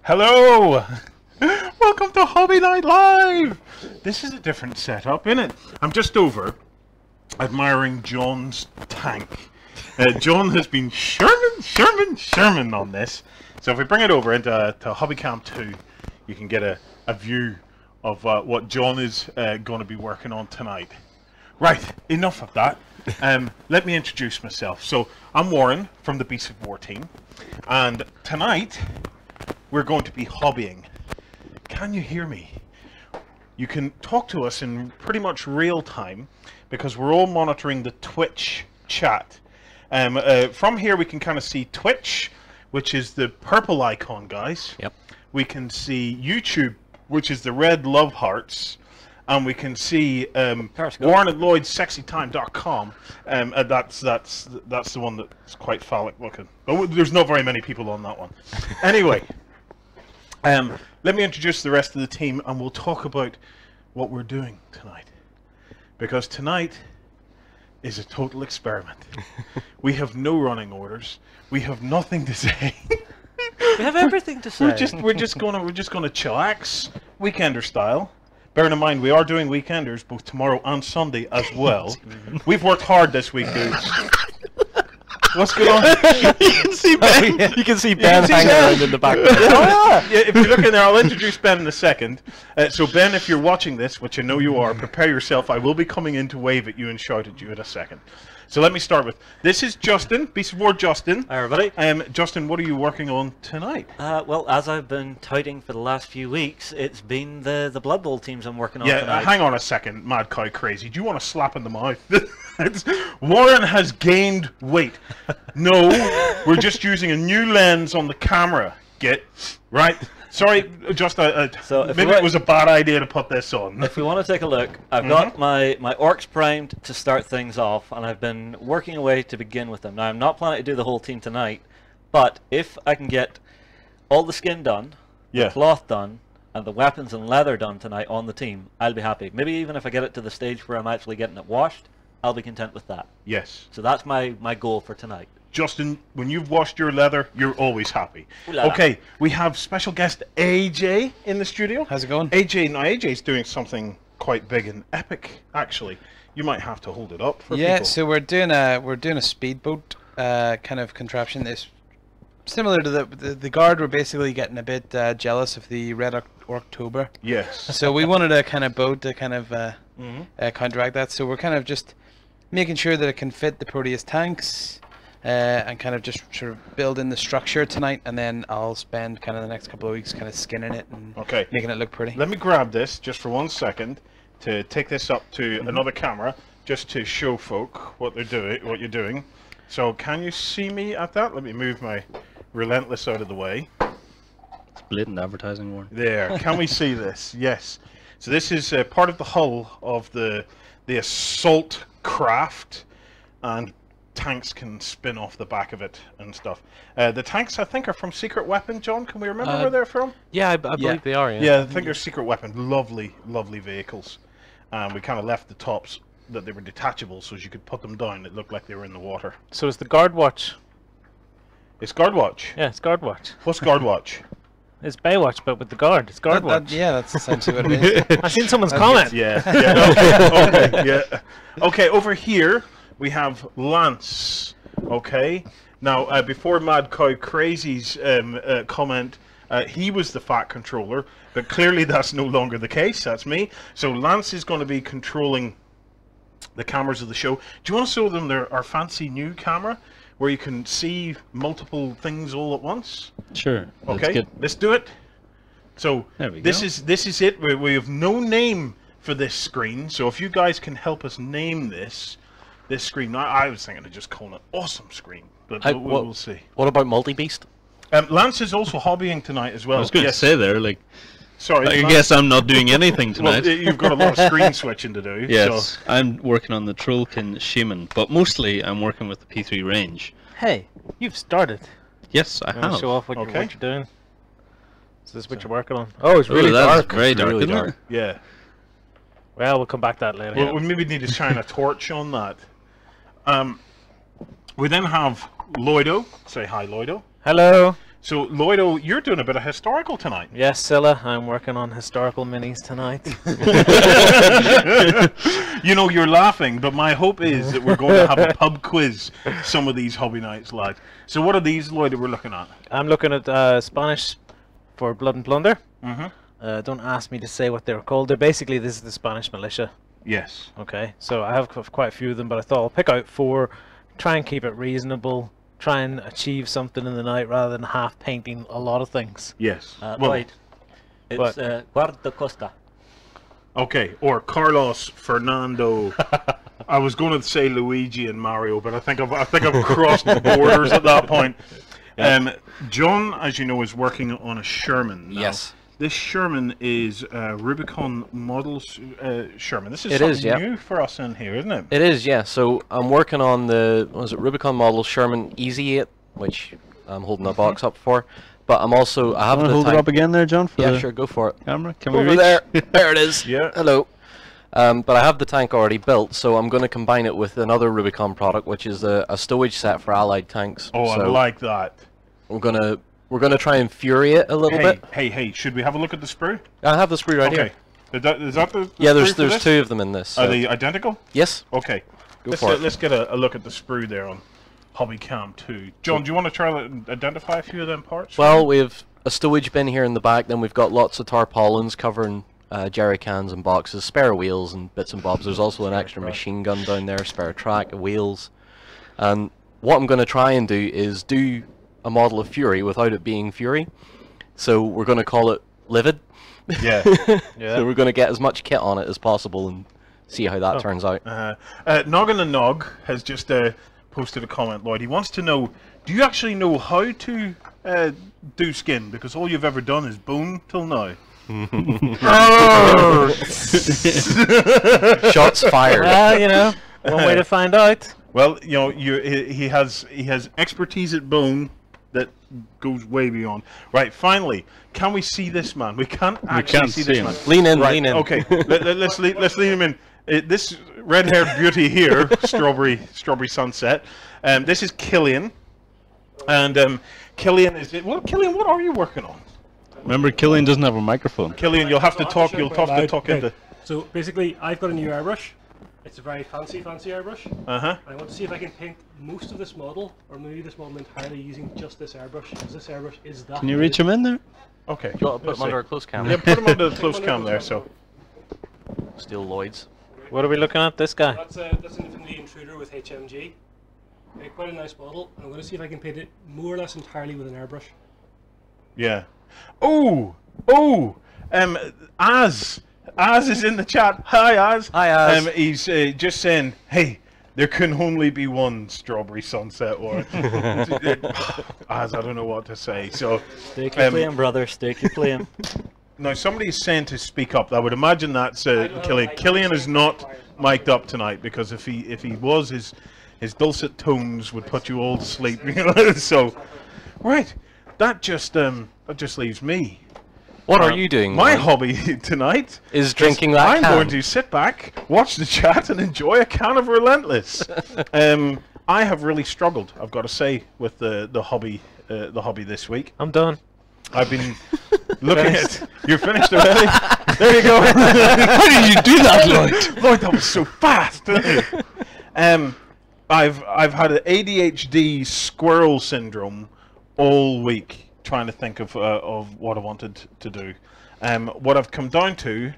Hello! Welcome to Hobby Night Live! This is a different setup, isn't it? I'm just over admiring John's tank. John has been Sherman on this. So if we bring it over into Hobbycam 2, you can get a view of what John is going to be working on tonight. Right, enough of that. Let me introduce myself. So I'm Warren from the Beasts of War team, and tonight we're going to be hobbying. Can you hear me? You can talk to us in pretty much real time because we're all monitoring the Twitch chat. From here we can kind of see Twitch, which is the purple icon, guys. Yep. We can see YouTube, which is the red love hearts. And we can see Warren at LloydSexyTime.com. That's the one that's quite phallic looking. But there's not very many people on that one. Anyway, let me introduce the rest of the team, and we'll talk about what we're doing tonight. Because tonight is a total experiment. We have no running orders. We have nothing to say. We have everything to say. We're just gonna chillax, weekender style. Bearing in mind, we are doing weekenders both tomorrow and Sunday as well. We've worked hard this week, dudes. What's going on? You can see Ben. You can see Ben hanging around in the background. Oh, yeah. If you look in there, I'll introduce Ben in a second. So Ben, if you're watching this, which I know you are, prepare yourself. I will be coming in to wave at you and shout at you in a second. So let me start with, this is Justin, Beast of War Justin. Hi everybody. Justin, what are you working on tonight? Well, as I've been touting for the last few weeks, it's been the Blood Bowl teams I'm working on tonight. Hang on a second, Mad Cow Crazy. Do you want to slap in the mouth? Warren has gained weight. No, we're just using a new lens on the camera. Right? Sorry, just maybe it was a bad idea to put this on. If we want to take a look, I've got my orcs primed to start things off, and I've been working away to begin with them. Now, I'm not planning to do the whole team tonight, but if I can get all the skin done, the cloth done, and the weapons and leather done tonight on the team, I'll be happy. Maybe even if I get it to the stage where I'm actually getting it washed, I'll be content with that. Yes. So that's my goal for tonight. Justin, when you've washed your leather, you're always happy. Okay, we have special guest AJ in the studio. How's it going? AJ's doing something quite big and epic, actually. You might have to hold it up for people. Yeah, so we're doing a speedboat kind of contraption. It's similar to the guard. We're basically getting a bit jealous of the Red October. Yes. So we wanted a kind of boat to kind of counteract that. So we're kind of just making sure that it can fit the Proteus tanks. And kind of just sort of build in the structure tonight, and then I'll spend kind of the next couple of weeks kind of skinning it and making it look pretty. Let me grab this just for 1 second to take this up to another camera, just to show folk what they're doing, what you're doing. So can you see me at that? Let me move my relentless out of the way. It's blatant advertising, Warren. There. Can we see this? Yes. So this is part of the hull of the assault craft, and tanks can spin off the back of it and stuff. The tanks, I think, are from Secret Weapon. John, can we remember where they're from? Yeah, I believe they are. Yeah, I think they're Secret Weapon. Lovely, lovely vehicles. We kind of left the tops that they were detachable, so as you could put them down, it looked like they were in the water. So it's the Guard Watch. It's Guard Watch. Yeah, it's Guard Watch. What's Guard Watch? It's Baywatch, but with the Guard. It's Guard Watch. Yeah, that's essentially what it is. I seen someone's comment. Yeah. Okay. Yeah. Okay. Over here we have Lance. Okay. Now, before Mad Cow Crazy's comment, he was the fat controller, but clearly that's no longer the case. That's me. So Lance is going to be controlling the cameras of the show. Do you want to show them our fancy new camera, where you can see multiple things all at once? Sure. Okay. Let's do it. So this is it. We have no name for this screen. So if you guys can help us name this screen, I was thinking of just calling it Awesome Screen, but we'll see. What about Multi-Beast? Lance is also hobbying tonight as well. I was going to say there, like, sorry, I guess I'm not doing anything tonight. Well, you've got a lot of screen switching to do. Yes, so. I'm working on the Trollkin Shaman, but mostly I'm working with the P3 range. Hey, you've started. Yes, I have. Show off what you're doing. Is this what you're working on? Oh, it's really dark. dark. Very dark, really isn't dark. it? Yeah. Well, we'll come back to that later. Well, we maybe need to shine a torch on that. We then have Lloydo. Say hi, Lloydo. Hello. So, Lloydo, you're doing a bit of historical tonight. Yes, Scylla, I'm working on historical minis tonight. You know, you're laughing, but my hope is that we're going to have a pub quiz some of these hobby nights, lads. So what are these, Lloyd, that we're looking at? I'm looking at Spanish for Blood and Plunder. Mm-hmm. Don't ask me to say what they're called. They're basically, this is the Spanish militia. Yes. Okay, so I have quite a few of them, but I thought I'll pick out 4, try and keep it reasonable, try and achieve something in the night rather than half painting a lot of things. Yes. Lloyd, it's Guarda Costa. Okay, or Carlos, Fernando. I was going to say Luigi and Mario, but I think I've crossed the borders at that point. John, as you know, is working on a Sherman now. Yes. This Sherman is Rubicon Models Sherman. This is It something is, yeah. new for us in here, isn't it? It is, yeah. So I'm working on the Rubicon model Sherman Easy 8, which I'm holding a box up for. But I have Want to the hold it tank. up again there, John? For Yeah, the sure, go for it. camera. Can we Over reach? there. There it is. Yeah. Hello. But I have the tank already built, so I'm going to combine it with another Rubicon product, which is a stowage set for allied tanks. Oh, so I like that. we're gonna try and fury it a little bit. Hey, should we have a look at the sprue? I have the sprue right Okay. here. Is that the Yeah, sprue for there's this? 2 of them in this. Are So. they identical? Yes. Okay. Go for it. Let's get a look at the sprue there on Hobbycam 2. John, do you want to try to identify a few of them parts? Well, we have a stowage bin here in the back, then we've got lots of tarpaulins covering jerry cans and boxes, spare wheels and bits and bobs. There's also an extra machine gun down there, spare track, wheels. And what I'm going to try and do is do a model of Fury without it being Fury. So we're going to call it Livid. Yeah. So we're going to get as much kit on it as possible and see how that turns out. Noggin and Nog has just posted a comment, Lloyd. He wants to know, do you actually know how to do skin? Because all you've ever done is bone till now. Shots fired. Well, you know, one way to find out. Well, you know, he has expertise at bone that goes way beyond. Right, finally, can we see this man? We can't actually can't see see this him. man. Lean in, Right, lean in. okay, let's lean him in. This red-haired beauty here, strawberry sunset. This is Killian, and Killian is it? Well, Killian, what are you working on? Remember, Killian doesn't have a microphone. Killian, you'll have to talk. You'll have to talk Okay. into. So basically, I've got a new airbrush. It's a very fancy airbrush. I want to see if I can paint most of this model, or maybe this model entirely using just this airbrush, because this airbrush is that. Can you reach him in there? Okay. You want to put them under a close camera? Yeah, put him under the close cam there. So. Steal Lloyd's. What are we looking at? This guy. That's an Infinity Intruder with HMG. Quite a nice model, and I'm going to see if I can paint it more or less entirely with an airbrush. Yeah. Oh. Az is in the chat. Hi, Az. Hi, Az. He's just saying, hey, there can only be one strawberry sunset or Az, I don't know what to say. So Stick your flame, brother. Stick your flame. now somebody's saying to speak up. I would imagine that's Killian. Killian is not mic'd up tonight because if he was, his dulcet tones would put you all to sleep. So, right, that just leaves me. What are you doing? My Lloyd? hobby tonight Is drinking that I'm can. going to sit back, watch the chat, and enjoy a can of Relentless. I have really struggled, I've got to say, with the hobby this week. I'm done. I've been looking at. You're finished already. There you go. How did you do that, Lloyd? Lloyd, that was so fast. I've had an ADHD squirrel syndrome all week, trying to think of what I wanted to do. What I've come down to,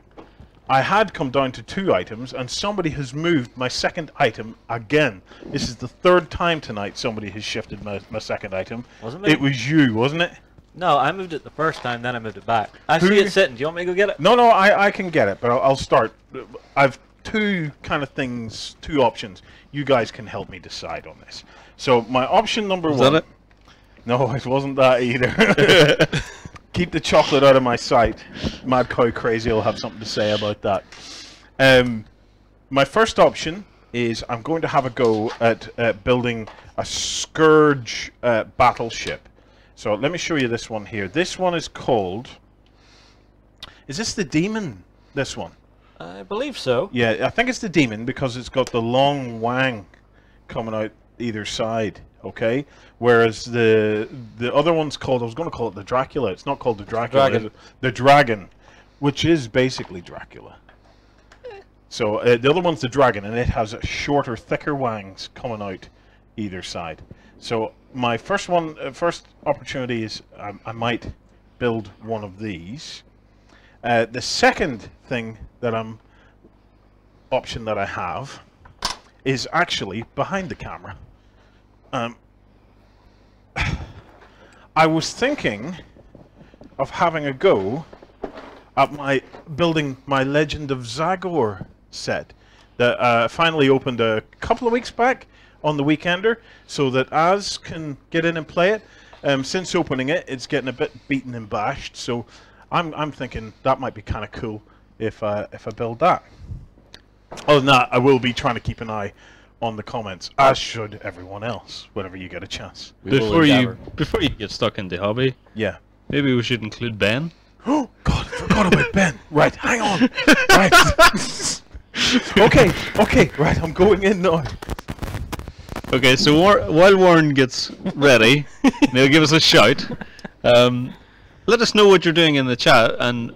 I had come down to 2 items, and somebody has moved my second item again. This is the 3rd time tonight somebody has shifted my second item. Wasn't me? It was you, wasn't it? No, I moved it the first time, then I moved it back. I see it sitting. Do you want me to go get it? No, I can get it, but I'll start. I've 2 kind of things, 2 options. You guys can help me decide on this. So my option number Is 1. that it? No, it wasn't that either. Keep the chocolate out of my sight. Mad Cow Crazy will have something to say about that. My first option is I'm going to have a go at building a Scourge battleship. So let me show you this one here. This one is called... Is this the Demon? This one? I believe so. Yeah, I think it's the Demon because it's got the long wang coming out either side Okay, whereas the other one's called, I was going to call it the Dracula. It's not called the Dracula. Dragon. The Dragon, which is basically Dracula. So the other one's the Dragon, and it has shorter, thicker wangs coming out either side. So my first opportunity is I might build one of these. The second thing that option that I have is actually behind the camera. I was thinking of having a go at building my Legend of Zagor set that finally opened a couple of weeks back on the Weekender, so that Az can get in and play it. Since opening it, it's getting a bit beaten and bashed, so I'm thinking that might be kind of cool if I build that. Other than that, I will be trying to keep an eye on the comments, as should everyone else, whenever you get a chance. Before you get stuck in the hobby, Yeah. maybe we should include Ben. Oh God, I forgot about Ben. Right, hang on. Right. Okay, right, I'm going in now. Okay, so while Warren gets ready, he'll give us a shout. Let us know what you're doing in the chat, and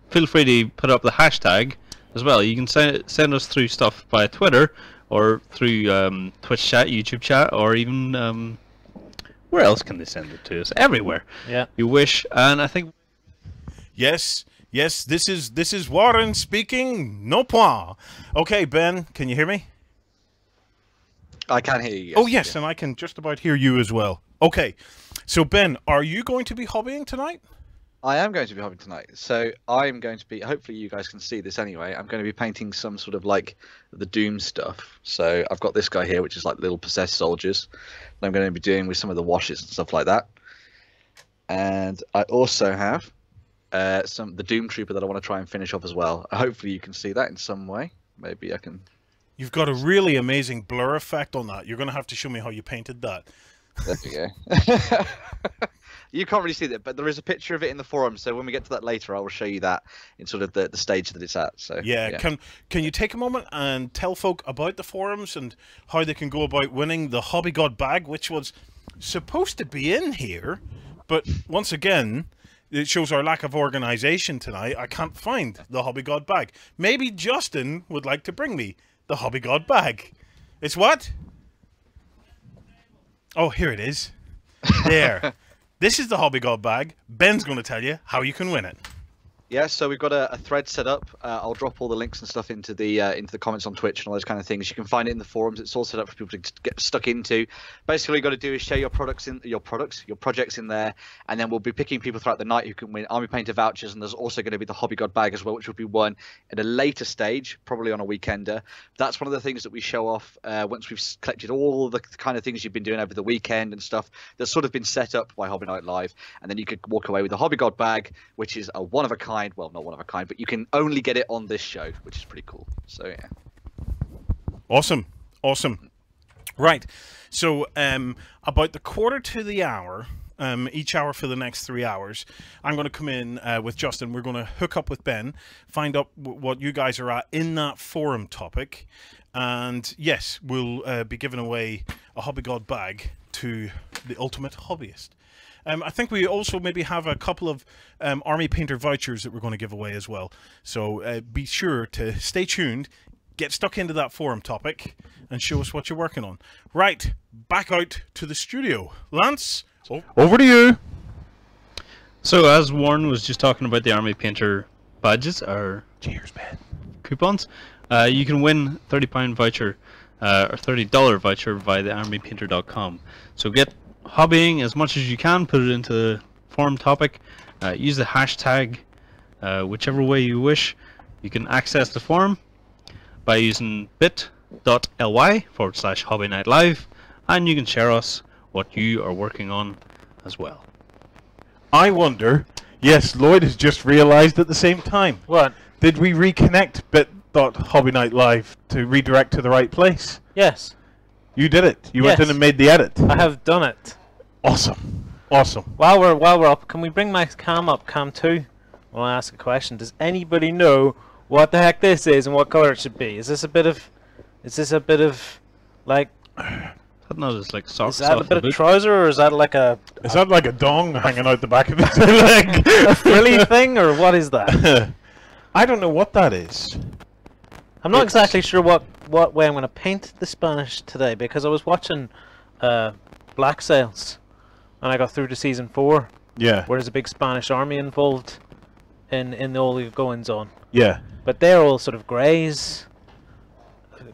feel free to put up the hashtag as well. You can send us through stuff via Twitter, or through Twitch chat, YouTube chat, or even where else can they send it to us? Everywhere. Yeah. You wish, and I think. Yes, this is Warren speaking. No point. Okay, Ben, can you hear me? I can hear you. Yes. Oh yes, and I can just about hear you as well. Okay, so Ben, are you going to be hobbying tonight? I am going to be hobbying tonight. So I'm going to be, hopefully you guys can see this anyway, I'm going to be painting some sort of like the Doom stuff. So I've got this guy here, which is like little possessed soldiers that I'm going to be doing with some of the washes and stuff like that. And I also have the Doom Trooper that I want to try and finish off as well. Hopefully you can see that in some way. Maybe I can... You've got a really amazing blur effect on that. You're going to have to show me how you painted that. There we go. You can't really see that, but there is a picture of it in the forum. So when we get to that later, I will show you that in sort of the stage that it's at. So yeah. Can you take a moment and tell folk about the forums and how they can go about winning the Hobby God bag, which was supposed to be in here, but once again, it shows our lack of organization tonight. I can't find the Hobby God bag. Maybe Justin would like to bring me the Hobby God bag. It's what? Oh, here it is. There. This is the Hobby God bag. Ben's going to tell you how you can win it. Yeah, so we've got a thread set up. I'll drop all the links and stuff into the comments on Twitch and all those kind of things. You can find it in the forums. It's all set up for people to get stuck into. Basically, all you got to do is share your projects in there, and then we'll be picking people throughout the night who can win Army Painter vouchers. And there's also going to be the Hobby God bag as well, which will be won at a later stage, probably on a weekender. That's one of the things that we show off once we've collected all the kind of things you've been doing over the weekend and stuff that's sort of been set up by Hobby Night Live, and then you could walk away with the Hobby God bag, which is a one of a kind. Well, not one of a kind, but you can only get it on this show, which is pretty cool. So yeah. Awesome. Right. So about the quarter to the hour, each hour for the next 3 hours, I'm going to come in with Justin. We're going to hook up with Ben, find out what you guys are at in that forum topic, and yes, we'll be giving away a Hobby God bag to the ultimate hobbyist. I think we also maybe have a couple of Army Painter vouchers that we're going to give away as well. So be sure to stay tuned, get stuck into that forum topic, and show us what you're working on. Right, back out to the studio. Lance, over to you. So as Warren was just talking about the Army Painter badges, or cheers, Ben, coupons, you can win £30 voucher or $30 voucher via the armypainter.com. So get hobbying as much as you can, put it into the forum topic, use the hashtag whichever way you wish. You can access the forum by using bit.ly/hobbynightlive, and you can share us what you are working on as well. I wonder, yes, Lloyd has just realized at the same time. What? Did we reconnect bit.hobbynightlive to redirect to the right place? Yes. You did it. You went Yes. in and made the edit. I have done it. Awesome. Awesome. While we're up, can we bring my cam up, cam 2? I want to ask a question. Does anybody know what the heck this is and what color it should be? Is this a bit of like That not just like socks Is that a off the bit of boot. trouser, or is that like a Is that like a dong hanging out the back of his leg? frilly thing, or what is that? I don't know what that is. I'm not It's- exactly sure what way I'm going to paint the Spanish today, because I was watching Black Sails, and I got through to season 4, Yeah. where there's a big Spanish army involved in all the goings on. Yeah. But they're all sort of greys,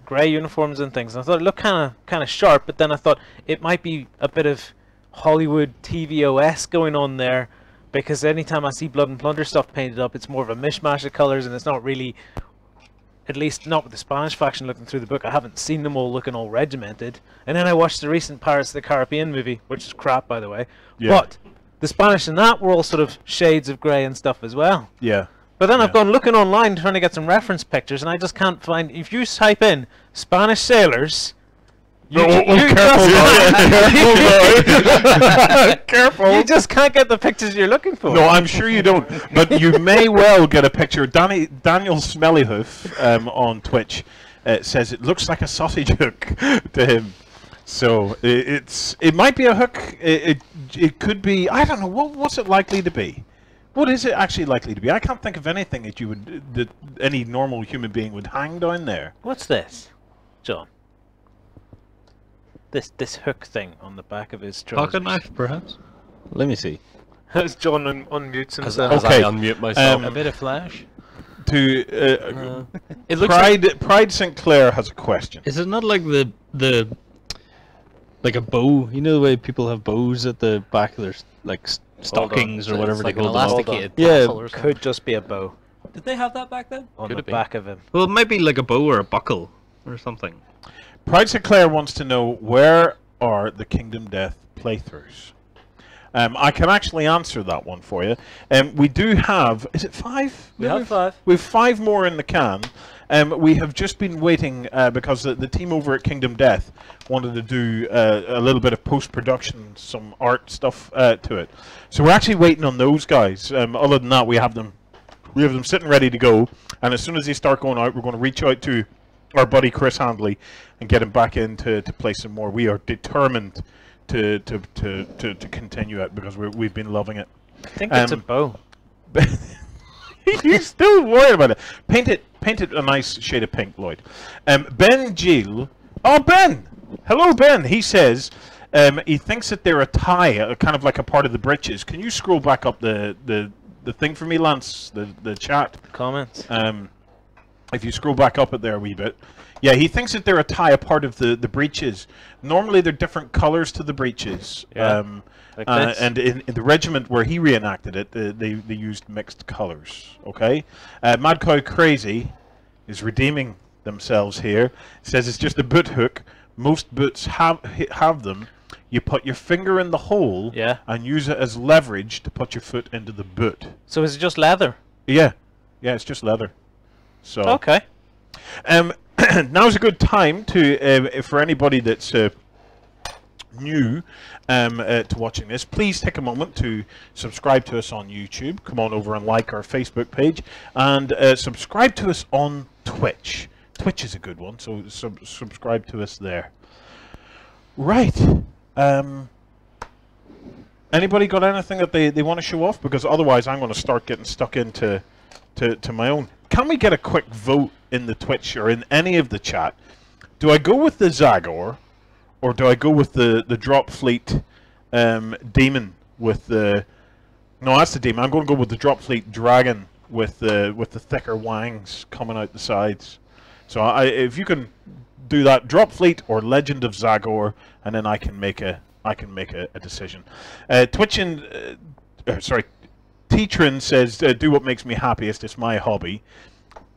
grey uniforms and things. And I thought it looked kind of sharp, but then I thought it might be a bit of Hollywood TVOS going on there, because anytime I see Blood and Plunder stuff painted up, it's more of a mishmash of colours, and it's not really, at least not with the Spanish faction looking through the book. I haven't seen them all looking all regimented. And then I watched the recent Pirates of the Caribbean movie, which is crap, by the way. Yeah. But the Spanish in that were all sort of shades of grey and stuff as well. Yeah. But then Yeah. I've gone looking online trying to get some reference pictures, and I just can't find. If you type in Spanish sailors, you, Careful. you just can't get the pictures you're looking for. No, I'm sure you don't. But you may well get a picture. Daniel Smellyhoof on Twitch says it looks like a sausage hook to him. So it might be a hook. It could be. I don't know. What's it likely to be? What is it actually likely to be? I can't think of anything that any normal human being would hang down there. What's this, John? This hook thing on the back of his trousers. Pocket knife, perhaps? Let me see. As John unmutes As himself. Okay, I unmute myself. A bit of flash. To It looks like Pride Sinclair has a question. Is it not like the like a bow? You know the way people have bows at the back of their like stockings or whatever like they an hold them up? elasticated Yeah, tassel or something. Could just be a bow Did they have that back then? on Could the it be? back of him. Well, it might be like a bow or a buckle or something. Pride Sinclair wants to know, where are the Kingdom Death playthroughs? I can actually answer that one for you. We do have, is it 5? We have 5. We have 5 more in the can. We have just been waiting because the team over at Kingdom Death wanted to do a little bit of post-production, some art stuff to it. So we're actually waiting on those guys. Other than that, we have them sitting ready to go. And as soon as they start going out, we're going to reach out to our buddy Chris Handley and get him back in to play some more. We are determined to continue it because we've been loving it. I think it's a bow. You're still worried about it. Paint it a nice shade of pink, Lloyd. Ben Gill. Oh, Ben! Hello, Ben. He says he thinks that they're a tie, kind of like a part of the breeches. Can you scroll back up the thing for me, Lance? The chat. Comments. If you scroll back up it there a wee bit. Yeah, he thinks that they're a tie, a part of the breeches. Normally, they're different colors to the breeches. Yeah. Like this. And in the regiment where he reenacted it, they used mixed colors. Okay, Mad Cow Crazy is redeeming themselves here. Says it's just a boot hook. Most boots have them. You put your finger in the hole, Yeah. and use it as leverage to put your foot into the boot. So is it just leather? Yeah, it's just leather. So Okay. now's a good time to for anybody that's new to watching this, please take a moment to subscribe to us on YouTube. Come on over and like our Facebook page, and subscribe to us on Twitch. Twitch is a good one, so subscribe to us there. Right. Anybody got anything that they want to show off? Because otherwise I'm going to start getting stuck into to my own. Can we get a quick vote in the Twitch or in any of the chat? Do I go with the Zagor, or do I go with the Drop Fleet Demon with the... No, that's the Demon. I'm going to go with the Drop Fleet Dragon with the thicker wangs coming out the sides. So if you can do that, Drop Fleet or Legend of Zagor, and then I can make a decision. Twitchin, sorry, T-Trin says, do what makes me happiest. It's my hobby.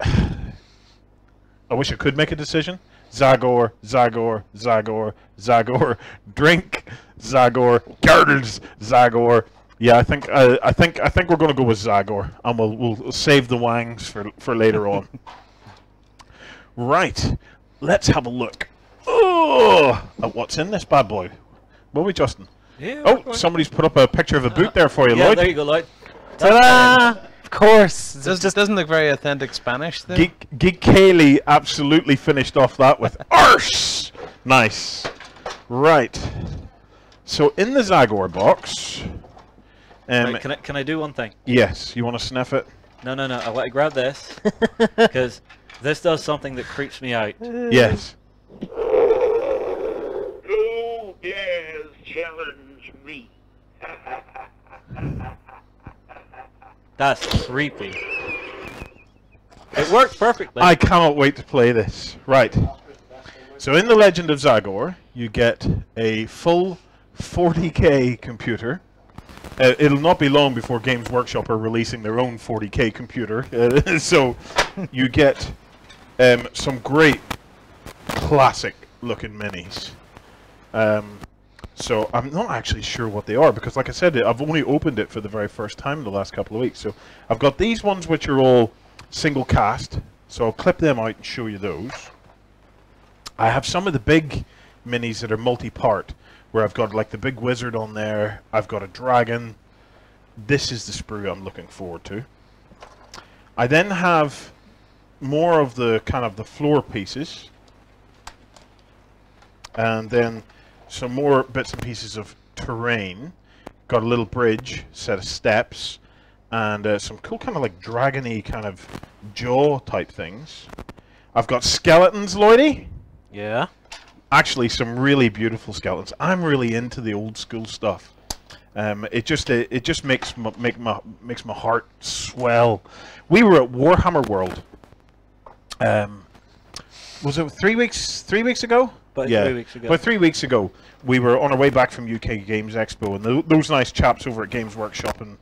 I wish I could make a decision. Zagor, Zagor, Zagor, Zagor, drink, Zagor, girdles, Zagor. Yeah, I think we're going to go with Zagor, and we'll save the wangs for later on. Right, let's have a look. Oh, at what's in this bad boy. Will we, Justin? Yeah. Oh, somebody's put up a picture of a boot there for you, Yeah, Lloyd. there you go, Lloyd. Ta-da! Of course. This just doesn't look very authentic Spanish, though. Geek Kaylee absolutely finished off that with arse. Nice. Right. So in the Zagor box, Right, can I do one thing? yes, you want to sniff it? No. I want to grab this because this does something that creeps me out. Yes. Oh, yes, challenge me. That's creepy. It worked perfectly. I cannot wait to play this. Right. So in The Legend of Zagor, you get a full 40K computer. It'll not be long before Games Workshop are releasing their own 40K computer. So you get some great classic-looking minis. So I'm not actually sure what they are because, like I said, I've only opened it for the very first time in the last couple of weeks. So I've got these ones which are all single cast. So I'll clip them out and show you those. I have some of the big minis that are multi-part, where I've got like the big wizard on there. I've got a dragon. This is the sprue I'm looking forward to. I then have more of the kind of the floor pieces, and then some more bits and pieces of terrain. Got a little bridge, set of steps, and some cool kind of like dragony kind of jaw type things. I've got skeletons, Lloydie. Yeah. Actually, some really beautiful skeletons. I'm really into the old school stuff. It just makes my heart swell. We were at Warhammer World. Was it 3 weeks ago? But Yeah. 3 weeks ago. About 3 weeks ago, we were on our way back from UK Games Expo, and those nice chaps over at Games Workshop and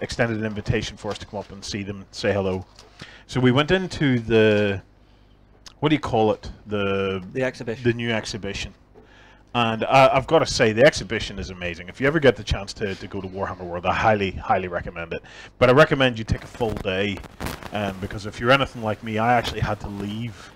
extended an invitation for us to come up and see them, and say hello. So we went into the, what do you call it? The exhibition. The new exhibition. And I've got to say, the exhibition is amazing. If you ever get the chance to go to Warhammer World, I highly recommend it. But I recommend you take a full day, because if you're anything like me, I actually had to leave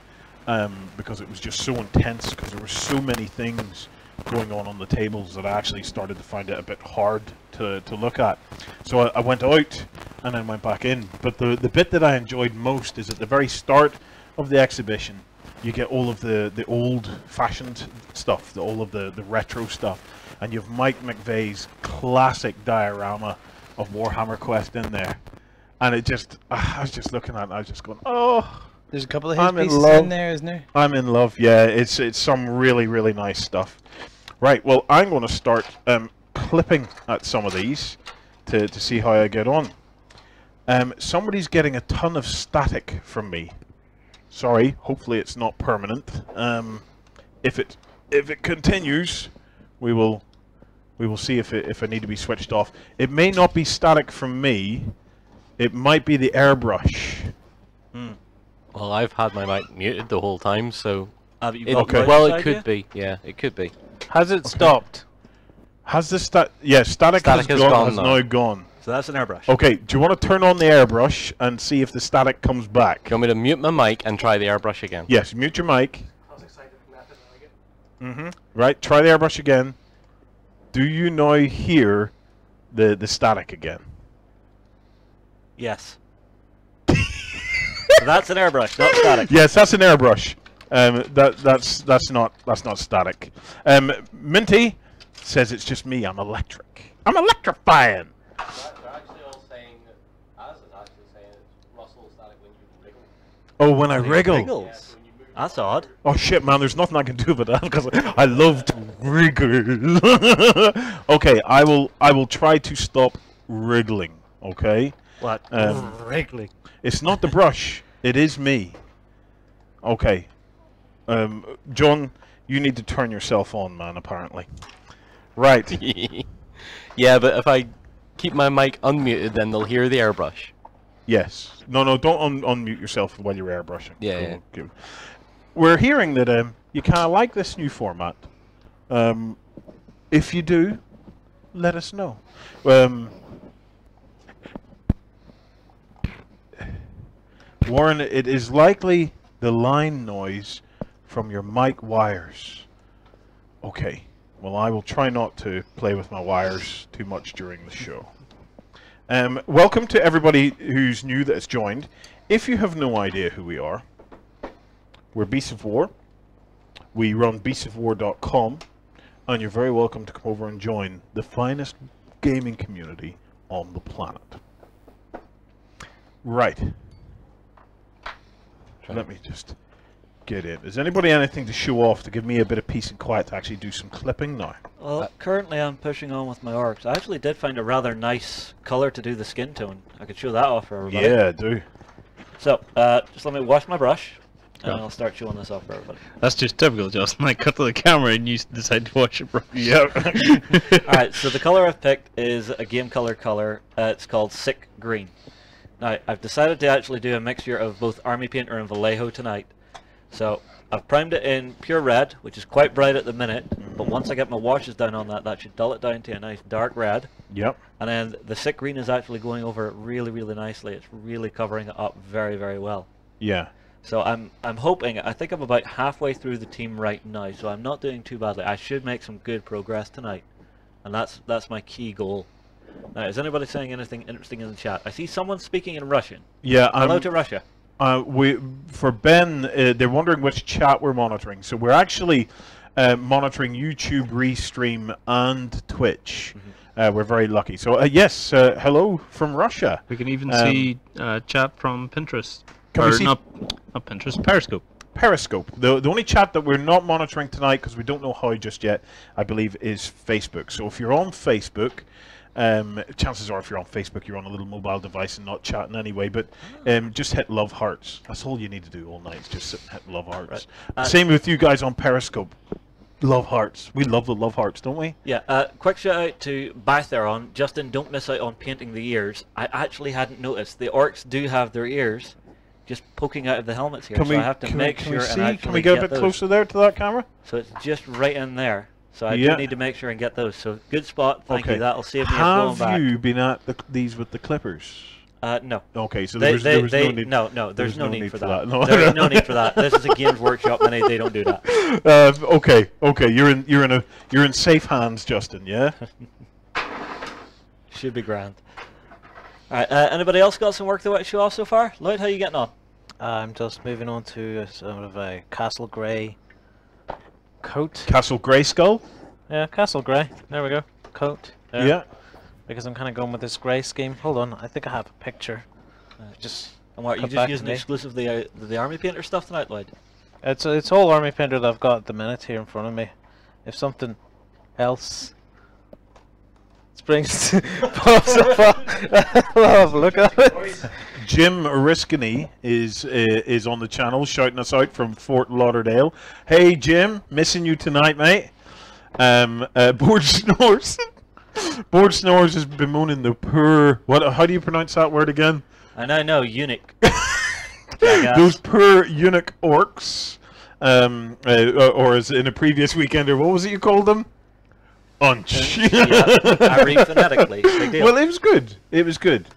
because it was just so intense, because there were so many things going on the tables that I actually started to find it a bit hard to look at. So I went out and then went back in. But the bit that I enjoyed most is at the very start of the exhibition, you get all of the old-fashioned stuff, all of the retro stuff, and you have Mike McVeigh's classic diorama of Warhammer Quest in there, and it just, I was just looking at it and I was just going, oh, There's a couple of I'm his in pieces love. in there, isn't there? I'm in love. Yeah, it's some really nice stuff. Right, well, I'm going to start clipping at some of these to see how I get on. Somebody's getting a ton of static from me. Sorry, hopefully it's not permanent. If it continues, we will see if I need to be switched off. It may not be static from me. It might be the airbrush. Well, I've had my mic muted the whole time, so Okay. well, it could be. Yeah, it could be. Has it stopped? Has the static has Static has gone now. now gone. So that's an airbrush. Okay, do you want to turn on the airbrush and see if the static comes back? Do you want me to mute my mic and try the airbrush again? Yes, mute your mic. I was excited from that, didn't I like it? Right, try the airbrush again. Do you now hear the static again? Yes. So that's an airbrush, not static. Yes, that's an airbrush. That's not static. Minty says it's just me. I'm electric. I'm electrifying. They're actually all saying that Az is actually saying it's Russell static when you wriggle. Oh, when I wriggle. Wriggles. That's odd. Oh shit, man! There's nothing I can do about that because I love to wriggle. Okay, I will try to stop wriggling. Okay. What? Wriggling. It's not the brush. It is me. Okay. John, you need to turn yourself on, man, apparently. Right. Yeah, but if I keep my mic unmuted, then they'll hear the airbrush. Yes. No, don't unmute yourself while you're airbrushing. Yeah, Go. We're hearing that you kind of like this new format. If you do, let us know. Warren, it is likely the line noise from your mic wires. Okay. Well, I will try not to play with my wires too much during the show. Welcome to everybody who's new that has joined. If you have no idea who we are, we're Beasts of War. We run beastsofwar.com, and you're very welcome to come over and join the finest gaming community on the planet. Right. Let me just get in. Is anybody anything to show off to give me a bit of peace and quiet to actually do some clipping now? Well, currently I'm pushing on with my orcs. I actually did find a rather nice colour to do the skin tone. I could show that off for everybody. Yeah, do. So, just let me wash my brush, and I'll start showing this off for everybody. That's just typical, Justin. I cut to the camera and you decide to watch your brush. Yep. Alright, so the colour I've picked is a game colour. It's called Sick Green. Now, I've decided to actually do a mixture of both Army Painter and Vallejo tonight. So, I've primed it in pure red, which is quite bright at the minute, but once I get my washes down on that, that should dull it down to a nice dark red. Yep. And then the Sick Green is actually going over it really, really nicely. It's really covering it up very, very well. Yeah. So I'm hoping, I think I'm about halfway through the team right now, so I'm not doing too badly. I should make some good progress tonight. And that's my key goal. Now, is anybody saying anything interesting in the chat? I see someone speaking in Russian. Yeah. Hello to Russia. For Ben, they're wondering which chat we're monitoring. So we're actually monitoring YouTube Restream and Twitch. We're very lucky. So yes, hello from Russia. We can even see chat from Pinterest. Can we see not Pinterest, Periscope. Periscope. The only chat that we're not monitoring tonight, because we don't know how just yet, I believe, is Facebook. So if you're on Facebook, chances are if you're on Facebook, you're on a little mobile device and not chatting anyway, but just hit love hearts. That's all you need to do all night, is just sit and hit love hearts. Right. Same with you guys on Periscope. Love hearts. We love the love hearts, don't we? Yeah, quick shout out to Bytheron. Justin, don't miss out on painting the ears. I actually hadn't noticed. The orcs do have their ears just poking out of the helmets here, so I have to make sure and actually Can we get a bit closer there to that camera? So it's just right in there. So I do need to make sure and get those. So good spot. Thank you. That'll save me going back. Have you been at these with the clippers? No. Okay, so there was no need. No, there's no need for that. No. There's no need for that. This is a Games Workshop, and they don't do that. Okay. You're in safe hands, Justin. Yeah. Should be grand. All right. Anybody else got some work they want to show off so far? Lloyd, how are you getting on? I'm just moving on to sort of a Castle Grey coat. Castle Grey Skull? Yeah, Castle Grey. There we go. Coat. Yeah. Because I'm kind of going with this grey scheme. Hold on, I think I have a picture. And what, you just using exclusively the Army Painter stuff tonight, Lloyd? It's all Army Painter that I've got at the minute here in front of me. If something else springs pops up, I'll have a look at it. Jim Oriskany is on the channel shouting us out from Fort Lauderdale. Hey Jim, missing you tonight, mate. Board Snores. Board Snores is bemoaning the poor. How do you pronounce that word again? I know, eunuch. Those poor eunuch orcs. Or as in a previous weekender, what was it you called them? Unch. I read phonetically. Big deal. Well, it was good. It was good.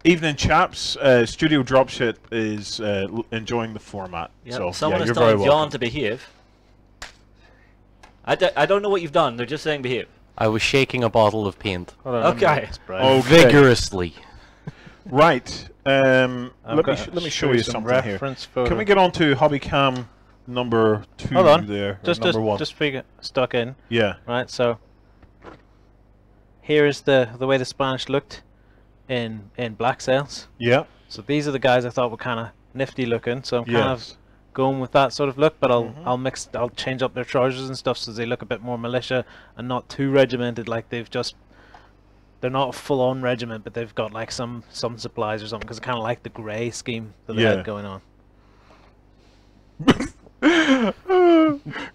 Evening, chaps. Studio Dropshit is enjoying the format. Yep. So, someone you're is very telling welcome. John to behave. I don't know what you've done. They're just saying behave. I was shaking a bottle of paint. Okay. Vigorously. Right. Let me show you something here. Photo. Can we get on to Hobbycam number 2 Hold on. there? Just number 1. Just figure stuck in. Yeah. Right. So here is the way the Spanish looked in Black Sails. Yeah. So these are the guys I thought were kind of nifty looking. So I'm kind of going with that sort of look, but I'll change up their trousers and stuff so they look a bit more militia and not too regimented. Like they're not a full-on regiment, but they've got like some supplies or something, because I kind of like the grey scheme that they had going on.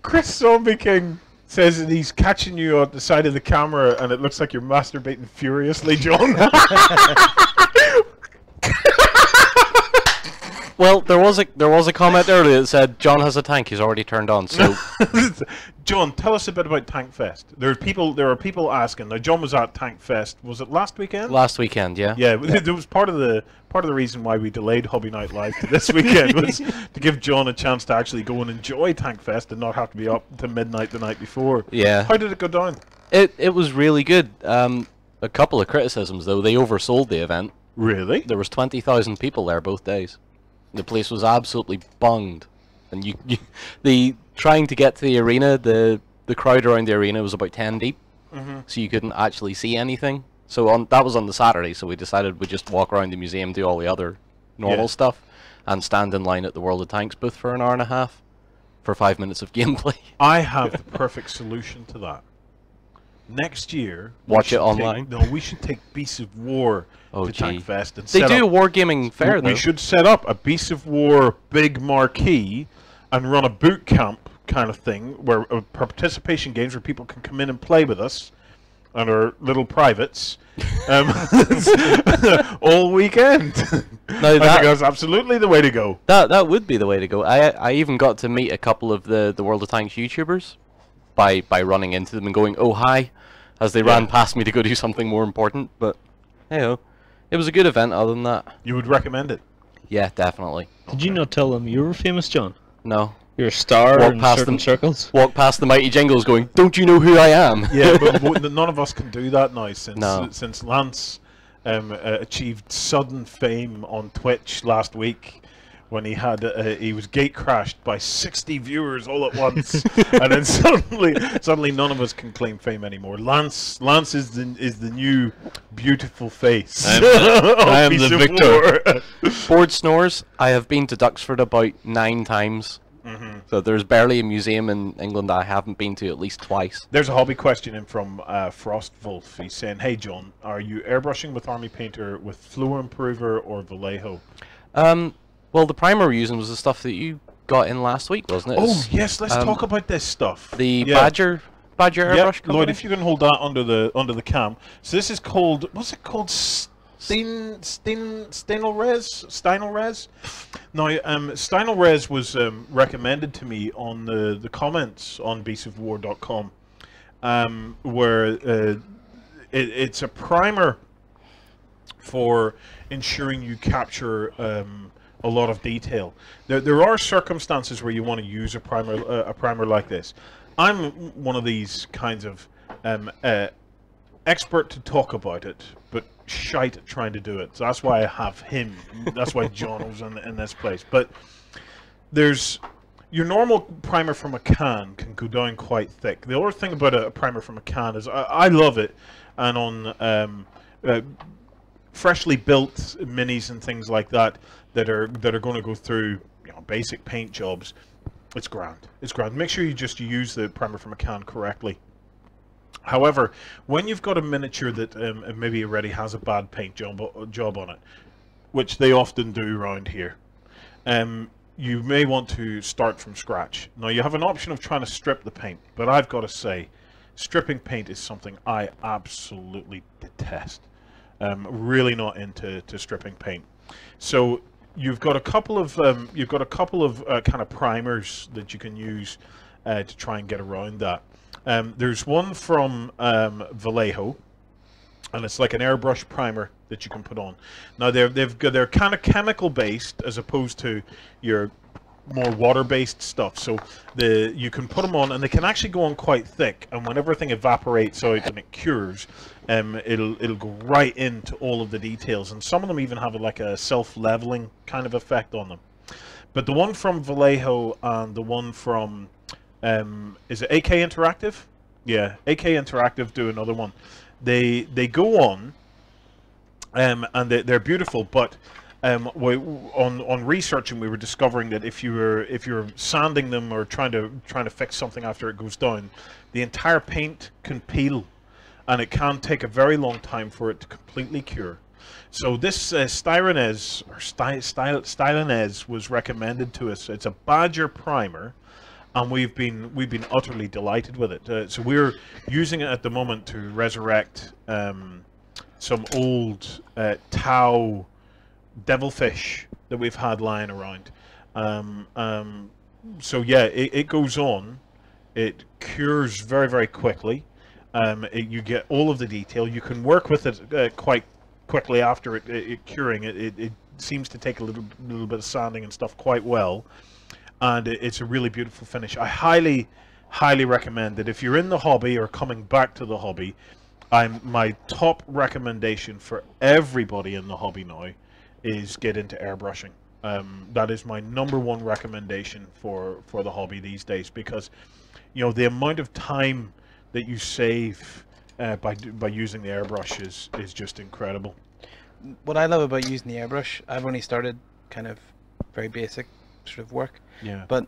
Chris Zombie King says that he's catching you on the side of the camera and it looks like you're masturbating furiously, John. Well, there was a comment earlier that said John has a tank he's already turned on. So, John, tell us a bit about Tank Fest. There are people asking. Now, John was at Tank Fest. Was it last weekend? last weekend, yeah. Yeah, there was part of the reason why we delayed Hobby Night Live to this weekend was to give John a chance to actually go and enjoy Tank Fest and not have to be up to midnight the night before. Yeah. How did it go down? It was really good. A couple of criticisms though. They oversold the event. Really? There was 20,000 people there both days. The place was absolutely bunged. And the trying to get to the arena, the crowd around the arena was about 10 deep, so you couldn't actually see anything. So that was on the Saturday, so we decided we'd just walk around the museum, do all the other normal stuff, and stand in line at the World of Tanks booth for an hour and a half for 5 minutes of gameplay. I have the perfect solution to that. Next year, watch it online. We should take Beasts of War to Tank Fest and they do a wargaming fair. We should set up a Beasts of War big marquee and run a boot camp kind of thing where participation games where people can come in and play with us and our little privates all weekend. No, I think that's absolutely the way to go. That would be the way to go. I even got to meet a couple of the World of Tanks YouTubers by running into them and going, "Oh hi," as they ran past me to go do something more important. But hey, it was a good event. Other than that, you would recommend it? Yeah, definitely. Did you not tell them you were famous, John? No. You're a star in certain circles. Walk past the mighty jingles, going, "Don't you know who I am?" Yeah, but none of us can do that now since Lance achieved sudden fame on Twitch last week when he was gate crashed by 60 viewers all at once, and then suddenly none of us can claim fame anymore. Lance is the new beautiful face. I am the victor. Board snores. I have been to Duxford about 9 times. So there's barely a museum in England I haven't been to at least twice. There's a hobby question in from Frost Wolf. He's saying, "Hey John, are you airbrushing with Army Painter with Flow Improver or Vallejo?" Well, the primer we're using was the stuff that you got in last week, wasn't it? Oh yes, let's talk about this stuff. The Badger airbrush company? Lloyd, if you can hold that under the cam. So this is called, what's it called? Steinelres? No, Steinelres was recommended to me on the comments on beastsofwar.com, where it's a primer for ensuring you capture a lot of detail. There are circumstances where you want to use a primer like this. I'm one of these kinds of expert to talk about it, but shite at trying to do it. So that's why I have him. That's why John was in this place. But there's your normal primer from a can can go down quite thick. The other thing about a primer from a can is I love it, and on freshly built minis and things like that are going to go through basic paint jobs. It's grand. It's grand. Make sure you just use the primer from a can correctly. However, when you've got a miniature that maybe already has a bad paint job on it, which they often do around here, you may want to start from scratch. Now, you have an option of trying to strip the paint, but I've got to say, stripping paint is something I absolutely detest. Really not into stripping paint. So you've got a couple of kind of primers that you can use to try and get around that. There's one from Vallejo, and it's like an airbrush primer that you can put on. Now they're kind of chemical based as opposed to your more water based stuff. So you can put them on, and they can actually go on quite thick. And when everything evaporates out and it cures, it'll go right into all of the details. And some of them even have like a self-leveling kind of effect on them. But the one from Vallejo and the one from is it AK Interactive? Yeah, AK Interactive do another one. They go on, and they're beautiful. But on researching, we were discovering that if you're sanding them or trying to fix something after it goes down, the entire paint can peel, and it can take a very long time for it to completely cure. So this Styronese or Stylinese was recommended to us. It's a Badger primer. And we've been utterly delighted with it. So we're using it at the moment to resurrect some old Tau devilfish that we've had lying around. So yeah, it goes on. It cures very, very quickly. You get all of the detail. You can work with it quite quickly after it curing. It seems to take a little bit of sanding and stuff quite well. And it's a really beautiful finish. I highly recommend it. If you're in the hobby or coming back to the hobby, my top recommendation for everybody in the hobby now is get into airbrushing. That is my #1 recommendation for the hobby these days, because the amount of time that you save by using the airbrush is just incredible. What I love about using the airbrush, I've only started kind of very basic sort of work, but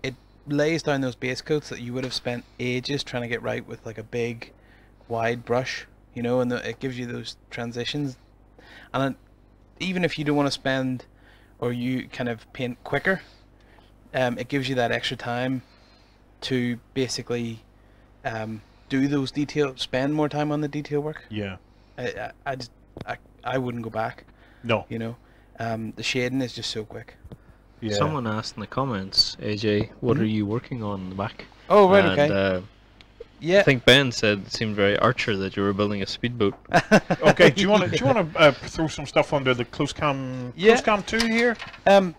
it lays down those base coats that you would have spent ages trying to get right with like a big wide brush, and it gives you those transitions. And even if you don't want to spend, or you kind of paint quicker, it gives you that extra time to basically do those details, spend more time on the detail work. Yeah. I wouldn't go back. No. The shading is just so quick. Yeah. Someone asked in the comments, AJ, what are you working on in the back? Oh, right, And, okay. Yeah. I think Ben said it seemed very Archer that you were building a speedboat. Okay, do you want to throw some stuff under the close cam 2 here?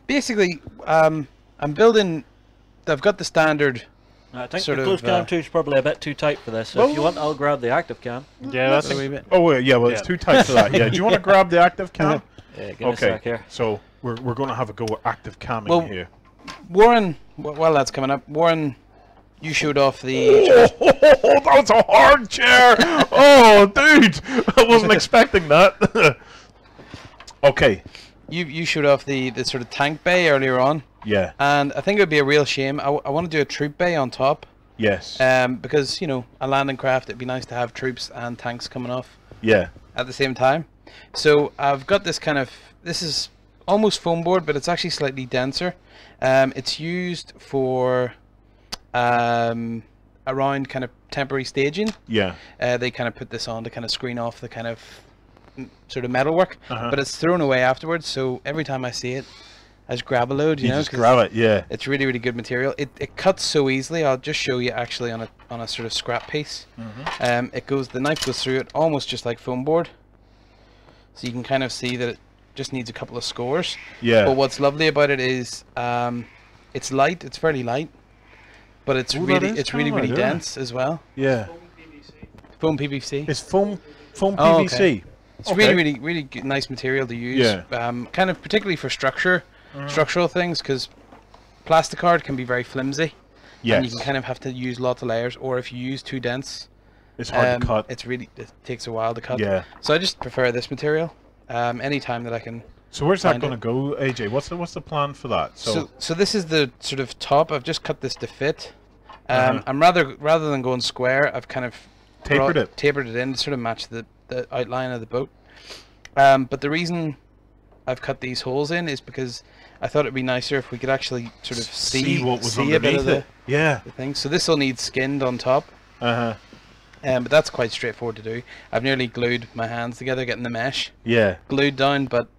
Basically, I'm building. I've got the standard. I think sort the of, close cam 2 is probably a bit too tight for this. So if you want, I'll grab the active cam. Yeah, that's a wee bit. Oh yeah, well it's too tight for that. Yeah, do you want to grab the active cam? Yeah, give me a sec here. So we're going to have a go at active camming Well, here. Warren, while that's coming up, Warren, you showed off the. Oh, that's a hard chair! Oh, dude, I wasn't expecting that. Okay. You showed off the sort of tank bay earlier on. Yeah. And I think it would be a real shame. I want to do a troop bay on top. Yes. Because a landing craft, it'd be nice to have troops and tanks coming off. Yeah. At the same time. So I've got this kind of. This is almost foam board, but it's actually slightly denser. It's used for around kind of temporary staging. Yeah. They kind of put this on to kind of screen off the kind of sort of metalwork, but it's thrown away afterwards. So every time I see it, I just grab a load. You know, just grab it. Yeah. It's really, really good material. It cuts so easily. I'll just show you actually on a sort of scrap piece. The knife goes through it almost just like foam board. So you can kind of see that it just needs a couple of scores. Yeah. But what's lovely about it is it's light. It's fairly light, but it's really dense as well. Yeah. Foam PVC. It's foam PVC. Okay. It's really, really good, nice material to use. Yeah. Kind of particularly for structural things, because plasticard can be very flimsy. Yes. And you can kind of have to use lots of layers, or if you use too dense, it's hard to cut. It takes a while to cut. Yeah. So I just prefer this material. Anytime that I can. So where's that going to go, AJ? What's the plan for that? So this is the sort of top. I've just cut this to fit. I'm rather than going square, I've kind of tapered it in to sort of match the outline of the boat. But the reason I've cut these holes in is because I thought it'd be nicer if we could actually sort of see what was a bit of underneath it. the thing. So this will need skinned on top. But that's quite straightforward to do. I've nearly glued my hands together getting the mesh glued down, but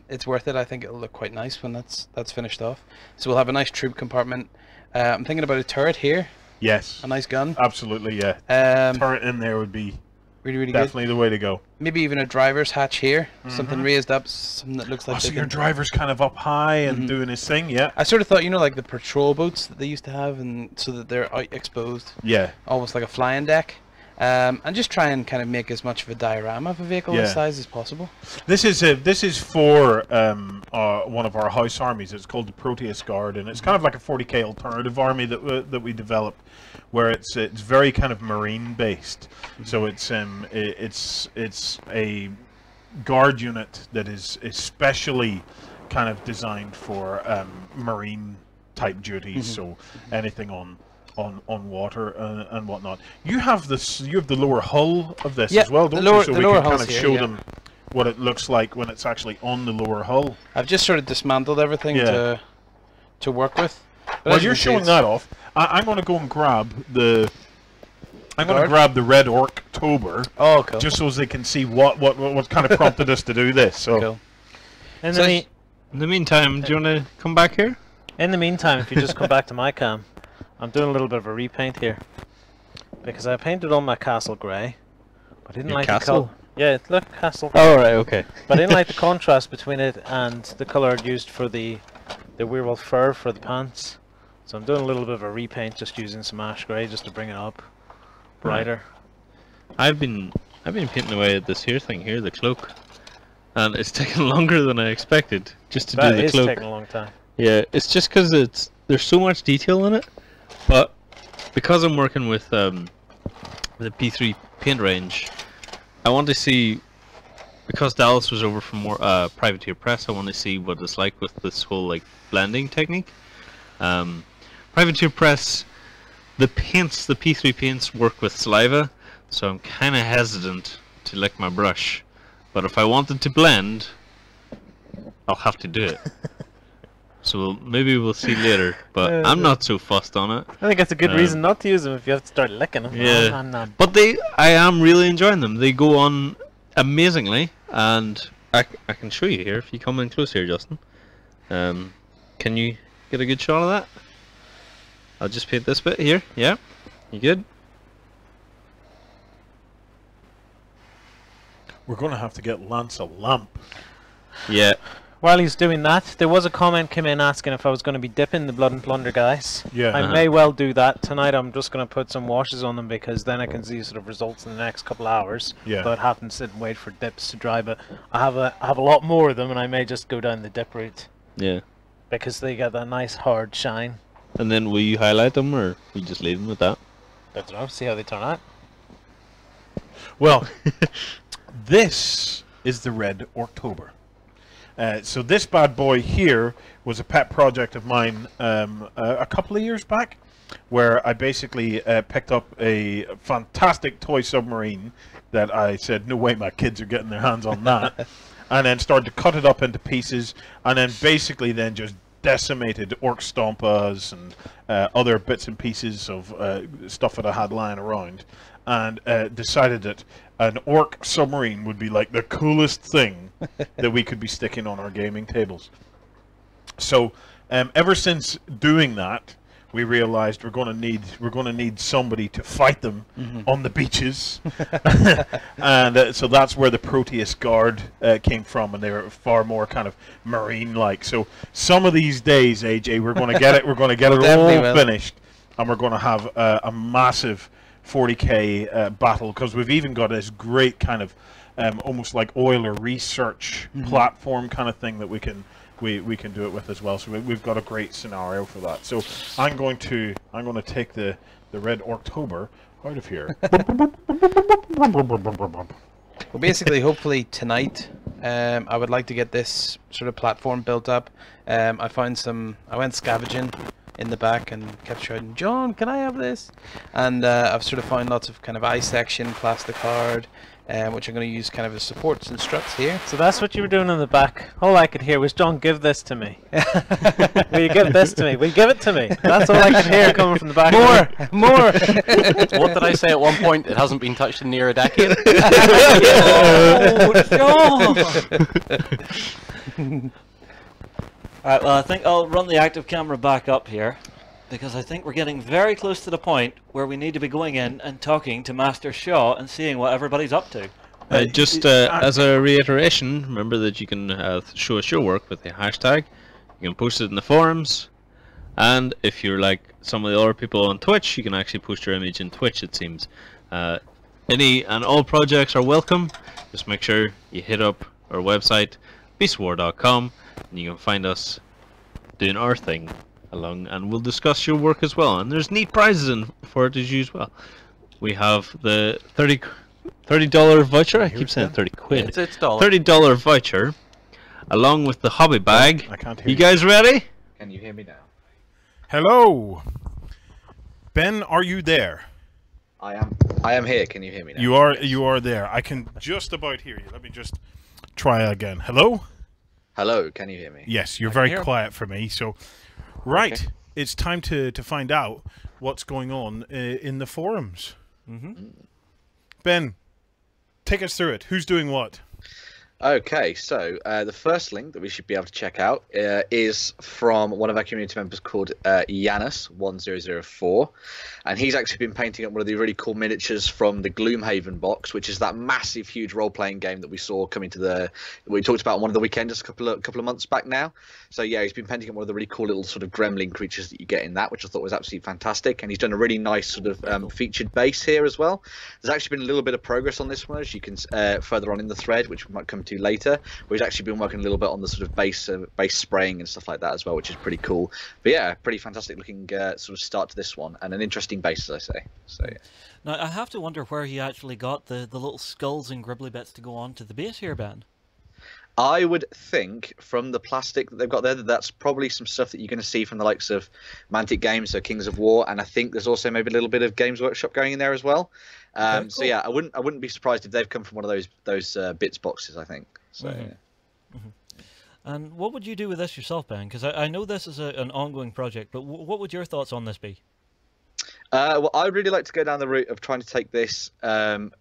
it's worth it. I think it'll look quite nice when that's finished off. So we'll have a nice troop compartment. I'm thinking about a turret here. Yes. A nice gun. Absolutely, yeah. Turret in there would be really definitely good. the way to go. Maybe even a driver's hatch here. Something raised up, something that looks like. So your driver's kind of up high and doing his thing, yeah. I sort of thought, like the patrol boats that they used to have, and so that they're out exposed. Yeah. Almost like a flying deck. And just try and kind of make as much of a diorama of a vehicle this size as possible. This is for one of our house armies. It's called the Proteus Guard, and it's kind of like a 40k alternative army that we developed, where it's very kind of marine based. So it's a guard unit that is especially kind of designed for marine type duties. So anything on water and whatnot. You have the lower hull of this as well, don't you? So we can kind of show them what it looks like when it's actually on the lower hull. I've just sort of dismantled everything to work with. But While you're showing that off, I'm going to go and grab the Red Orktober. Oh, cool. Just so as they can see what kind of prompted us to do this. So, cool. In the meantime, do you want to come back here? In the meantime, if you just come back to my cam, I'm doing a little bit of a repaint here, because I painted on my castle grey, but I didn't like the colour. Yeah, look, castle. Oh, right, okay. But I didn't like the contrast between it and the colour I'd used for the werewolf fur for the pants. So I'm doing a little bit of a repaint, just using some ash grey just to bring it up brighter. I've been painting away at this here thing here, the cloak. and it's taken longer than I expected just to That do the is cloak. taking a long time. Yeah, it's just because there's so much detail in it, but because I'm working with the P3 paint range, I want to see, because Dallas was over from more Privateer Press, I want to see what it's like with this whole like blending technique. Privateer Press, the paints, the P3 paints work with saliva, so I'm kind of hesitant to lick my brush. But if I wanted to blend, I'll have to do it. So maybe we'll see later, but I'm not so fussed on it. I think that's a good reason not to use them if you have to start licking them. Yeah, Nom, nom, nom. but I am really enjoying them. They go on amazingly, and I can show you here if you come in close here, Justin. Can you get a good shot of that? I'll just paint this bit here. Yeah, you good? We're going to have to get Lance a lamp. Yeah. While he's doing that, there was a comment came in asking if I was going to be dipping the Blood and Plunder guys. Yeah. I may well do that tonight. I'm just going to put some washes on them because then I can see sort of results in the next couple of hours. Yeah. Without having to sit and wait for dips to dry. But I have a lot more of them, and I may just go down the dip route Yeah. because they get that nice hard shine. And then will you highlight them, or we just leave them with that? I don't know. See how they turn out. Well, this is the Red October. So this bad boy here was a pet project of mine a couple of years back, where I basically picked up a fantastic toy submarine that I said, no way my kids are getting their hands on that, and then started to cut it up into pieces, and then basically then just decimated Orc Stompas and other bits and pieces of stuff that I had lying around, and decided that an Orc submarine would be like the coolest thing that we could be sticking on our gaming tables. So ever since doing that, we realized we're going to need somebody to fight them on the beaches, and so that's where the Proteus Guard came from, and they were far more kind of marine-like. So some of these days, AJ, we're going to get it. We're going to get it all finished, and we're going to have a massive 40k battle, because we've even got this great kind of almost like oil or research platform kind of thing that we can do it with as well. So we've got a great scenario for that. So I'm going to take the Red October out of here. Well, basically, hopefully tonight, I would like to get this sort of platform built up. I went scavenging in the back and kept shouting, "John, can I have this?" And I've sort of found lots of kind of eye section, plastic card, which I'm going to use kind of as supports and struts here. So that's what you were doing in the back. All I could hear was, "John, give this to me." Will you give this to me? Will you give it to me? That's all I could hear coming from the back. More! What did I say at one point? It hasn't been touched in near a decade. Alright, well, I think I'll run the active camera back up here, because I think we're getting very close to the point where we need to be going in and talking to Master Shaw and seeing what everybody's up to. Just as a reiteration, remember that you can show us your work with the hashtag. You can post it in the forums, and if you're like some of the other people on Twitch, you can actually post your image in Twitch, it seems. Any and all projects are welcome. Just make sure you hit up our website, beastwar.com, and you can find us doing our thing along, and we'll discuss your work as well. And there's neat prizes in for it as well. We have the $30 voucher. I keep saying 30 quid. It's dollar. $30 voucher, along with the hobby bag. I can't hear you guys ready? Can you hear me now? Hello, Ben. Are you there? I am here. Can you hear me now? You are there. I can just about hear you. Let me just try again. Hello? Hello, can you hear me? Yes, you're very quiet for me. So, right, okay. It's time to find out what's going on in the forums. Ben, take us through it. Who's doing what? Okay, so the first link that we should be able to check out is from one of our community members called Yanis1004, and he's actually been painting up one of the really cool miniatures from the Gloomhaven box, which is that massive, huge role-playing game that we saw coming to we talked about on one of the weekends a couple of months back now. So yeah, he's been painting up one of the really cool little sort of gremlin creatures that you get in that, which I thought was absolutely fantastic, and he's done a really nice sort of featured base here as well. There's actually been a little bit of progress on this one, as you can further on in the thread, which we might come into later, where he's actually been working a little bit on the sort of base spraying and stuff like that as well, which is pretty cool. But yeah, pretty fantastic looking sort of start to this one, and an interesting base, as I say. So yeah. Now I have to wonder where he actually got the little skulls and gribbly bits to go on to the base here, Ben. I would think from the plastic that they've got there that that's probably some stuff that you're going to see from the likes of Mantic Games, so Kings of War, and I think there's also maybe a little bit of Games Workshop going in there as well. Okay, cool. So yeah, I wouldn't be surprised if they've come from one of those bits boxes. I think. So. Yeah. And what would you do with this yourself, Ben? Because I know this is an ongoing project, but what would your thoughts on this be? Well, I'd really like to go down the route of trying to take this and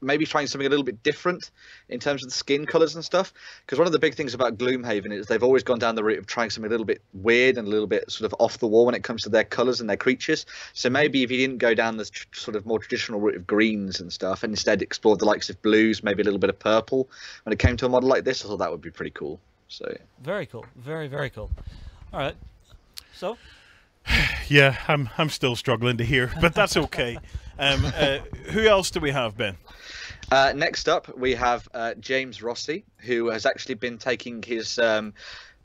maybe trying something a little bit different in terms of the skin colors and stuff. Because one of the big things about Gloomhaven is they've always gone down the route of trying something a little bit weird and a little bit sort of off the wall when it comes to their colors and their creatures. So maybe if you didn't go down the sort of more traditional route of greens and stuff, and instead explored the likes of blues, maybe a little bit of purple, when it came to a model like this, I thought that would be pretty cool. So yeah. Very cool. Very, very cool. All right. So. Yeah, I'm still struggling to hear, but that's okay. Who else do we have, Ben? Next up, we have James Rossi, who has actually been taking his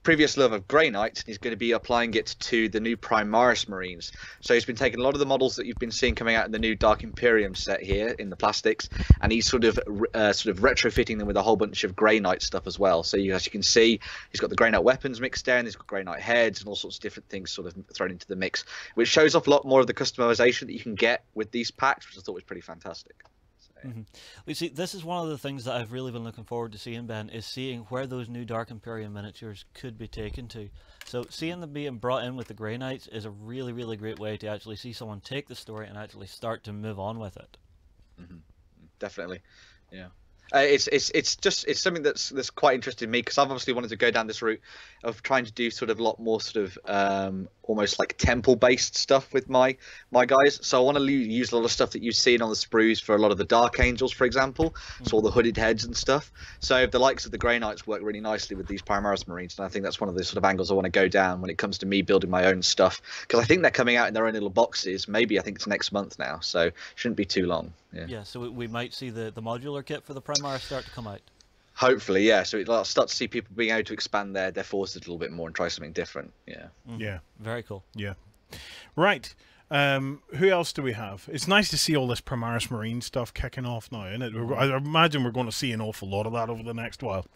previous love of Grey Knight, and he's going to be applying it to the new Primaris Marines. So he's been taking a lot of the models that you've been seeing coming out in the new Dark Imperium set here in the plastics, and he's sort of retrofitting them with a whole bunch of Grey Knight stuff as well. So as you can see, he's got the Grey Knight weapons mixed there, and he's got Grey Knight heads and all sorts of different things sort of thrown into the mix, which shows off a lot more of the customization that you can get with these packs, which I thought was pretty fantastic. You see, this is one of the things that I've really been looking forward to seeing, Ben, is seeing where those new Dark Imperium miniatures could be taken to. So seeing them being brought in with the Grey Knights is a really, really great way to actually see someone take the story and actually start to move on with it. Definitely, yeah. It's something that's quite interesting to me, because I've obviously wanted to go down this route of trying to do sort of a lot more sort of almost like temple based stuff with my guys. So I want to use a lot of stuff that you've seen on the sprues for a lot of the Dark Angels, for example, so all the hooded heads and stuff. So the likes of the Grey Knights work really nicely with these Primaris Marines, and I think that's one of the sort of angles I want to go down when it comes to me building my own stuff, because I think they're coming out in their own little boxes. Maybe I think it's next month now, so shouldn't be too long. Yeah, so we might see the modular kit for the Primaris start to come out. Hopefully, yeah. So I'll start to see people being able to expand their forces a little bit more and try something different. Yeah. Yeah. Very cool. Yeah. Right. Who else do we have? It's nice to see all this Primaris Marine stuff kicking off now, isn't it? I imagine we're going to see an awful lot of that over the next while.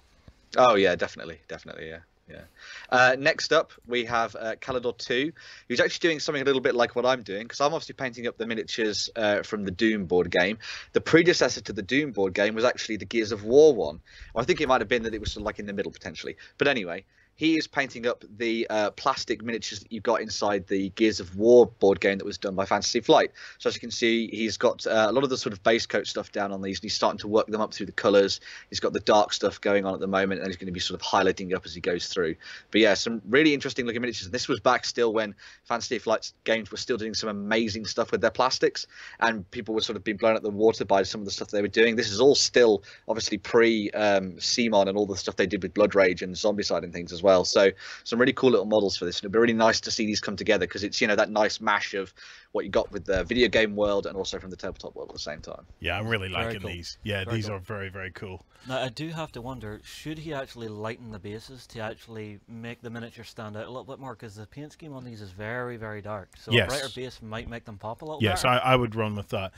Oh yeah, definitely, yeah. Next up, we have Calidor 2, who's actually doing something a little bit like what I'm doing, because I'm obviously painting up the miniatures from the Doom board game. The predecessor to the Doom board game was actually the Gears of War one. Or I think it might have been that it was sort of like in the middle, potentially. But anyway, he is painting up the plastic miniatures that you got inside the Gears of War board game that was done by Fantasy Flight. So as you can see, he's got a lot of the sort of base coat stuff down on these, and he's starting to work them up through the colours. He's got the dark stuff going on at the moment, and he's going to be sort of highlighting up as he goes through. But yeah, some really interesting looking miniatures. And this was back still when Fantasy Flight games were still doing some amazing stuff with their plastics, and people were sort of being blown out the water by some of the stuff they were doing. This is all still obviously pre CMON and all the stuff they did with Blood Rage and Zombicide and things as well. So some really cool little models for this, and it'd be really nice to see these come together, because it's, you know, that nice mash of what you got with the video game world and also from the tabletop world at the same time. Yeah, I'm really liking cool. these. Yeah, Very these cool. are very, very cool. Now I do have to wonder, should he actually lighten the bases to actually make the miniature stand out a little bit more, because the paint scheme on these is very, very dark. So Yes. a brighter base might make them pop a little Yes, better. I would run with that.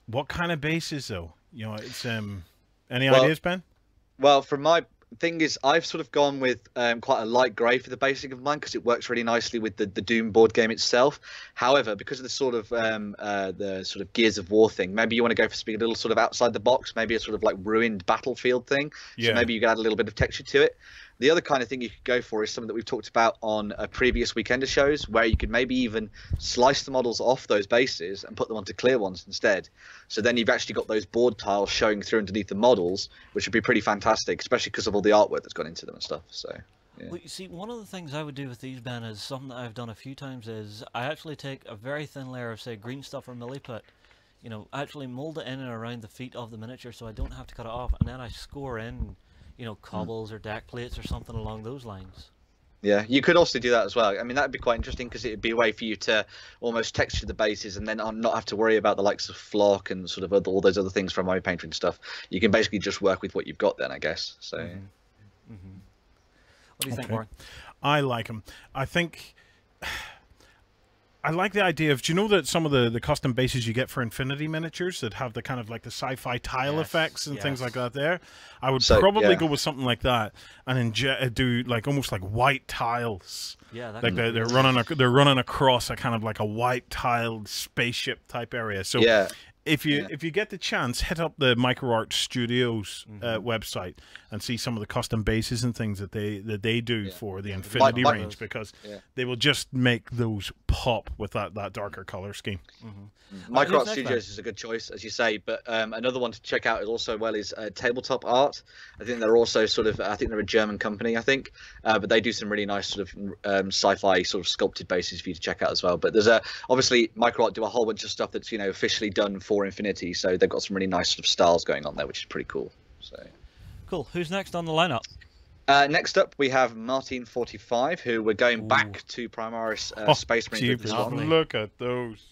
What kind of bases though? You know, it's any ideas, Ben? Well, from my thing is, I've sort of gone with quite a light grey for the basic of mine, because it works really nicely with the Doom board game itself. However, because of the sort of Gears of War thing, maybe you want to go for something a little sort of outside the box, maybe a sort of like ruined battlefield thing. Yeah. So maybe you can add a little bit of texture to it. The other kind of thing you could go for is something that we've talked about on previous Weekender shows, where you could maybe even slice the models off those bases and put them onto clear ones instead. So then you've actually got those board tiles showing through underneath the models, which would be pretty fantastic, especially because of all the artwork that's gone into them and stuff. So, yeah. Well, you see, one of the things I would do with these, Ben, is something that I've done a few times, is I actually take a very thin layer of, say, green stuff or milliput, you know, actually mold it in and around the feet of the miniature so I don't have to cut it off, and then I score in, you know, cobbles or deck plates or something along those lines. Yeah, you could also do that as well. I mean, that'd be quite interesting because it'd be a way for you to almost texture the bases and then not have to worry about the likes of flock and sort of all those other things from Mario Painter and stuff. You can basically just work with what you've got then, I guess. So, What do you think, Warren? I like them. I think I like the idea of, do you know that some of the custom bases you get for Infinity miniatures that have the kind of like the sci-fi tile effects and things like that there? I would probably go with something like that and do like almost like white tiles. Yeah, like they're running across a kind of like a white tiled spaceship type area. So if you get the chance, hit up the MicroArt Studios website and see some of the custom bases and things that they do for the Infinity range, because they will just make those pop with that darker color scheme. MicroArt Studios is a good choice, as you say, but another one to check out is Tabletop Art. I think they're also I think they're a German company, I think, but they do some really nice sort of sci-fi sort of sculpted bases for you to check out as well. But there's obviously MicroArt do a whole bunch of stuff that's officially done for Infinity, so they've got some really nice sort of styles going on there, which is pretty cool. So cool. Who's next on the lineup? Next up, we have Martin45, who we're going back to Primaris Space Marine with this one. Look at those.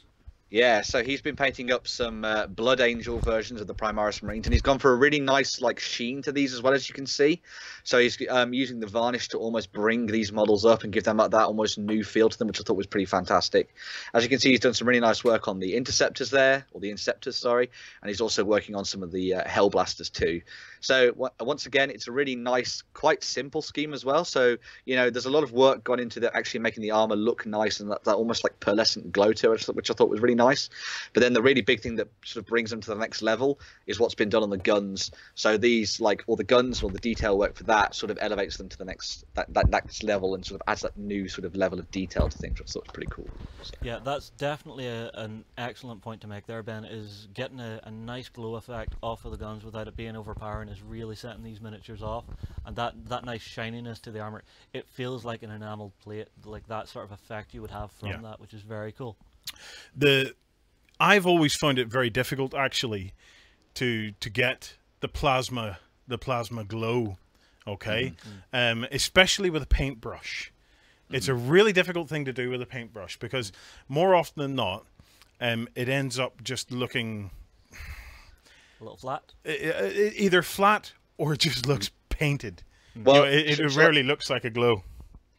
Yeah, so he's been painting up some Blood Angel versions of the Primaris Marines, and he's gone for a really nice sheen to these as well, as you can see. So he's using the varnish to almost bring these models up and give them that almost new feel to them, which I thought was pretty fantastic. As you can see, he's done some really nice work on the Interceptors there, or the Inceptors, sorry, and he's also working on some of the Hellblasters too. So once again, it's a really nice, quite simple scheme as well. So there's a lot of work gone into actually making the armor look nice and that almost like pearlescent glow to it, which I thought was really nice. But then the really big thing that sort of brings them to the next level is what's been done on the guns. So these all the guns or the detail work for that sort of elevates them to the next that next level and sort of adds that new sort of level of detail to things, which I thought was pretty cool. So. Yeah, that's definitely an excellent point to make there, Ben, is getting a nice glow effect off of the guns without it being overpowering is really setting these miniatures off, and that nice shininess to the armor, it feels like an enameled plate, like that sort of effect you would have from that, which is very cool. I've always found it very difficult actually to get the plasma glow, okay, especially with a paintbrush. It's a really difficult thing to do with a paintbrush because more often than not, it ends up just looking a little flat. Either flat or it just looks painted. Well, it rarely looks like a glow.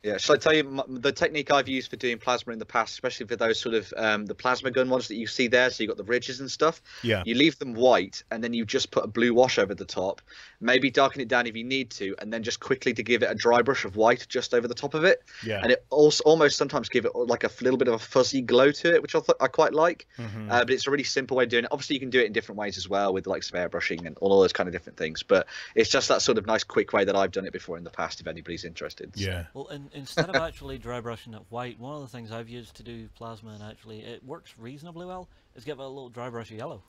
Yeah, shall I tell you the technique I've used for doing plasma in the past, especially for those sort of the plasma gun ones that you see there, so you got the ridges and stuff. Yeah. You leave them white, and then you just put a blue wash over the top, maybe darken it down if you need to, and then just quickly to give it a dry brush of white just over the top of it. Yeah. And it also almost sometimes give it like a little bit of a fuzzy glow to it, which I quite like. But it's a really simple way of doing it. Obviously, you can do it in different ways as well, with like airbrushing and all those kind of different things. But it's just that sort of nice, quick way that I've done it before in the past, if anybody's interested. Yeah. So. Well, instead of actually dry brushing it white, one of the things I've used to do plasma, and actually it works reasonably well, is give it a little dry brush of yellow.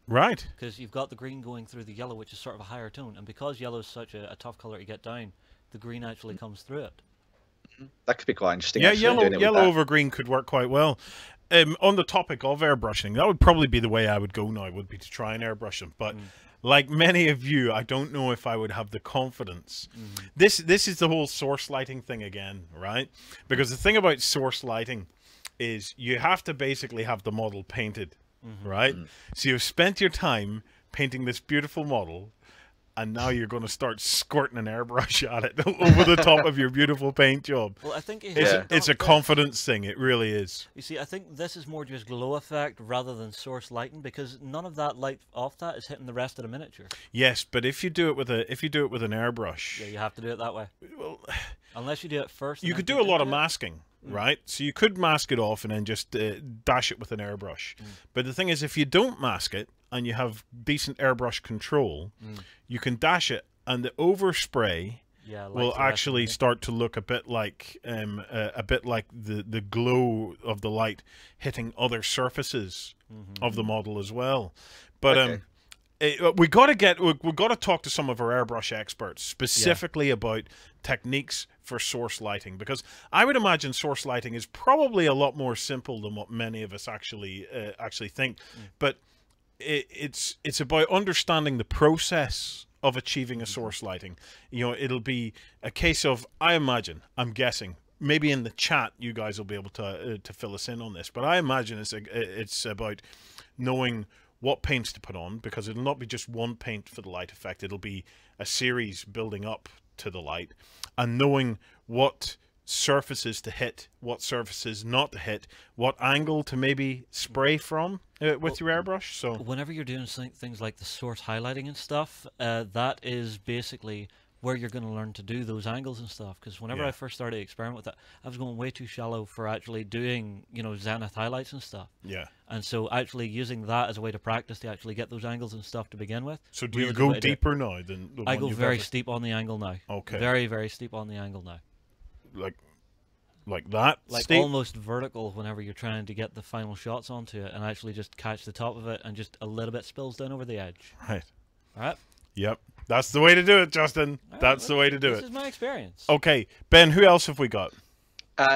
Right. Because you've got the green going through the yellow, which is sort of a higher tone, and because yellow is such a tough color to get down, the green actually comes through it. That could be quite interesting. Yeah, yellow over green could work quite well. On the topic of airbrushing, that would probably be the way I would go now, would be to try and airbrush them. But like many of you, I don't know if I would have the confidence. This is the whole source lighting thing again, right? Because the thing about source lighting is you have to basically have the model painted, right? So you've spent your time painting this beautiful model, and now you're going to start squirting an airbrush at it over the top of your beautiful paint job. Well, I think it's a confidence thing. It really is. You see, I think this is more just glow effect rather than source lighting, because none of that light off that is hitting the rest of the miniature. Yes, but if you do it with an airbrush, yeah, you have to do it that way. Well, unless you do it first. You could do a lot of masking. Right, so you could mask it off and then just dash it with an airbrush. But the thing is, if you don't mask it and you have decent airbrush control, you can dash it, and the overspray will actually start to look a bit like the glow of the light hitting other surfaces of the model as well. But we got to talk to some of our airbrush experts specifically about techniques for source lighting, because I would imagine source lighting is probably a lot more simple than what many of us actually think. But it's about understanding the process of achieving a source lighting. You know, it'll be a case of, I'm guessing, maybe in the chat you guys will be able to fill us in on this, but I imagine it's about knowing what paints to put on, because it'll not be just one paint for the light effect. It'll be a series building up to the light, and knowing what surfaces to hit, what surfaces not to hit, what angle to maybe spray from with your airbrush. So whenever you're doing things like the source highlighting and stuff, that is basically where you're going to learn to do those angles and stuff. Because whenever I first started to experiment with that, I was going way too shallow for actually doing, you know, zenith highlights and stuff. Yeah. And so actually using that as a way to practice to actually get those angles and stuff to begin with. So do you go deeper now than the I one go you've very ever... steep on the angle now. Okay. Very, very steep on the angle now. Like that? Like steep? almost vertical whenever you're trying to get the final shots onto it and actually just catch the top of it and just a little bit spills down over the edge. Right. All right? Yep. That's the way to do it, Justin. That's the way to do it. This is my experience. Okay. Ben, who else have we got?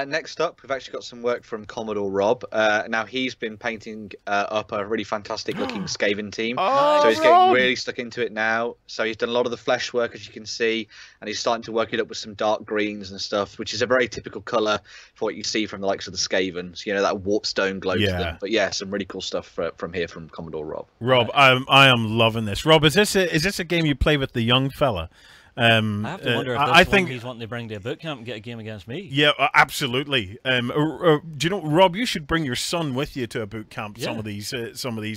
Next up, we've actually got some work from Commodore Rob. Now, he's been painting up a really fantastic-looking Skaven team. So he's getting really stuck into it now. So he's done a lot of the flesh work, as you can see, and he's starting to work it up with some dark greens and stuff, which is a very typical colour for what you see from the likes of the Skavens. You know, that warp stone glow to them. But yeah, some really cool stuff from Commodore Rob. Rob, I am loving this. Rob, is this a game you play with the young fella? I have to wonder if this one he's wanting to bring to a boot camp and get a game against me. Yeah, absolutely. Do you know, Rob? You should bring your son with you to a boot camp some of these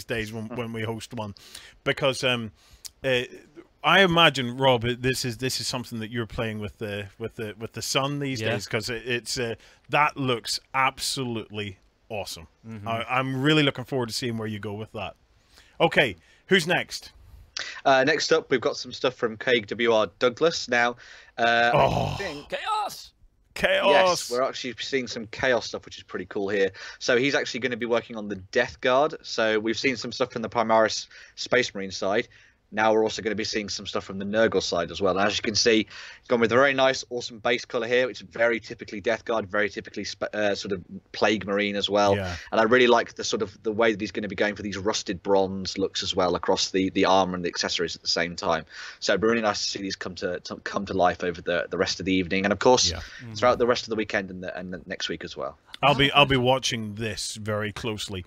days when we host one, because I imagine, Rob, this is something that you're playing with the son these days, because it's that looks absolutely awesome. I'm really looking forward to seeing where you go with that. Okay, who's next? Next up, we've got some stuff from KWR Douglas. Now, I think... Chaos! Yes, we're actually seeing some chaos stuff, which is pretty cool here. So he's actually going to be working on the Death Guard. So we've seen some stuff from the Primaris Space Marine side. Now we're also going to be seeing some stuff from the Nurgle side as well. And as you can see, it's gone with a very nice, awesome base color here, which is very typically Death Guard, very typically sort of Plague Marine as well. Yeah. And I really like the way that he's going to be going for these rusted bronze looks as well across the armor and the accessories at the same time. So it'd be really nice to see these come to life over the rest of the evening, and of course throughout the rest of the weekend and the next week as well. I'll be watching this very closely.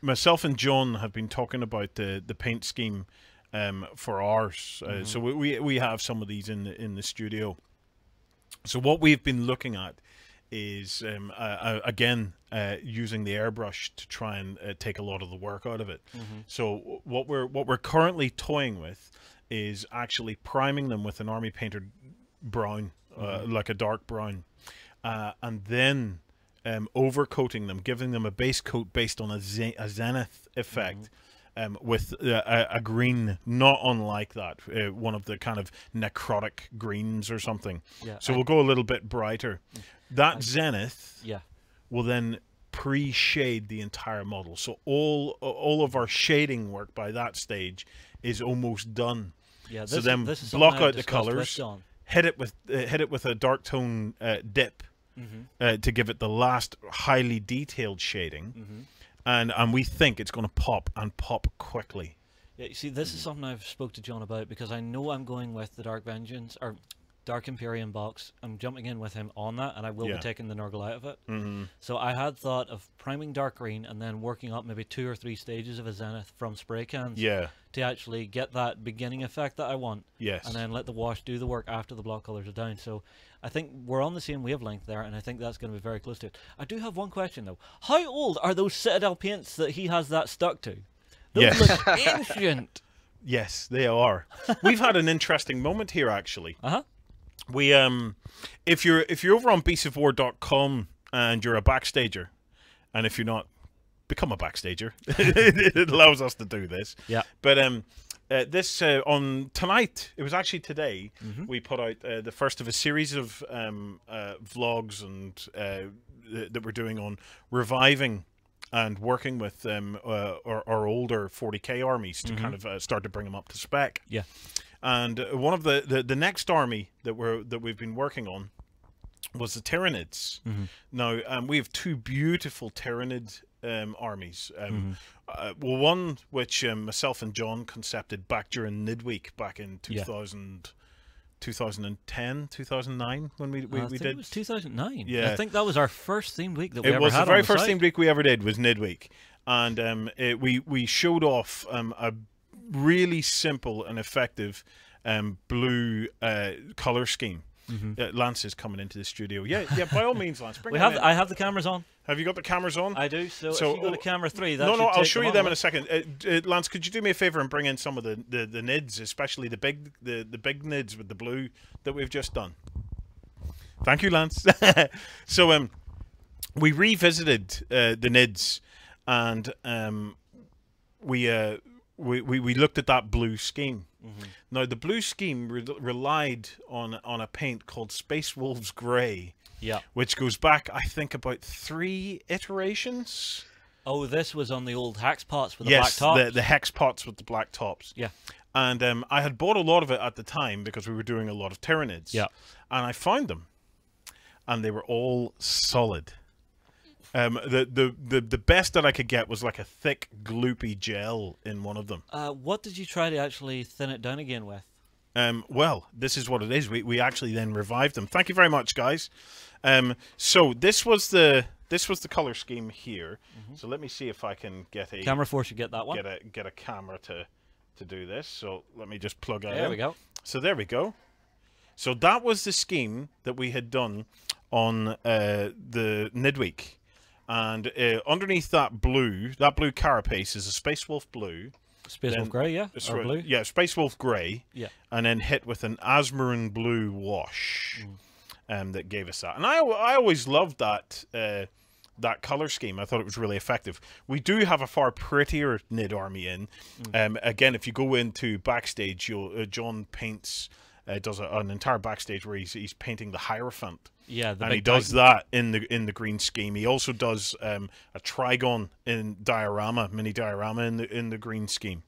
Myself and John have been talking about the paint scheme for ours. So we have some of these in the studio. So what we've been looking at is again using the airbrush to try and take a lot of the work out of it. So what we're currently toying with is actually priming them with an army painted brown, like a dark brown, and then overcoating them, giving them a base coat based on a zenith effect. With a green not unlike that, one of the kind of necrotic greens or something. So we'll go a little bit brighter. That zenith will then pre-shade the entire model. So all of our shading work by that stage is almost done. So then block out the colors, hit it with a dark tone dip to give it the last highly detailed shading. And we think it's going to pop quickly. Yeah, you see, this is something I've spoke to John about, because I know I'm going with the Dark Vengeance or Dark Imperium box. I'm jumping in with him on that, and I will be taking the Nurgle out of it. So I had thought of priming dark green and then working up maybe 2 or 3 stages of a zenith from spray cans. To actually get that beginning effect that I want. And then let the wash do the work after the block colors are down. So I think we're on the same wavelength there, and I think that's going to be very close to it. I do have one question though. How old are those Citadel paints that he has that stuck to? Those look ancient. Yes, they are. We've had an interesting moment here actually. We if you're over on beastsofwar.com and you're a backstager, and if you're not, become a backstager. It allows us to do this. But this on tonight, it was actually today, we put out the first of a series of vlogs and that we're doing on reviving and working with our older 40k armies to kind of start to bring them up to spec. And one of the next army that we've been working on was the Tyranids. Now we have 2 beautiful Tyranid armies. Well, one which myself and John concepted back during Nidweek back in 2010, 2009 when we did. It was 2009. Yeah, I think that was our first themed week that we it ever was had the very on the first site. themed week we ever did was Nidweek, and we showed off a really simple and effective blue color scheme. Lance is coming into the studio. Yeah, by all means, Lance. Bring him in. I have the cameras on. Have you got the cameras on? I do. So if you go to camera 3, that no, should I'll take show them you on, them in will a second. Lance, could you do me a favor and bring in some of the nids, especially the big nids with the blue that we've just done? Thank you, Lance. So we revisited the nids, and we looked at that blue scheme. Now the blue scheme relied on a paint called Space Wolves Grey. Yeah. Which goes back, I think, about 3 iterations. Oh, this was on the old hex pots with the black tops? Yes, the hex pots with the black tops. Yeah. And I had bought a lot of it at the time because we were doing a lot of Tyranids. Yeah. And I found them. And they were all solid. The best that I could get was like a thick, gloopy gel in one of them. What did you try to actually thin it down again with? Well, this is what it is. We actually then revived them. Thank you very much, guys. So this was the color scheme here. So let me see if I can get a Camera 4 should get that one. Get a camera to do this. So let me just plug that in. There we go. So there we go. So that was the scheme that we had done on the Nidweek, and underneath that blue carapace is a Space Wolf blue. Space Wolf Grey, yeah? Or blue? Yeah, Space Wolf Grey. Yeah. And then hit with an Asmarin blue wash that gave us that. And I always loved that color scheme. I thought it was really effective. We do have a far prettier Nid army in. Again, if you go into backstage, John paints, does an entire backstage where he's painting the Hierophant. Yeah, and he does that in the green scheme. He also does a Trigon mini diorama in the green scheme.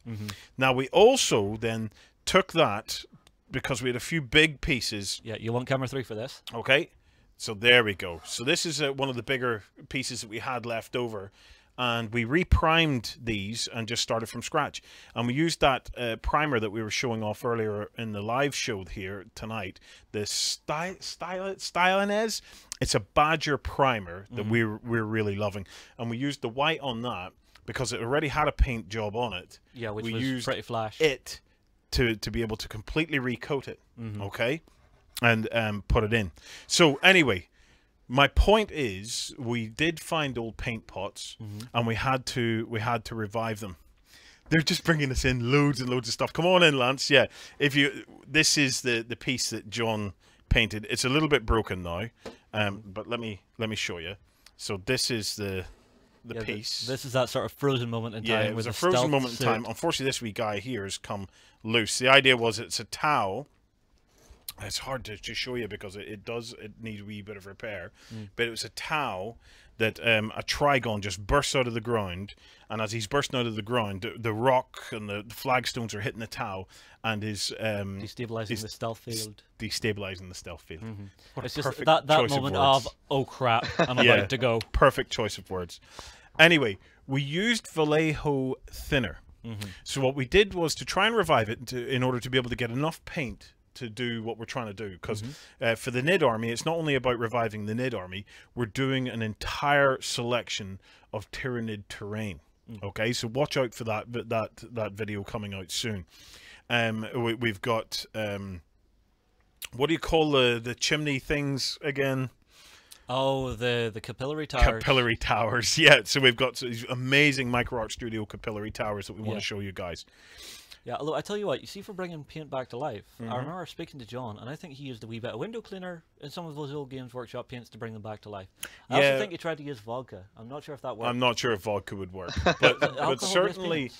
Now we also then took that because we had a few big pieces. Yeah, you want camera 3 for this? Okay, so there we go. So this is one of the bigger pieces that we had left over, and we reprimed these and just started from scratch. And we used that primer that we were showing off earlier in the live show here tonight, the Stylinez. It's a Badger primer that we're really loving, and we used the white on that because it already had a paint job on it. Yeah, which we was used pretty flash. It to be able to completely recoat it, okay, and put it in. So anyway, my point is, we did find old paint pots, and we had to revive them. They're just bringing us in loads and loads of stuff. Come on in, Lance. Yeah, this is the piece that John painted. It's a little bit broken now, but let me show you. So this is the piece. This is that sort of frozen moment in time. Yeah, it was a frozen moment in time. Unfortunately, this wee guy here has come loose. The idea was it's a towel. It's hard to show you because it need a wee bit of repair. But it was a towel that a Trigon just bursts out of the ground, and as he's bursting out of the ground, the rock and the flagstones are hitting the towel and is destabilizing the stealth field. Destabilizing the stealth field. What it's a just perfect that choice moment of words. oh crap, I'm about to go. Perfect choice of words. Anyway, we used Vallejo thinner. So what we did was to try and revive it in order to be able to get enough paint to do what we're trying to do, because for the Nid army, it's not only about reviving the Nid army, we're doing an entire selection of Tyranid terrain. Okay, so watch out for that video coming out soon. We've got what do you call the chimney things again? Oh, the capillary towers. Capillary towers, yeah. So we've got these amazing Micro Art Studio capillary towers that we want to show you guys. Yeah, although I tell you what, you see, for bringing paint back to life, I remember speaking to John, and I think he used a wee bit of window cleaner in some of those old Games Workshop paints to bring them back to life. I also think he tried to use vodka. I'm not sure if that worked. I'm not sure if vodka would work, but certainly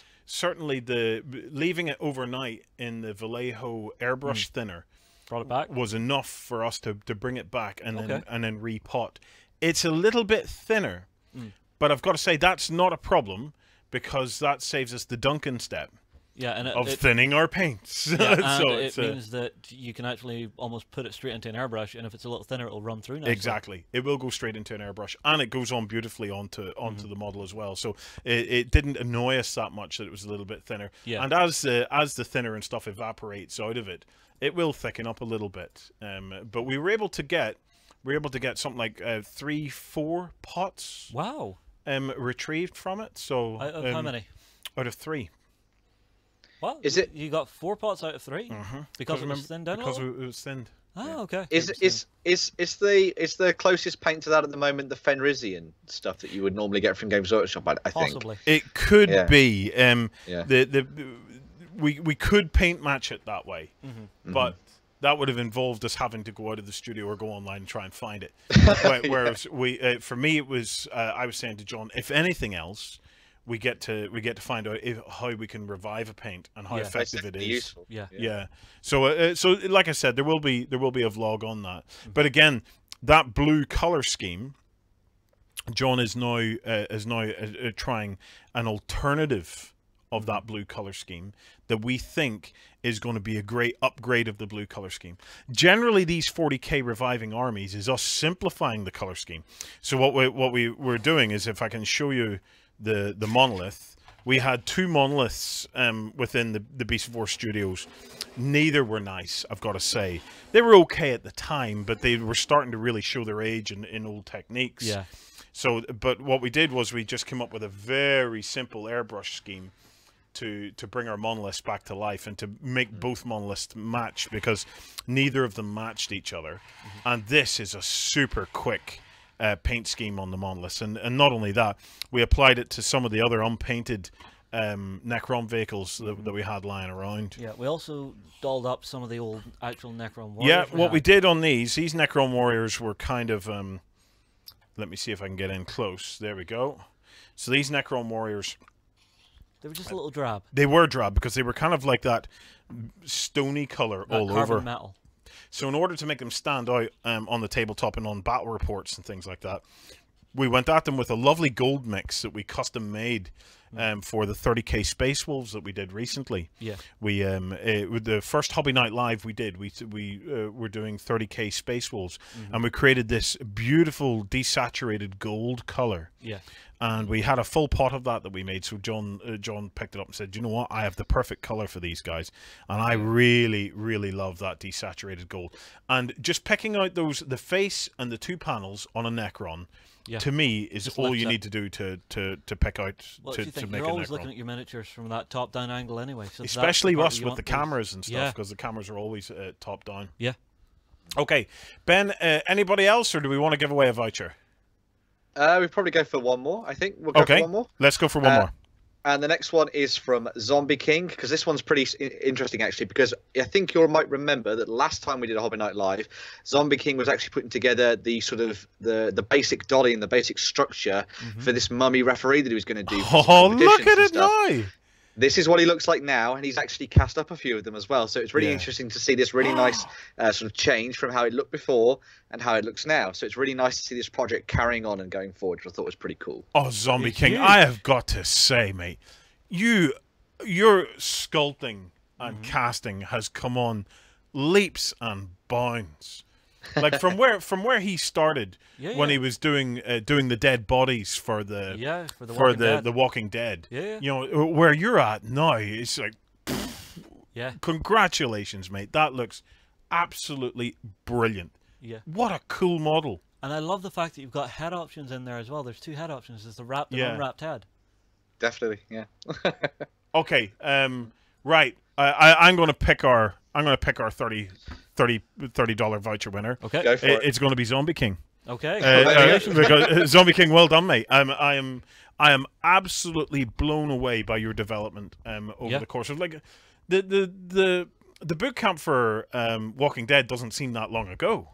the leaving it overnight in the Vallejo airbrush thinner brought it back was enough for us to bring it back and then repot. It's a little bit thinner, but I've got to say that's not a problem because that saves us the Duncan step. Yeah, and of thinning our paints. Yeah, and So it means that you can actually almost put it straight into an airbrush, and if it's a little thinner, it'll run through nicely. Exactly, it will go straight into an airbrush, and it goes on beautifully onto the model as well. So it didn't annoy us that much that it was a little bit thinner. Yeah. And as the thinner and stuff evaporates out of it, it will thicken up a little bit. But we were able to get something like 3-4 pots. Wow. Retrieved from it. So Out of how many? Out of 3. What? Is it? You got 4 pots out of 3? Because it was thinned down a Because little? it was thinned. Oh, okay. Is the closest paint to that at the moment the Fenrisian stuff that you would normally get from Games Workshop? I think. Possibly. It could Yeah. be. Yeah. We could paint match it that way, but that would have involved us having to go out of the studio or go online and try and find it. Whereas for me, it was I was saying to John, if anything else, we get to find out how we can revive a paint and how effective it is. Useful. Yeah. So like I said, there will be a vlog on that. But again, that blue color scheme, John is now trying an alternative of that blue color scheme that we think is going to be a great upgrade of the blue color scheme. Generally, these 40k reviving armies is us simplifying the color scheme. So what we were doing is, if I can show you the monolith, we had 2 monoliths within the Beast of War studios. Neither were nice, I've got to say. They were okay at the time, but they were starting to really show their age in old techniques. Yeah. So, but what we did was we just came up with a very simple airbrush scheme to bring our monoliths back to life and to make both monoliths match, because neither of them matched each other. And this is a super quick paint scheme on the monoliths, and not only that, we applied it to some of the other unpainted Necron vehicles that we had lying around. Yeah, we also dolled up some of the old actual Necron warriors. Yeah, what we did on these Necron warriors were kind of let me see if I can get in close. There we go. So these Necron warriors, they were just a little drab. They were drab because they were kind of like that stony color all over. Metal. So in order to make them stand out on the tabletop and on battle reports and things like that, we went at them with a lovely gold mix that we custom made for the 30k Space Wolves that we did recently. Yeah. We with the first Hobby Night Live we did, we were doing 30k Space Wolves, and we created this beautiful desaturated gold color. Yeah. And we had a full pot of that we made. So John picked it up and said, "You know what? I have the perfect color for these guys." And I really, really love that desaturated gold. And just picking out the face and the 2 panels on a Necron, to me, is just all you need to do to pick out to make a Necron. You're always looking at your miniatures from that top-down angle anyway. So especially us with the cameras and stuff, because the cameras are always top-down. Yeah. Okay, Ben. Anybody else, or do we want to give away a voucher? We probably go for one more. I think we'll go for one more. Let's go for one more. And the next one is from Zombie King, because this one's pretty interesting actually, because I think you might remember that last time we did a Hobby Night Live, Zombie King was actually putting together the sort of the basic dolly and the basic structure for this mummy referee that he was going to do. Oh, look at it now! This is what he looks like now, and he's actually cast up a few of them as well. So it's really interesting to see this really nice sort of change from how it looked before and how it looks now. So it's really nice to see this project carrying on and going forward, which I thought was pretty cool. Oh, Zombie King, I have got to say, mate, your sculpting and casting has come on leaps and bounds. Like from where he started when he was doing the dead bodies for the Walking Dead. Yeah. You know where you're at now. It's like, congratulations, mate. That looks absolutely brilliant. Yeah. What a cool model. And I love the fact that you've got head options in there as well. There's 2 head options. There's the wrapped and unwrapped head. Definitely, yeah. Okay. Right. I'm going to pick our $30 voucher winner. Okay. Go for it. It's going to be Zombie King. Okay. Because Zombie King, well done, mate. I am absolutely blown away by your development over the course of like the boot camp for Walking Dead doesn't seem that long ago.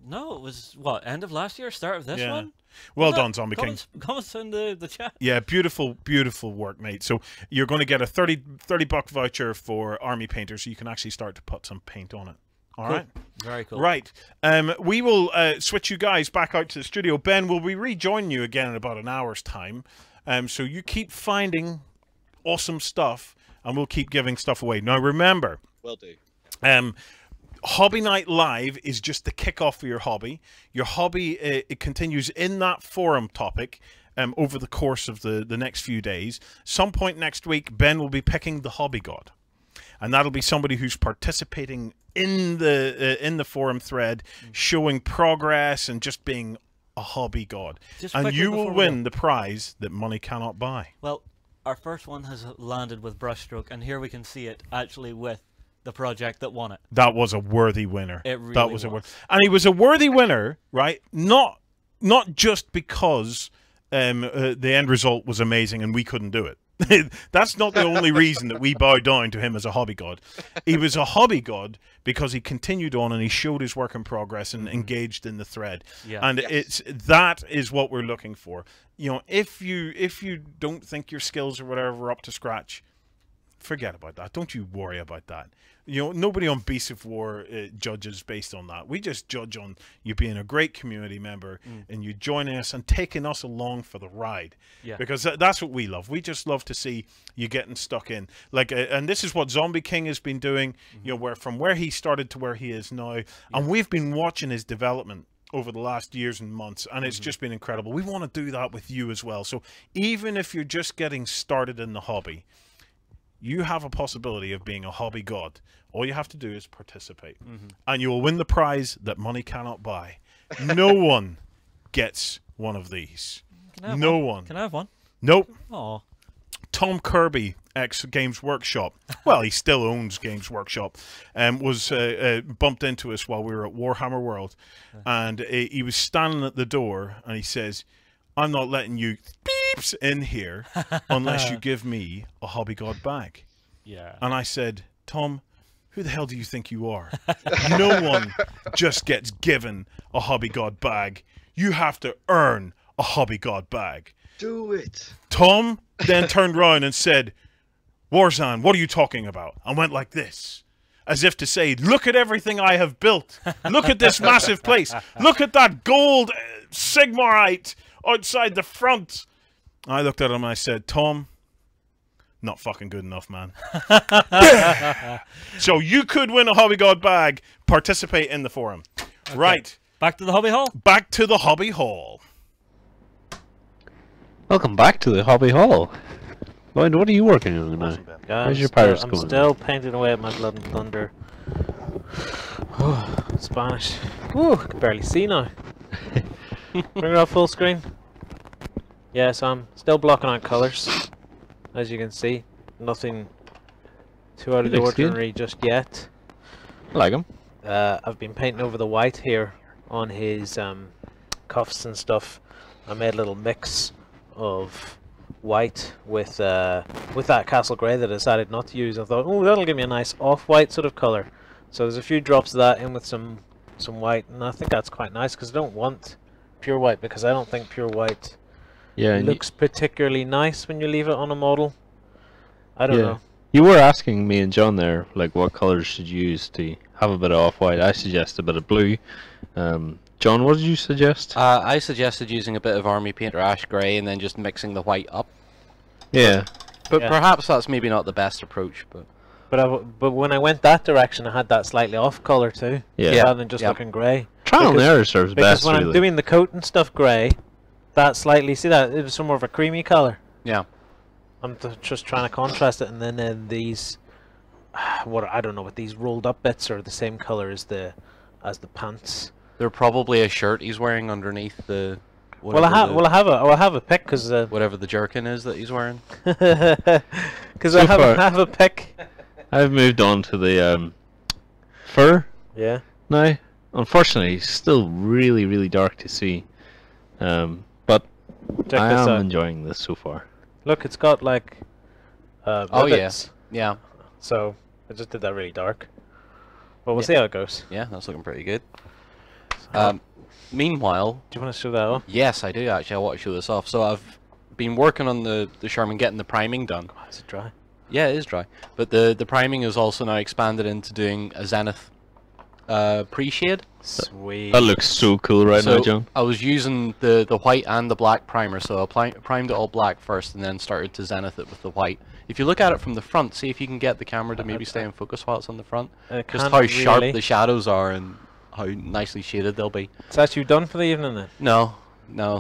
No, it was what, end of last year, start of this one. Well done, Zombie King. Comments in the chat. Yeah, beautiful work, mate. So you're going to get a $30 voucher for Army Painter, so you can actually start to put some paint on it. All right. Very cool. Right. We will switch you guys back out to the studio. Ben, will we rejoin you again in about an hour's time? So you keep finding awesome stuff, and we'll keep giving stuff away. Now, remember, Will do. Hobby Night Live is just the kickoff for your hobby. Your hobby, it continues in that forum topic over the course of the next few days. Some point next week, Ben will be picking the Hobby God. And that'll be somebody who's participating in the forum thread, showing progress and just being a hobby god. And you will win the prize that money cannot buy. Well, our first one has landed with brushstroke, and here we can see it actually with the project that won it. That was a worthy winner. It really that was. And he was a worthy winner, right? Not just because the end result was amazing and we couldn't do it. That's not the only reason that we bow down to him as a hobby god. He was a hobby god because he continued on and he showed his work in progress and engaged in the thread. Yeah. And that is what we're looking for. You know, if you don't think your skills or whatever are up to scratch, forget about that. Don't you worry about that. You know, nobody on Beasts of War judges based on that. We just judge on you being a great community member and you joining us and taking us along for the ride. Yeah. Because that's what we love. We just love to see you getting stuck in. Like, and this is what Zombie King has been doing. You know, from where he started to where he is now, and we've been watching his development over the last years and months, and it's just been incredible. We want to do that with you as well. So even if you're just getting started in the hobby, you have a possibility of being a hobby god. All you have to do is participate. And you will win the prize that money cannot buy. No one gets one of these. No one. Can I have one? Nope. Oh. Tom Kirby, ex-Games Workshop, well, he still owns Games Workshop, was bumped into us while we were at Warhammer World. And he was standing at the door, and he says, I'm not letting you beeps in here unless you give me a Hobby God bag. Yeah. And I said, Tom, who the hell do you think you are? No one just gets given a Hobby God bag. You have to earn a Hobby God bag. Do it. Tom then turned round and said, Warzan, what are you talking about? And went like this, as if to say, look at everything I have built. Look at this massive place. Look at that gold Sigmarite outside the front. I looked at him and I said, Tom, not fucking good enough, man. So you could win a Hobby God bag. Participate in the forum. Okay. Right. Back to the Hobby Hall? Back to the Hobby Hall. Welcome back to the Hobby Hall. Lloyd, what are you working on now? Where's your pirates going? I'm still painting away at my Blood and Thunder. Oh, Spanish. Ooh, I can barely see now. Bring it up full screen. Yes, I'm still blocking out colours. As you can see, nothing too out of the ordinary just yet. I like him. I've been painting over the white here on his cuffs and stuff. I made a little mix of white with that castle grey that I decided not to use. I thought, oh, that'll give me a nice off-white sort of colour. So there's a few drops of that in with some white, and I think that's quite nice because I don't want pure white, because I don't think pure white looks particularly nice when you leave it on a model. I don't know. You were asking me and John there, like, what colours should you use to have a bit of off-white. I suggest a bit of blue. John, what did you suggest? I suggested using a bit of army paint or ash grey and then just mixing the white up. Yeah. But perhaps that's maybe not the best approach. But when I went that direction, I had that slightly off colour too. Yeah. Rather than just looking grey. Trial and error serves best, because when I'm doing the coat and stuff grey, that slightly, see that, it was some more of a creamy colour. Yeah. I'm just trying to contrast it, and then these, I don't know, what these rolled up bits are the same colour as the pants. They're probably a shirt he's wearing underneath the. Well, I have a pick because whatever the jerkin is that he's wearing. Because I have a pick. I've moved on to the fur. Yeah. Now, unfortunately, it's still really, really dark to see. But I am enjoying this so far. Look, it's got like. Oh yes. Yeah. So I just did that really dark. But we'll see how it goes. Yeah, that's looking pretty good. Meanwhile, do you want to show that off? Yes, I do actually. I want to show this off. So I've been working on the Sherman, getting the priming done. Oh, is it dry? Yeah, it is dry. But the priming is also now expanded into doing a zenith pre-shade. Sweet. That looks so cool right now, So John. I was using the white and the black primer, so I primed it all black first and then started to zenith it with the white. If you look at it from the front, see if you can get the camera to maybe stay in focus while it's on the front. Just can't how sharp really. the shadows are and how nicely shaded they'll be. So that's you done for the evening then? No,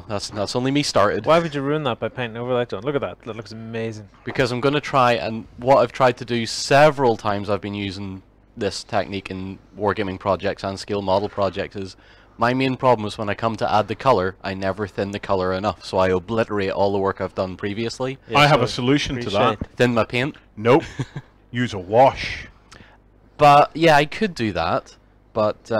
that's only me started. Why would you ruin that by painting over that, John? Look at that. That looks amazing. Because I'm going to try, and what I've tried to do several times, I've been using this technique in wargaming projects and scale model projects, is my main problem is when I come to add the color, I never thin the color enough, so I obliterate all the work I've done previously. I have a solution to that. Thin my paint. Nope. Use a wash. But yeah, I could do that, but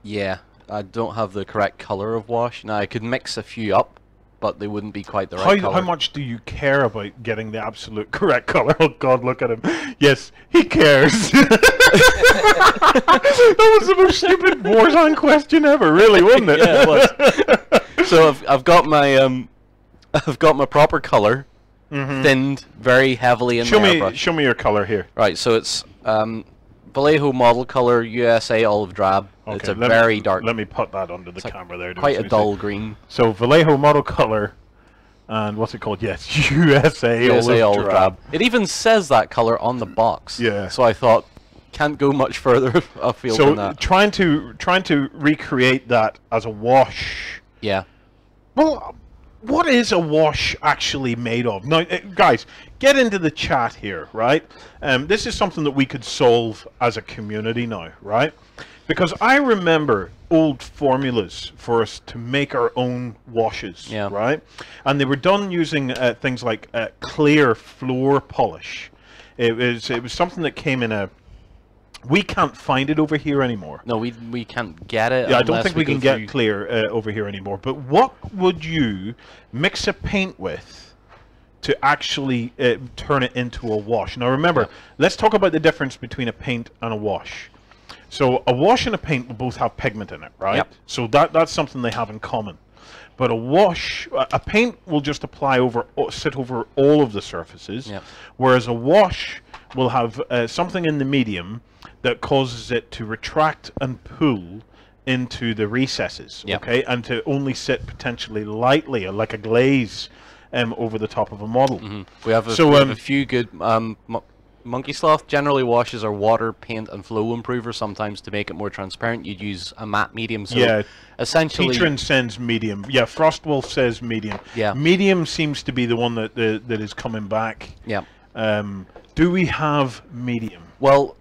yeah, I don't have the correct color of wash. Now I could mix a few up, but they wouldn't be quite the right color. How much do you care about getting the absolute correct color? Oh God, look at him. Yes, he cares. That was the most stupid Warzone question ever, really, wasn't it? Yeah, it was. So I've got my proper color thinned very heavily in my airbrush. Show me your color here. Right, so it's Vallejo model color USA olive drab. Okay, it's a very dark. Let me put that under the camera there. Quite a dull green. So Vallejo model color, and what's it called? Yes, USA olive drab. It even says that color on the box. Yeah. So I thought, can't go much further afield than that. trying to recreate that as a wash. Yeah. Well, what is a wash actually made of? Now, guys, get into the chat here, right? This is something that we could solve as a community now, right? Because I remember old formulas for us to make our own washes, right? And they were done using things like clear floor polish. It was something that came in a... We can't find it over here anymore. No, we can't get it. Yeah, I don't think we can get clear over here anymore. But what would you mix a paint with to actually turn it into a wash? Now remember, let's talk about the difference between a paint and a wash. So a wash and a paint will both have pigment in it, right? Yep. So that's something they have in common. But a wash, a paint will just apply sit over all of the surfaces, whereas a wash will have something in the medium that causes it to retract and pull into the recesses, okay, and to only sit potentially lightly, like a glaze, over the top of a model. We have a few good Monkey Sloth generally washes are water, paint, and flow improver. Sometimes to make it more transparent, you'd use a matte medium. So essentially, Teacher sends medium. Yeah, Frostwolf says medium. Yeah, medium seems to be the one that that is coming back. Yeah. Do we have medium? Well,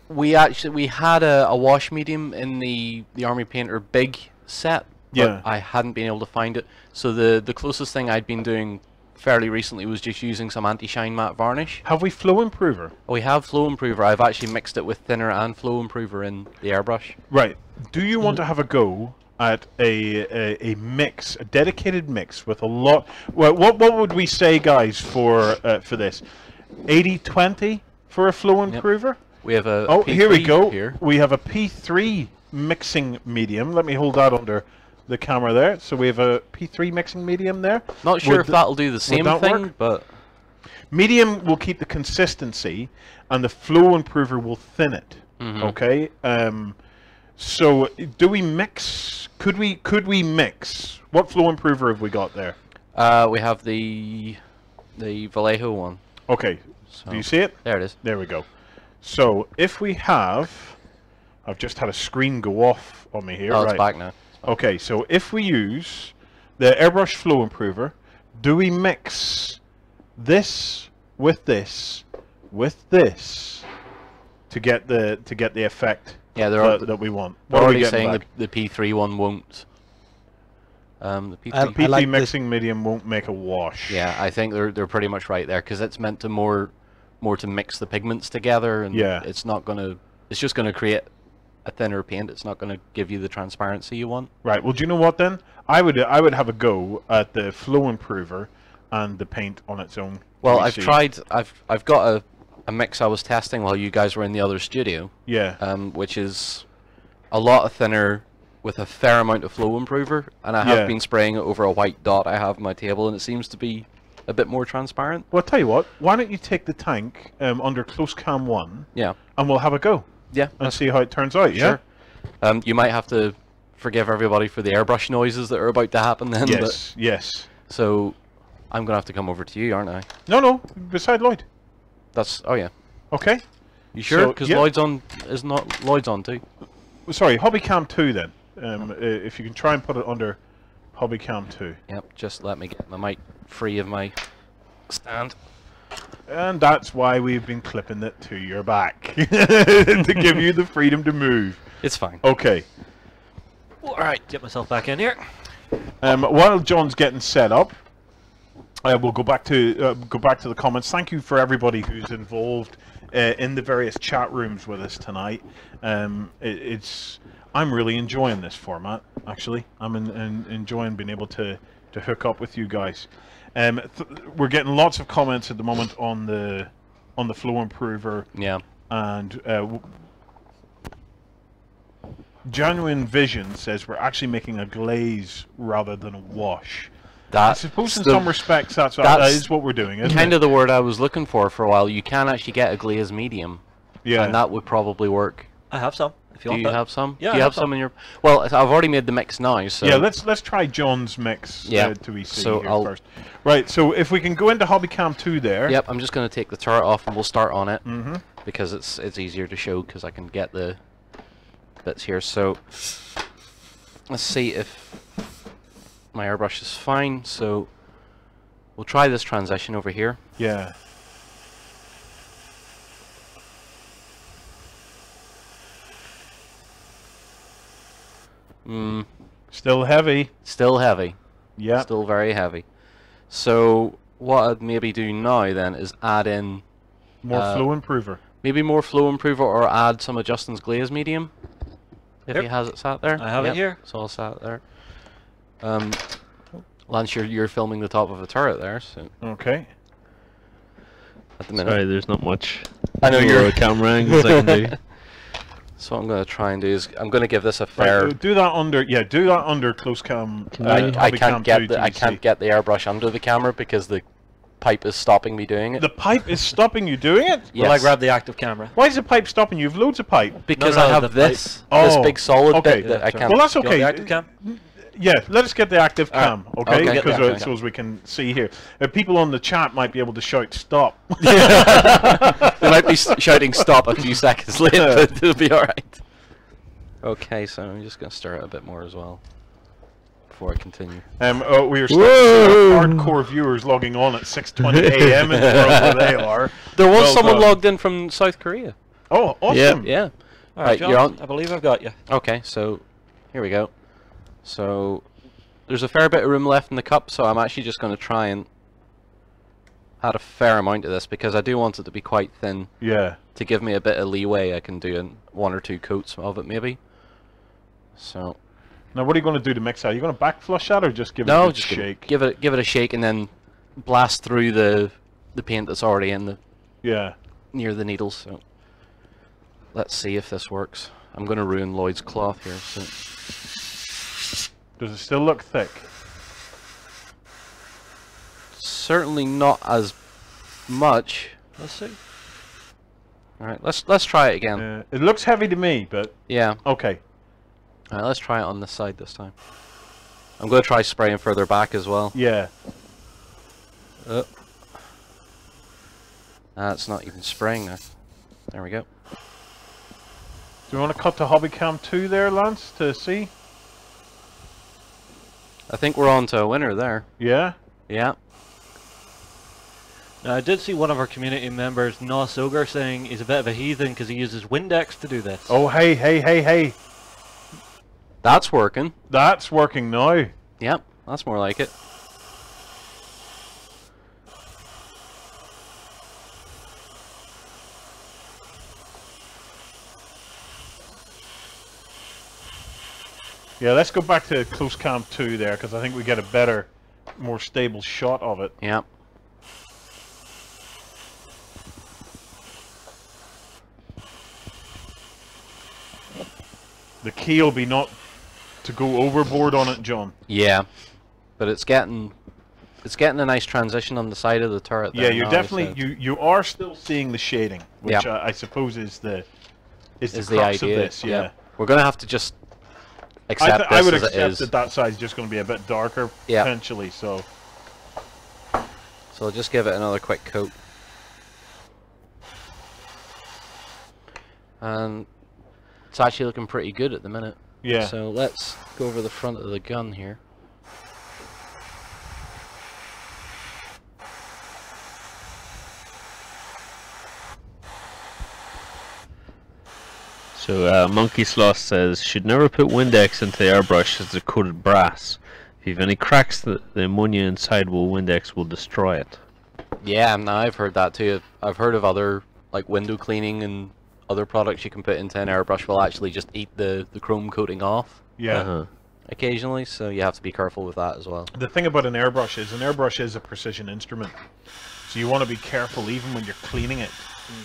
we had a wash medium in the Army Painter big set, but I hadn't been able to find it. So the closest thing I'd been doing fairly recently was just using some anti-shine matte varnish. Have we flow improver? We have flow improver. I've actually mixed it with thinner and flow improver in the airbrush. Right. Do you want to have a go at a mix, a dedicated mix with a lot? Well, what would we say, guys, for this? 80-20 for a flow improver? We have a P3 here we go. Here. We have a P3 mixing medium. Let me hold that under the camera there. So we have a P3 mixing medium there. Not sure if that'll do the same thing, but medium will keep the consistency, and the flow improver will thin it. Okay. So do we mix? Could we mix? What flow improver have we got there? We have the Vallejo one. Okay. So do you see it? There it is. There we go. So if we have, I've just had a screen go off on me here. Oh, it's back now. Okay, so if we use the airbrush flow improver, do we mix this with this to get the effect that we want? They're already saying the P3 one won't. The P3 like mixing medium won't make a wash. Yeah, I think they're pretty much right there because it's meant to more to mix the pigments together, and it's not gonna. It's just gonna create a thinner paint. It's not going to give you the transparency you want. Right. Well, do you know what then? I would have a go at the flow improver and the paint on its own. Well, I've tried. I've got a mix I was testing while you guys were in the other studio. Yeah. Which is a lot thinner with a fair amount of flow improver, and I have been spraying it over a white dot I have on my table, and it seems to be a bit more transparent. Well, I'll tell you what. Why don't you take the tank under close cam 1? Yeah. And we'll have a go. Yeah. and see how it turns out. Yeah. Sure. You might have to forgive everybody for the airbrush noises that are about to happen then. Yes. Yes. So I'm gonna have to come over to you, aren't I? No. Beside Lloyd. That's. Oh yeah. Okay. You sure? So, Because yeah. Lloyd's on too. Sorry, Hobbycam 2 then. If you can try and put it under Hobbycam 2. Yep. Just let me get my mic free of my stand. And that's why we've been clipping it to your back. To give you the freedom to move. It's fine. Okay. All right, get myself back in here. While John's getting set up, we'll go back to the comments. Thank you for everybody who's involved in the various chat rooms with us tonight. I'm really enjoying this format. Actually, I'm enjoying being able to hook up with you guys. We're getting lots of comments at the moment on the Flow Improver. Yeah. And Genuine Vision says we're actually making a glaze rather than a wash. I suppose in some respects that is what we're doing, isn't kind it? of the word I was looking for a while. You can actually get a glaze medium. Yeah. And that would probably work. I have some. If you Do want you that. have some? Yeah, Do you I have some in your... Well, I've already made the mix now, so... Yeah, let's try John's mix Yeah. to be seen So here first. Right, so if we can go into Hobbycam 2 there. Yep, I'm just going to take the turret off and we'll start on it. Mm-hmm. Because it's easier to show because I can get the bits here. So let's see if my airbrush is fine. So we'll try this transition over here. Yeah. Still heavy. Still heavy. Yeah. Still very heavy. So what I'd maybe do now then is add in More Flow Improver. maybe more Flow Improver or add some of Justin's glaze medium. If Yep. he has it sat there. I have it here. It's all sat there. Lance, you're filming the top of a turret there, so Okay. at the minute. Sorry, there's not much. I know you're a camera angles I can do. So what I'm going to try and do is I'm going to give this a Right, fair. do that under close cam. I can't get the I can't get the airbrush under the camera because the pipe is stopping me doing it. The pipe is stopping you doing it? Yes. Will I grab the active camera? Why is the pipe stopping you? You've loads of pipe. Because No, I the have pipe. this Oh, big solid okay. bit that I can't. Well, that's You want okay. the active cam? Yeah, let us get the active Alright. cam, okay? Okay. Because Yeah. so as we can see here, people on the chat might be able to shout "stop." They might be shouting stop a few seconds later, but it'll be alright. Okay, so I'm just going to stir it a bit more as well before I continue. We are starting to see our hardcore viewers logging on at 6:20 a.m. in the world where they are. There was Well someone done. logged in from South Korea. Oh, awesome! Yeah. All Right, John, you're on. I believe I've got you. Okay, so here we go. So there's a fair bit of room left in the cup, so I'm actually just going to try and add a fair amount of this because I do want it to be quite thin Yeah. to give me a bit of leeway. I can do one or two coats of it maybe. So Now, what are you going to do to mix that? Are you going to back flush that or just give it no, a good just shake? give it a shake and then blast through the paint that's already in the Yeah. near the needles. So let's see if this works. I'm going to ruin Lloyd's cloth here. So. Does it still look thick? Certainly not as much. Let's see. All right, let's try it again. It looks heavy to me, but Yeah. okay. All right, let's try it on this side this time. I'm going to try spraying further back as well. Yeah. It's not even spraying now. There we go. Do you want to cut to Hobbycam 2 there, Lance, to see? I think we're on to a winner there. Yeah. Yeah. Now, I did see one of our community members, Nos Ogre, saying he's a bit of a heathen because he uses Windex to do this. Oh, hey. That's working. That's working now. Yep, that's more like it. Yeah, let's go back to close cam 2 there, because I think we get a better, more stable shot of it. Yep. The key will be not to go overboard on it, John. Yeah. But it's getting a nice transition on the side of the turret there Yeah, you're now, definitely so- you are still seeing the shading, which Yeah. I suppose is the is the is the crux idea. of this. Yeah. Yep. We're gonna have to just accept I this would as it accept is. that side's just going to be a bit darker Yeah. potentially. So So I'll just give it another quick coat. And it's actually looking pretty good at the minute. yeah. So let's go over the front of the gun here. So Monkey Sloth says, should never put Windex into the airbrush as it's coated brass. If you have any cracks, the ammonia inside Windex will destroy it. Yeah, no, I've heard that too. I've heard of other, like window cleaning and other products you can put into an airbrush will actually just eat the chrome coating off Yeah. occasionally, so you have to be careful with that as well. The thing about an airbrush is a precision instrument. So you want to be careful even when you're cleaning it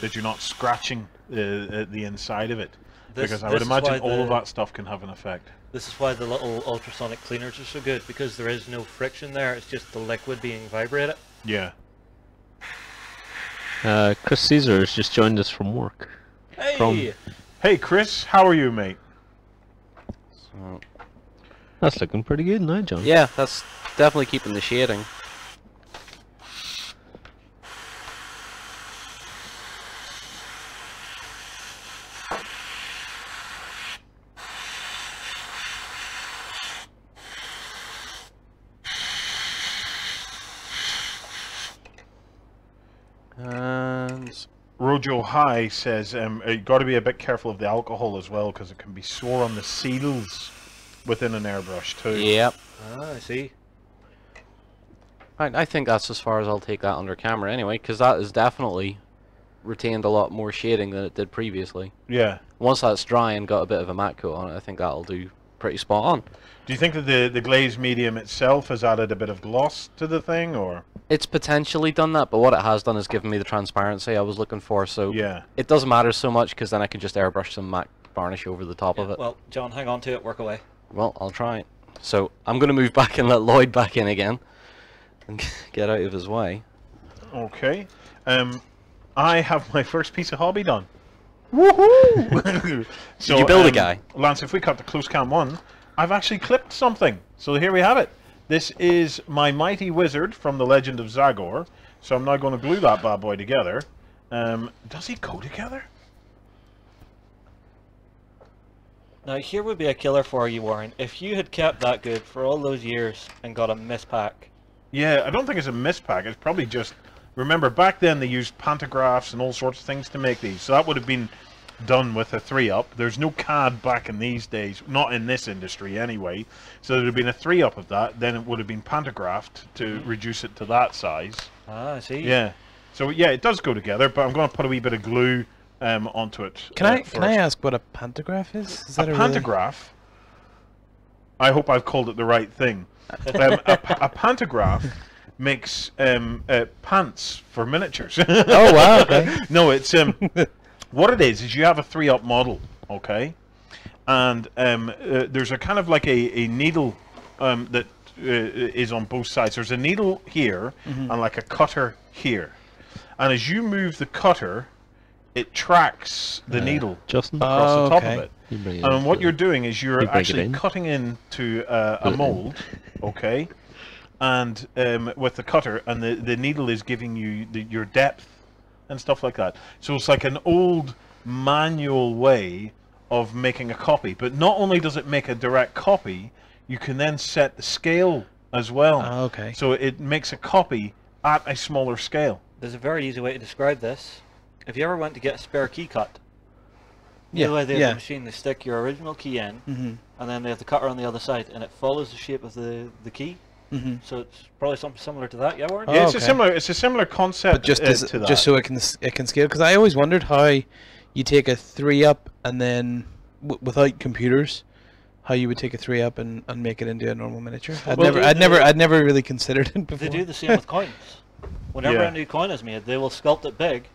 that you're not scratching the inside of it. Because I would imagine all of that stuff can have an effect. This is why the little ultrasonic cleaners are so good, because there is no friction there, it's just the liquid being vibrated. Yeah. Chris Caesar has just joined us from work. Hey! Hey Chris, how are you, mate? So, That's looking pretty good now, John. yeah, that's definitely keeping the shading. And Rojo High says you got to be a bit careful of the alcohol as well because it can be sore on the seals within an airbrush too. yep. Ah, I see. I think that's as far as I'll take that under camera anyway, because that has definitely retained a lot more shading than it did previously. Yeah. Once that's dry and got a bit of a matte coat on it, I think that'll do pretty spot on. Do you think that the glaze medium itself has added a bit of gloss to the thing, or? It's potentially done that, but what it has done is given me the transparency I was looking for, so Yeah. it doesn't matter so much because then I can just airbrush some matte varnish over the top of it. Well, John, hang on to it, work away. Well, I'll try it. So I'm going to move back and let Lloyd back in again and get out of his way. Okay. I have my first piece of hobby done. Woohoo! So, Did you build a guy? Lance, if we cut to close cam 1, I've actually clipped something. So here we have it. This is my mighty wizard from the Legend of Zagor. So I'm now going to glue that bad boy together. Does he go together? Now, here would be a killer for you, Warren. If you had kept that good for all those years and got a mispack. Yeah, I don't think it's a mispack. It's probably just... Remember, back then they used pantographs and all sorts of things to make these. So that would have been done with a 3-up. There's no CAD back in these days. Not in this industry, anyway. So there would have been a 3-up of that. Then it would have been pantographed to reduce it to that size. Ah, I see. Yeah. So, yeah, it does go together. But I'm going to put a wee bit of glue onto it. Can I ask what a pantograph is? Is that a pantograph? I hope I've called it the right thing. A pantograph makes pants for miniatures. Oh wow! Okay. No, it's what it is you have a 3-up model, okay, and there's a kind of like a needle that is on both sides. There's a needle here and like a cutter here, and as you move the cutter, it tracks the needle Justin? across the top okay. of it. You bring it And in what for- you're doing is you're you break it actually in. cutting into a Put it in. mold, okay, and with the cutter, and the needle is giving you your depth and stuff like that. So it's like an old manual way of making a copy. But not only does it make a direct copy, you can then set the scale as well. Okay. So it makes a copy at a smaller scale. There's a very easy way to describe this. If you ever went to get a spare key cut, Yeah. the way they have Yeah. the machine, they stick your original key in, Mhm. and then they have the cutter on the other side, and it follows the shape of the key. Mhm. So it's probably something similar to that, yeah, Warren? Yeah, it's okay. a similar concept. But just to that. just so it can scale, because I always wondered how you take a 3-up and then without computers, how you would take a 3-up and make it into a normal miniature. I'd Well, I'd never really considered it before. They do the same with coins. Whenever Yeah. a new coin is made, they will sculpt it big,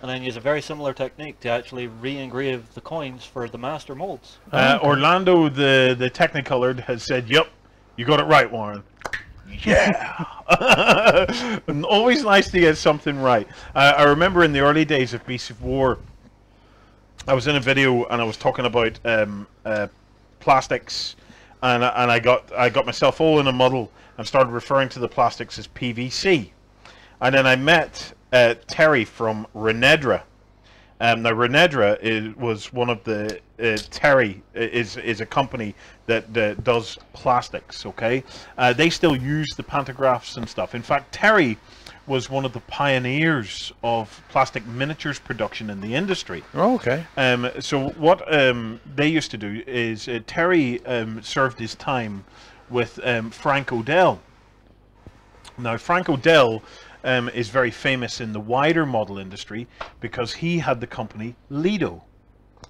and then use a very similar technique to actually re-engrave the coins for the master molds. Orlando, the Technicolored, has said, "Yep, you got it right, Warren." Yeah. And always nice to get something right. I remember in the early days of Beasts of War, I was in a video and I was talking about plastics, and I got myself all in a muddle and started referring to the plastics as PVC, and then I met Terry from Renedra. Now Renedra was one of the Terry is a company that does plastics. Okay, they still use the pantographs and stuff. In fact, Terry was one of the pioneers of plastic miniatures production in the industry. Oh, okay. So what they used to do is Terry served his time with Frank Odell. Now Frank Odell is very famous in the wider model industry because he had the company Lido.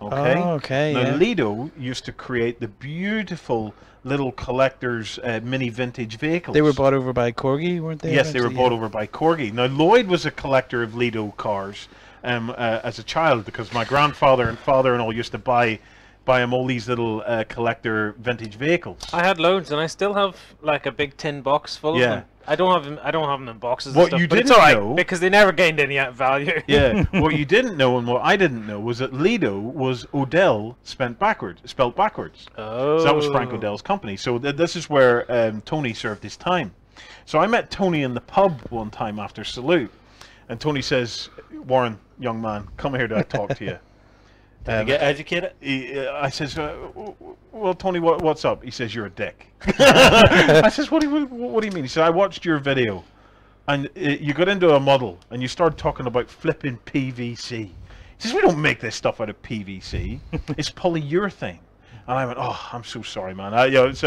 Okay. Oh, okay. Now Yeah. Lido used to create the beautiful little collectors mini vintage vehicles. They were bought over by Corgi, weren't they? Yes, they were eventually? bought over by Corgi. Now Lloyd was a collector of Lido cars as a child because my grandfather and father-in-law used to buy him all these little collector vintage vehicles. I had loads, and I still have like a big tin box full of Yeah. them. I don't have them in boxes. And What stuff, you but it's didn't alright know- because they never gained any value. Yeah, what you didn't know and what I didn't know was that Lido was Odell spelled backwards. Oh. So that was Frank Odell's company. So this is where Tony served his time. So I met Tony in the pub one time after Salute, and Tony says, "Warren, young man, come here to talk to you." Did you get educated? I says, "Well, Tony, what's up?" He says, "You're a dick." I says, what do you mean?" He said, "I watched your video, and you got into a model, and you started talking about flipping PVC." He says, "We don't make this stuff out of PVC. It's polyurethane." And I went, "Oh, I'm so sorry, man. It's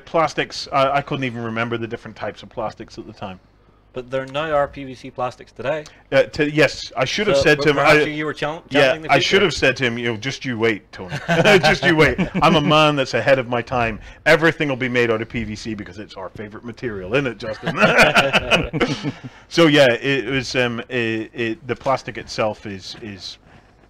plastics. I couldn't even remember the different types of plastics at the time." But there now are PVC plastics today. Yes, I should have So, said to him. perhaps you were channeling the I should future. have said to him, just you wait, Tony. Just you wait. I'm a man that's ahead of my time. Everything will be made out of PVC because it's our favorite material, isn't it, Justin? So yeah, it was. The plastic itself is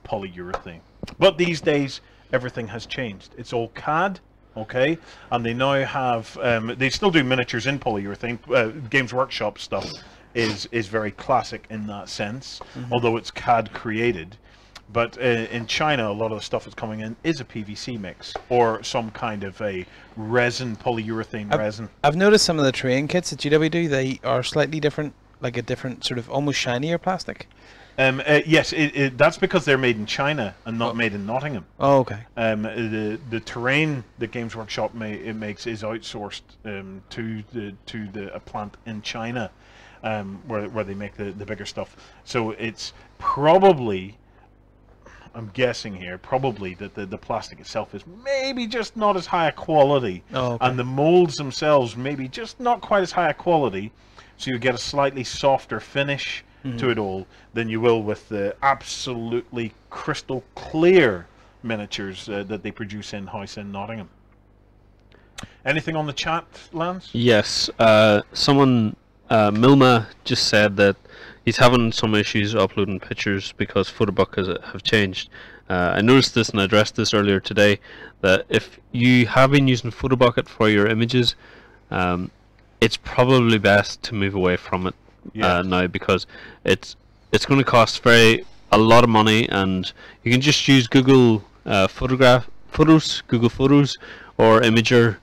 polyurethane, but these days everything has changed. It's all CAD. Okay, and they now have. They still do miniatures in polyurethane. Games Workshop stuff is very classic in that sense, although it's CAD created. But in China, a lot of the stuff that's coming in is a PVC mix or some kind of a resin, polyurethane resin. I've noticed some of the terrain kits that GW do. They are slightly different, like a different sort of almost shinier plastic. Yes, that's because they're made in China and not made in Nottingham. Oh, okay. The terrain that Games Workshop makes is outsourced to a plant in China, where they make the bigger stuff. So it's probably, I'm guessing here, probably that the plastic itself is maybe just not as high a quality, Oh, okay. and the molds themselves maybe just not quite as high a quality, so you get a slightly softer finish to it all than you will with the absolutely crystal clear miniatures that they produce in-house in Nottingham. Anything on the chat, Lance? Yes, someone, Milma, just said that he's having some issues uploading pictures because Photobuck have changed. I noticed this and I addressed this earlier today, that if you have been using Photobucket for your images, it's probably best to move away from it now, because it's going to cost a lot of money, and you can just use Google Google Photos, or Imager,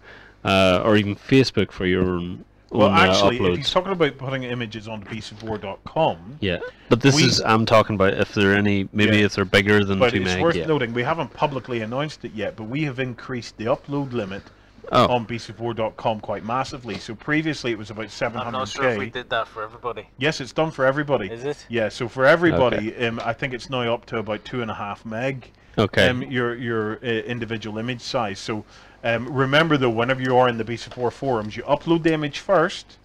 or even Facebook for your own Actually, uploads. if he's talking about putting images onto beastofwar.com, Yeah, but I'm talking about if there are any, maybe if they're bigger than but 2 it's meg. worth noting, we haven't publicly announced it yet, but we have increased the upload limit Oh. on beastofwar.com quite massively. So previously it was about 700k. I'm not sure if we did that for everybody. Yes, it's done for everybody. Is it? Yeah, so for everybody, I think it's now up to about 2.5 meg. Okay. Your individual image size. So remember though, whenever you are in the Beast of War forums, you upload the image first,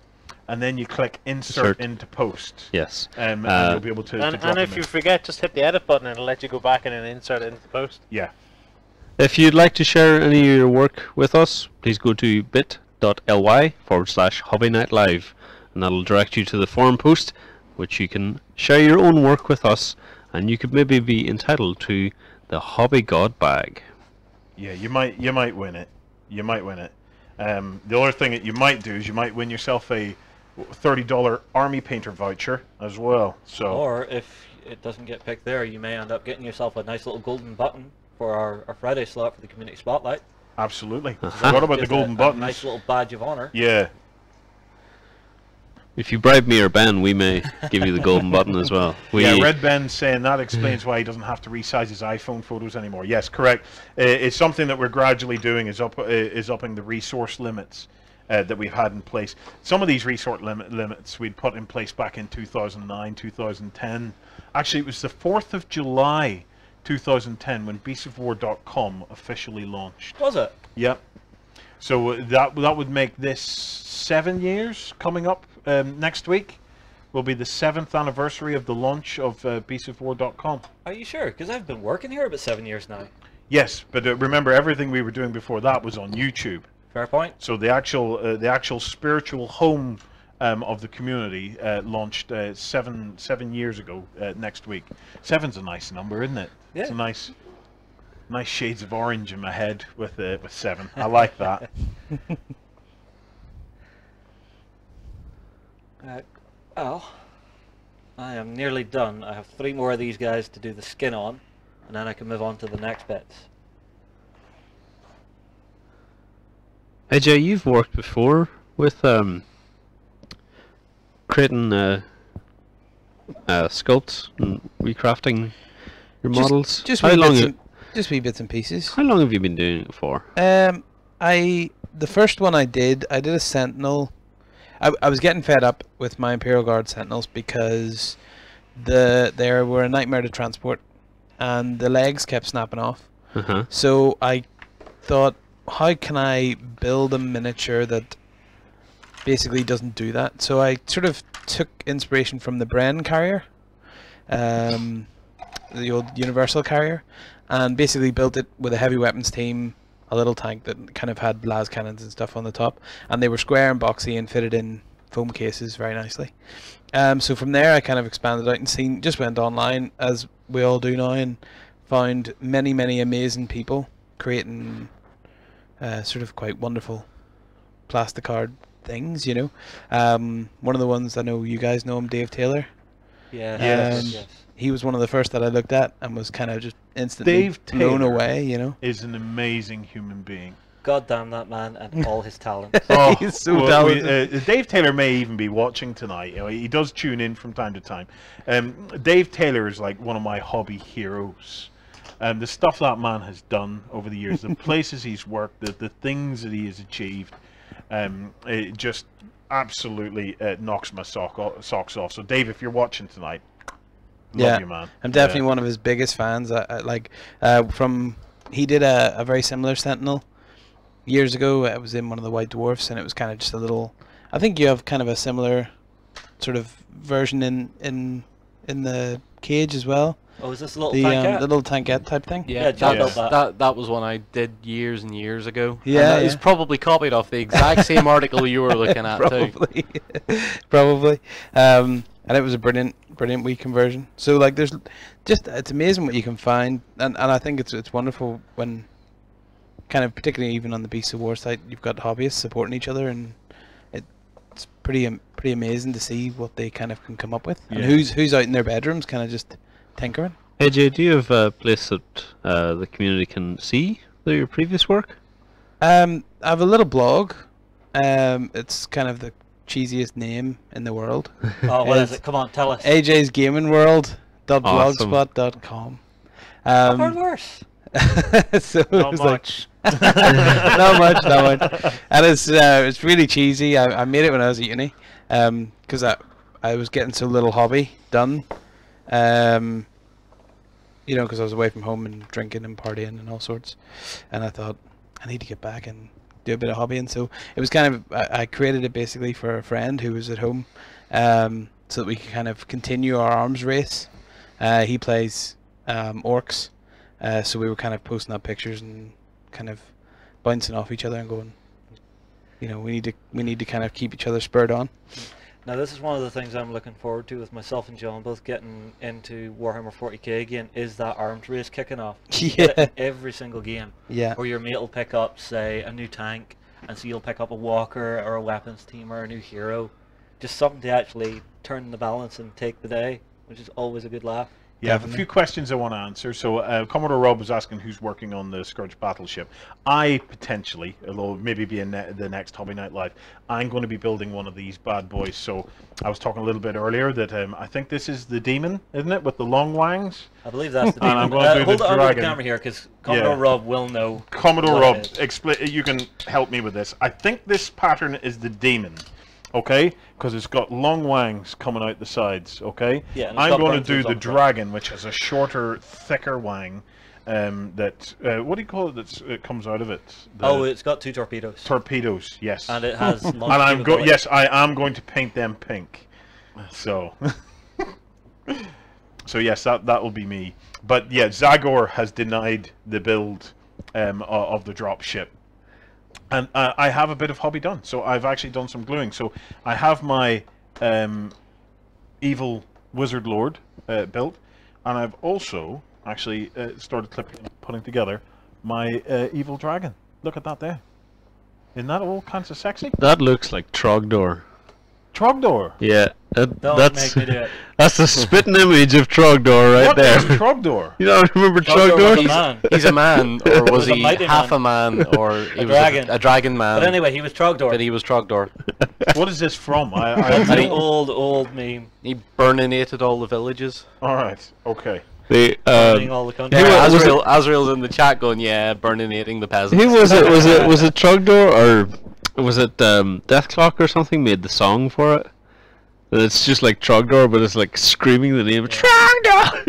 and then you click insert into post. Yes. And you'll be able to. And drop if them you in. forget, just hit the edit button and it'll let you go back and then insert it into the post. Yeah. If you'd like to share any of your work with us, please go to bit.ly/hobbynightlive, and that'll direct you to the forum post, which you can share your own work with us, and you could maybe be entitled to the Hobby God bag. Yeah, you might win it. You might win it. The other thing that you might do is you might win yourself a $30 Army Painter voucher as well. So. Or if it doesn't get picked there, you may end up getting yourself a nice little golden button for our Friday slot for the community spotlight. Absolutely. What about the Just golden a buttons? nice little badge of honor. Yeah. If you bribe me or Ben, we may give you the golden button as well. Yeah, Red Ben saying that explains why he doesn't have to resize his iPhone photos anymore. Yes, correct. It's something that we're gradually doing, is upping the resource limits that we've had in place. Some of these resource limits we'd put in place back in 2009, 2010. Actually, it was the 4th of July 2010 when beastsofwar.com officially launched. Was it? Yep. So that would make this 7 years coming up. Next week will be the 7th anniversary of the launch of beastsofwar.com. Are you sure? Because I've been working here about 7 years now. Yes, but remember, everything we were doing before that was on YouTube. Fair point. So the actual spiritual home of the community launched 7 years ago next week. 7's a nice number, isn't it? Yeah. It's a nice shades of orange in my head with 7. I like that. Well, I am nearly done. I have 3 more of these guys to do the skin on, and then I can move on to the next bits. AJ, you've worked before with creating sculpts and recrafting your models. Just how long? Just wee bits and pieces. How long have you been doing it for? The first one I did a Sentinel. I was getting fed up with my Imperial Guard Sentinels because they were a nightmare to transport, and the legs kept snapping off. So I thought, how can I build a miniature that basically doesn't do that? So I sort of took inspiration from the Bren carrier, the old Universal carrier, and basically built it with a heavy weapons team, a little tank that kind of had las cannons and stuff on the top, and they were square and boxy and fitted in foam cases very nicely. So from there I kind of expanded out and just went online, as we all do now, and found many amazing people creating sort of quite wonderful plasticard things, you know. One of the ones, I know you guys know him, Dave Taylor. Yeah. Yes. He was one of the first that I looked at and was kind of just instantly blown away, you know. Is an amazing human being. God damn that man and all his talents. Oh, He's so talented. Dave Taylor may even be watching tonight. You know, he does tune in from time to time. Dave Taylor is like one of my hobby heroes. The stuff that man has done over the years, the places he's worked, the things that he has achieved, it just absolutely knocks my socks off. So Dave, if you're watching tonight, love you, man. I'm definitely one of his biggest fans. He did a very similar Sentinel years ago. It was in one of the White Dwarfs, and it was kind of just a little. I think you have kind of a similar sort of version in the cage as well. Oh, is this a little The tankette? little tankette type thing. Yeah, John built that. That was one I did years and years ago. Yeah, and it's probably copied off the exact same article you were looking at too. Probably, probably. And it was a brilliant wee conversion. So like, there's just, it's amazing what you can find, and I think it's wonderful when, kind of particularly even on the Beasts of War site, you've got hobbyists supporting each other, and it's pretty amazing to see what they kind of can come up with, and who's out in their bedrooms kind of just tinkering. AJ, do you have a place that the community can see your previous work? I have a little blog. It's kind of the cheesiest name in the world. Oh, what is it? Come on, tell us. AJ's Gaming World.blogspot.com. I've heard worse. So Not it was much. not much, and it's really cheesy. I made it when I was at uni, because I was getting so little hobby done, you know, because I was away from home and drinking and partying and all sorts, and I thought I need to get back and do a bit of hobbying. So it was kind of, I created it basically for a friend who was at home, so that we could kind of continue our arms race. He plays orcs, so we were kind of posting up pictures and kind of bouncing off each other and going, you know, we need to kind of keep each other spurred on. Now this is one of the things I'm looking forward to with myself and John both getting into Warhammer 40k again, is that arms race kicking off. Yeah. Every single game. Yeah. Or your mate will pick up, say, a new tank, and so you'll pick up a walker or a weapons team or a new hero. Just something to actually turn the balance and take the day. which is always a good laugh. Yeah, I have a few questions I want to answer. So, Commodore Rob was asking who's working on the Scourge battleship. I potentially, although maybe be in the next Hobby Night Live, I'm going to be building one of these bad boys. So, I was talking a little bit earlier that I think this is the demon, isn't it, with the long wangs? I believe that's the And demon. I'm going to do Hold the it under the dragon. camera here, because Commodore Yeah. Rob will know. Commodore what Rob, it is. you can help me with this. I think this pattern is the demon. Okay, because it's got long wangs coming out the sides. Okay, Yeah, and it's I'm got going to burnt do hooves the on the front. dragon, which has a shorter, thicker wang. That what do you call it? It comes out of it. The Oh, it's got 2 torpedoes. torpedoes. Yes, And it has launch and I'm capability. yes, I am going to paint them pink. So, so yes, that will be me. But yeah, Zagor has denied the build of the drop ship. And I have a bit of hobby done, so I've actually done some gluing. So I have my evil wizard lord built, and I've also actually started putting together my evil dragon. Look at that there. Isn't that all kinds of sexy? That looks like Trogdor. Trogdor. Yeah, Don't that's make me do it. that's the spitting image of Trogdor right What there. is Trogdor? You don't remember Trogdor was a Trogdor? man. He's a man, or was was a he mighty half man. a man, or he was dragon. a dragon man? But anyway, he was Trogdor. But he was Trogdor. What is this from? That's an old meme. He burninated all the villages. All right. Okay. The Burning all the country. Yeah, was Azrael's in the chat going, yeah, burninating the peasants. who was it? Was it Trogdor or was it Deathclock or something made the song for it? And it's just like Trogdor, but it's like screaming the name Trogdor.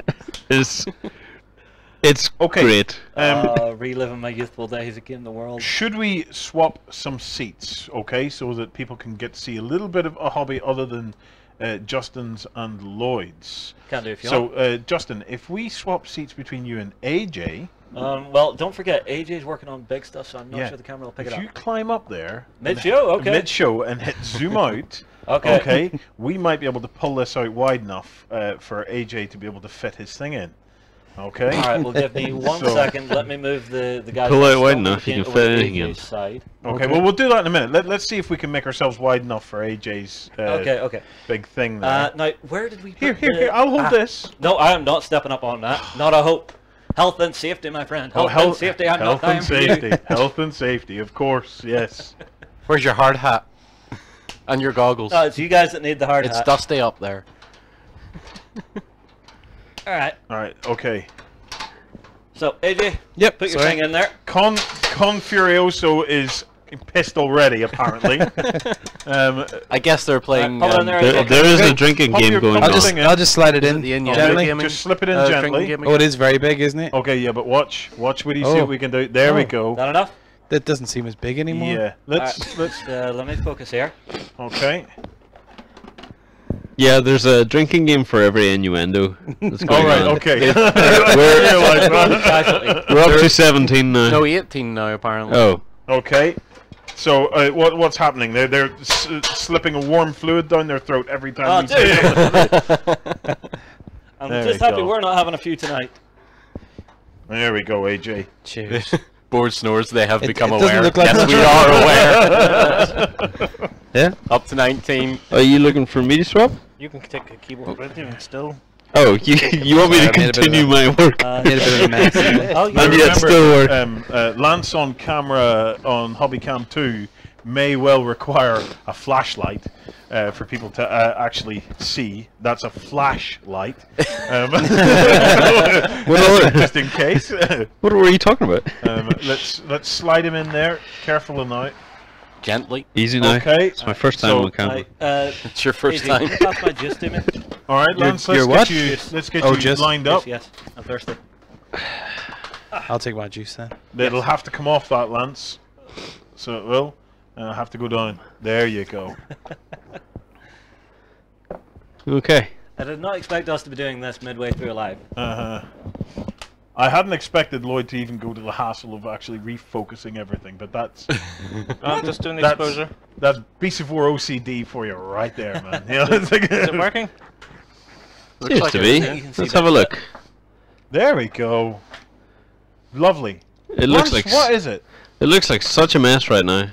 It's Okay. great. Reliving my youthful days again in the world. Should we swap some seats, okay, so that people can get to see a little bit of a hobby other than Justin's and Lloyd's? Can do if you So, want. Justin, if we swap seats between you and AJ, Well, don't forget, AJ's working on big stuff, so I'm not yeah, sure the camera will pick if it you up. climb up there Mid-show? Okay. mid-show and hit zoom out, Okay. okay, we might be able to pull this out wide enough for AJ to be able to fit his thing in. Okay. All right. Well, give me one So- second. Let me move the guys. Pull that it wide stole enough, the you can paint fit away to anything in. AJ's side. Okay. Well, we'll do that in a minute. Let's see if we can make ourselves wide enough for AJ's Okay. big thing there. Now, where did we put Here. I'll hold this. No, I am not stepping up on that. Not a hope. Health and safety, my friend. Health, and safety. I'm health not dying and for you. safety. Health and safety, of course. Yes. Where's your hard hat? And your goggles? No, it's you guys that need the hard It's hat. dusty up there. All right. All right. Okay. So, AJ, Yep. put your sorry. thing in there. Con Furioso is pissed already, apparently. I guess they're playing. Hold on there, There is a drinking Pop game your- going pop on. your thing in. I'll just slide it Is it in the in gently. game? Just slip it in drinking gently. game Oh, it is very big, isn't it? Okay, yeah, but watch what do you see Oh. what we can do. There we Oh. go. That enough? That doesn't seem as big anymore. Yeah. Let's Let me focus here. okay. Yeah, there's a drinking game for every innuendo that's All going right. on. Okay. Casualty. We're up to 17 now. No, 18 now, apparently. Oh. Okay. So what's happening? They're slipping a warm fluid down their throat every time Oh, we say dude. it. I'm There just we happy go. we're not having a few tonight. There we go, AJ. Cheers. Board snores, they have become it doesn't aware. look like Yes, much. we are aware. Yeah? Up to 19. Are you looking for me to swap? You can take a keyboard with you and still. Oh, you want me to I made a bit of continue a- my work? Made a bit of a mess. Oh, Now And yeah. yet remember, still work. Lance on camera on Hobbycam 2 may well require a flashlight for people to actually see. That's a flashlight. Just in case. What were you talking about? Let's slide him in there. Careful now. Gently. Easy now. Okay. It's my first time So, on camera. It's your first AJ, time. can you pass my juice to me? All right, Lance. Your Let's what? get Oh, you just- lined up. Yes, I'm thirsty. I'll take my juice then. It'll have to come off that, Lance. So it will. And I'll have to go down. There you go. Okay. I did not expect us to be doing this midway through a live. I hadn't expected Lloyd to even go to the hassle of actually refocusing everything, but that's I'm just doing the That's- exposure. that's BC4 OCD for you right there, man. You know, it's like- Is it working? Seems like to it be. is, yeah. You can see Let's have a that. look. There we go. Lovely. It looks Lance, like what is it? it looks like such a mess right now.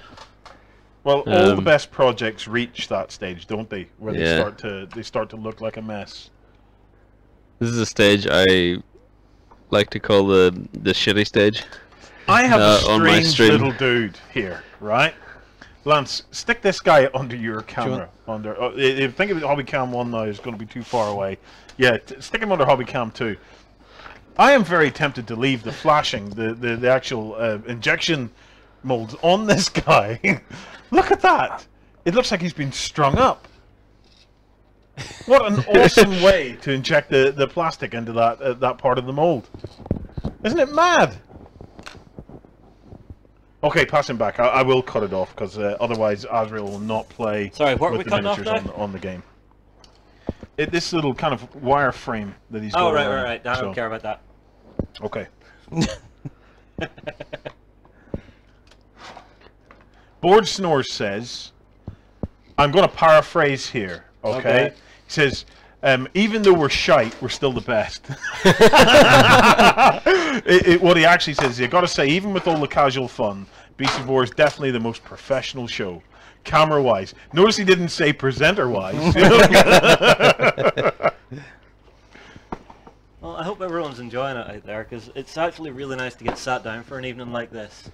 Well, all the Um, best projects reach that stage, don't they? Where Yeah. they start to look like a mess. This is a stage I like to call the shitty stage. I have a on my strange stream. little dude here, right? Lance, stick this guy under your camera. Under, think of Hobby Cam 1 now is going to be too far away. Yeah, stick him under Hobby Cam 2. I am very tempted to leave the flashing, the actual injection molds on this guy. Look at that! It looks like he's been strung up. What an awesome way to inject the plastic into that part of the mold. Isn't it mad? Okay, pass him back. I will cut it off because otherwise Azrael will not play Sorry, what are we with the cutting off miniatures now? on the game. This little kind of wireframe that he's Oh, got right, on, right, right. I don't so- care about that. Okay. Board Snores says, I'm going to paraphrase here, okay? Okay. He says, even though we're shite, we're still the best. What he actually says, you got to say, even with all the casual fun, BC4 is definitely the most professional show, camera-wise. Notice he didn't say presenter-wise. Well, I hope everyone's enjoying it out there, because it's actually really nice to get sat down for an evening like this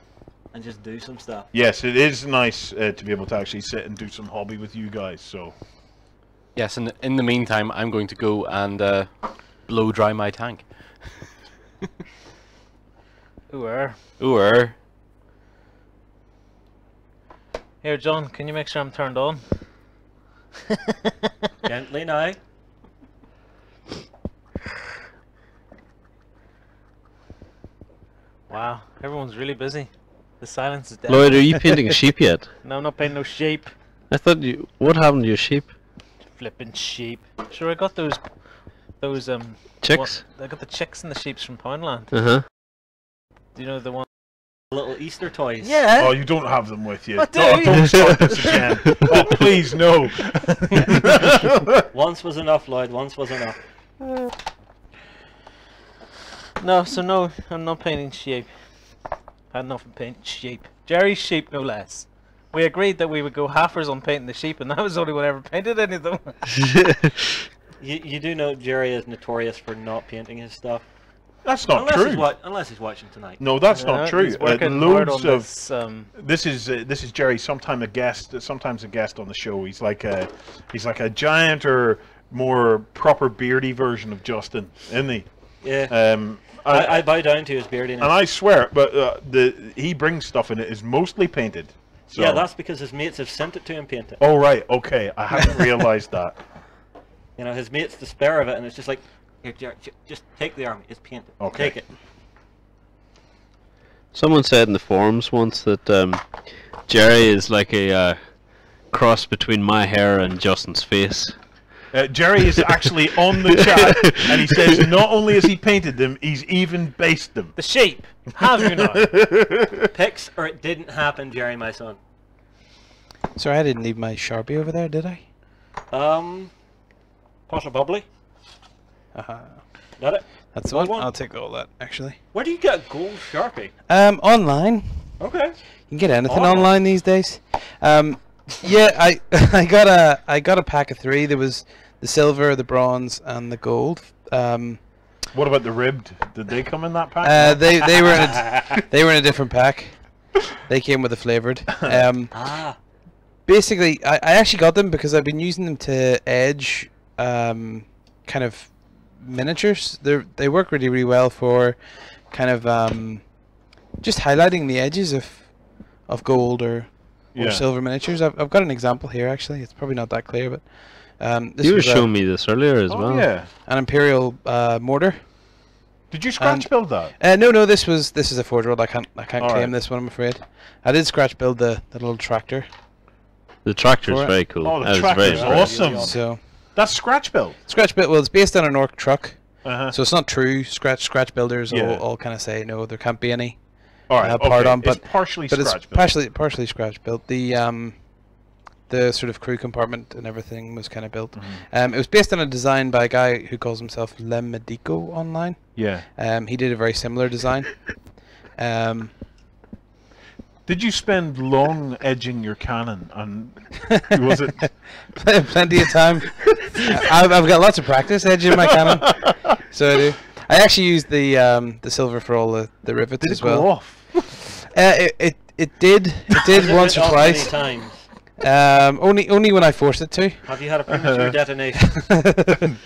and just do some stuff. Yes, it is nice to be able to actually sit and do some hobby with you guys, so... Yes, and in the meantime, I'm going to go and blow dry my tank. Ooh, Ooh. Here, John, can you make sure I'm turned on? Gently now. Wow, everyone's really busy. The silence is dead. Lloyd, are you painting a sheep yet? No, I'm not painting no sheep. I thought you. What happened to your sheep? Flipping sheep. Sure, I got those Chicks? I got the chicks and the sheeps from Poundland. Uh huh. Do you know the one? Little Easter toys. Yeah. Oh, you don't have them with you. I do. Don't start this again. Oh, please, no. Once was enough, Lloyd. Once was enough. No, so no, I'm not painting sheep. I had enough of painting sheep. Jerry's sheep, no less. We agreed that we would go halfers on painting the sheep, and that was the only one I ever painted any of them. You do know Jerry is notorious for not painting his stuff. That's not unless true. Unless he's watching tonight. No, that's not true. He's working hard Loads on of this, this is Jerry. Sometimes a guest on the show. He's like a giant or more proper beardy version of Justin, isn't he? Yeah. I bow down to his beardiness. And I swear, but he brings stuff in it is mostly painted. So. Yeah, that's because his mates have sent it to him painted. Oh right, okay. I hadn't realised that. You know, his mates despair of it, and it's just like, here, Jerry, just take the army. It's painted. Okay. Take it. Someone said in the forums once that Jerry is like a cross between my hair and Justin's face. Jerry is actually on the chat, and he says not only has he painted them, he's even based them. the sheep. Have you not? Pics or it didn't happen, Jerry, my son. Sorry, I didn't leave my Sharpie over there, did I? Possibly. Uh-huh. Got it? That's the Gold one. one? I'll take all that, actually. Where do you get a gold Sharpie? Online. Okay. You can get anything Online. online these days. Yeah, I got a pack of 3. There was the silver, the bronze, and the gold. What about the ribbed? Did they come in that pack? They were in a different pack. They came with a flavored. Basically, I actually got them because I've been using them to edge kind of miniatures. They work really, really well for kind of just highlighting the edges of gold or silver miniatures. I've got an example here actually. It's probably not that clear, but this You were was showing me this earlier as well. Yeah. an Imperial mortar. Did you scratch build that? No, this is a Forge World. I can't All claim right. this one, I'm afraid. I did scratch build the little tractor. The tractor's For it. very cool. Oh, That the was very tractor's impressive. awesome. So That's scratch build. scratch build. Well, it's based on an Orc truck, Uh-huh. so it's not true. Scratch builders Yeah. all kind of say no, there can't be any. All right, part okay. on, but it's partially But it's scratch build. partially scratch built. The sort of crew compartment and everything was kind of built. Mm-hmm. It was based on a design by a guy who calls himself Le Medico online. Yeah. He did a very similar design. Did you spend long edging your cannon? And was it? Plenty of time. I've got lots of practice edging my cannon, so I do. I actually used the silver for all the rivets Did as it go well. off? It did once or twice. Many times. Only when I forced it to. Have you had a premature detonation?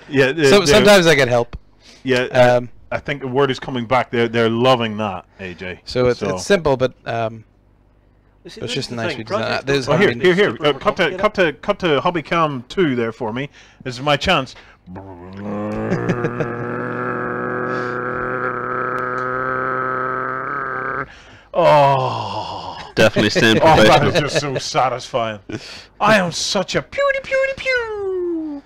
Yeah. Sometimes I get help. Yeah. I think the word is coming back. They're loving that, AJ. So it's simple, but You see, it's this just is a the nice thing, redesign. projects There's don't Oh, here. have to be super Cut to Hobbycam 2 there for me. This is my chance. Oh. Definitely staying Oh, that professional. is just so satisfying. I am such a pew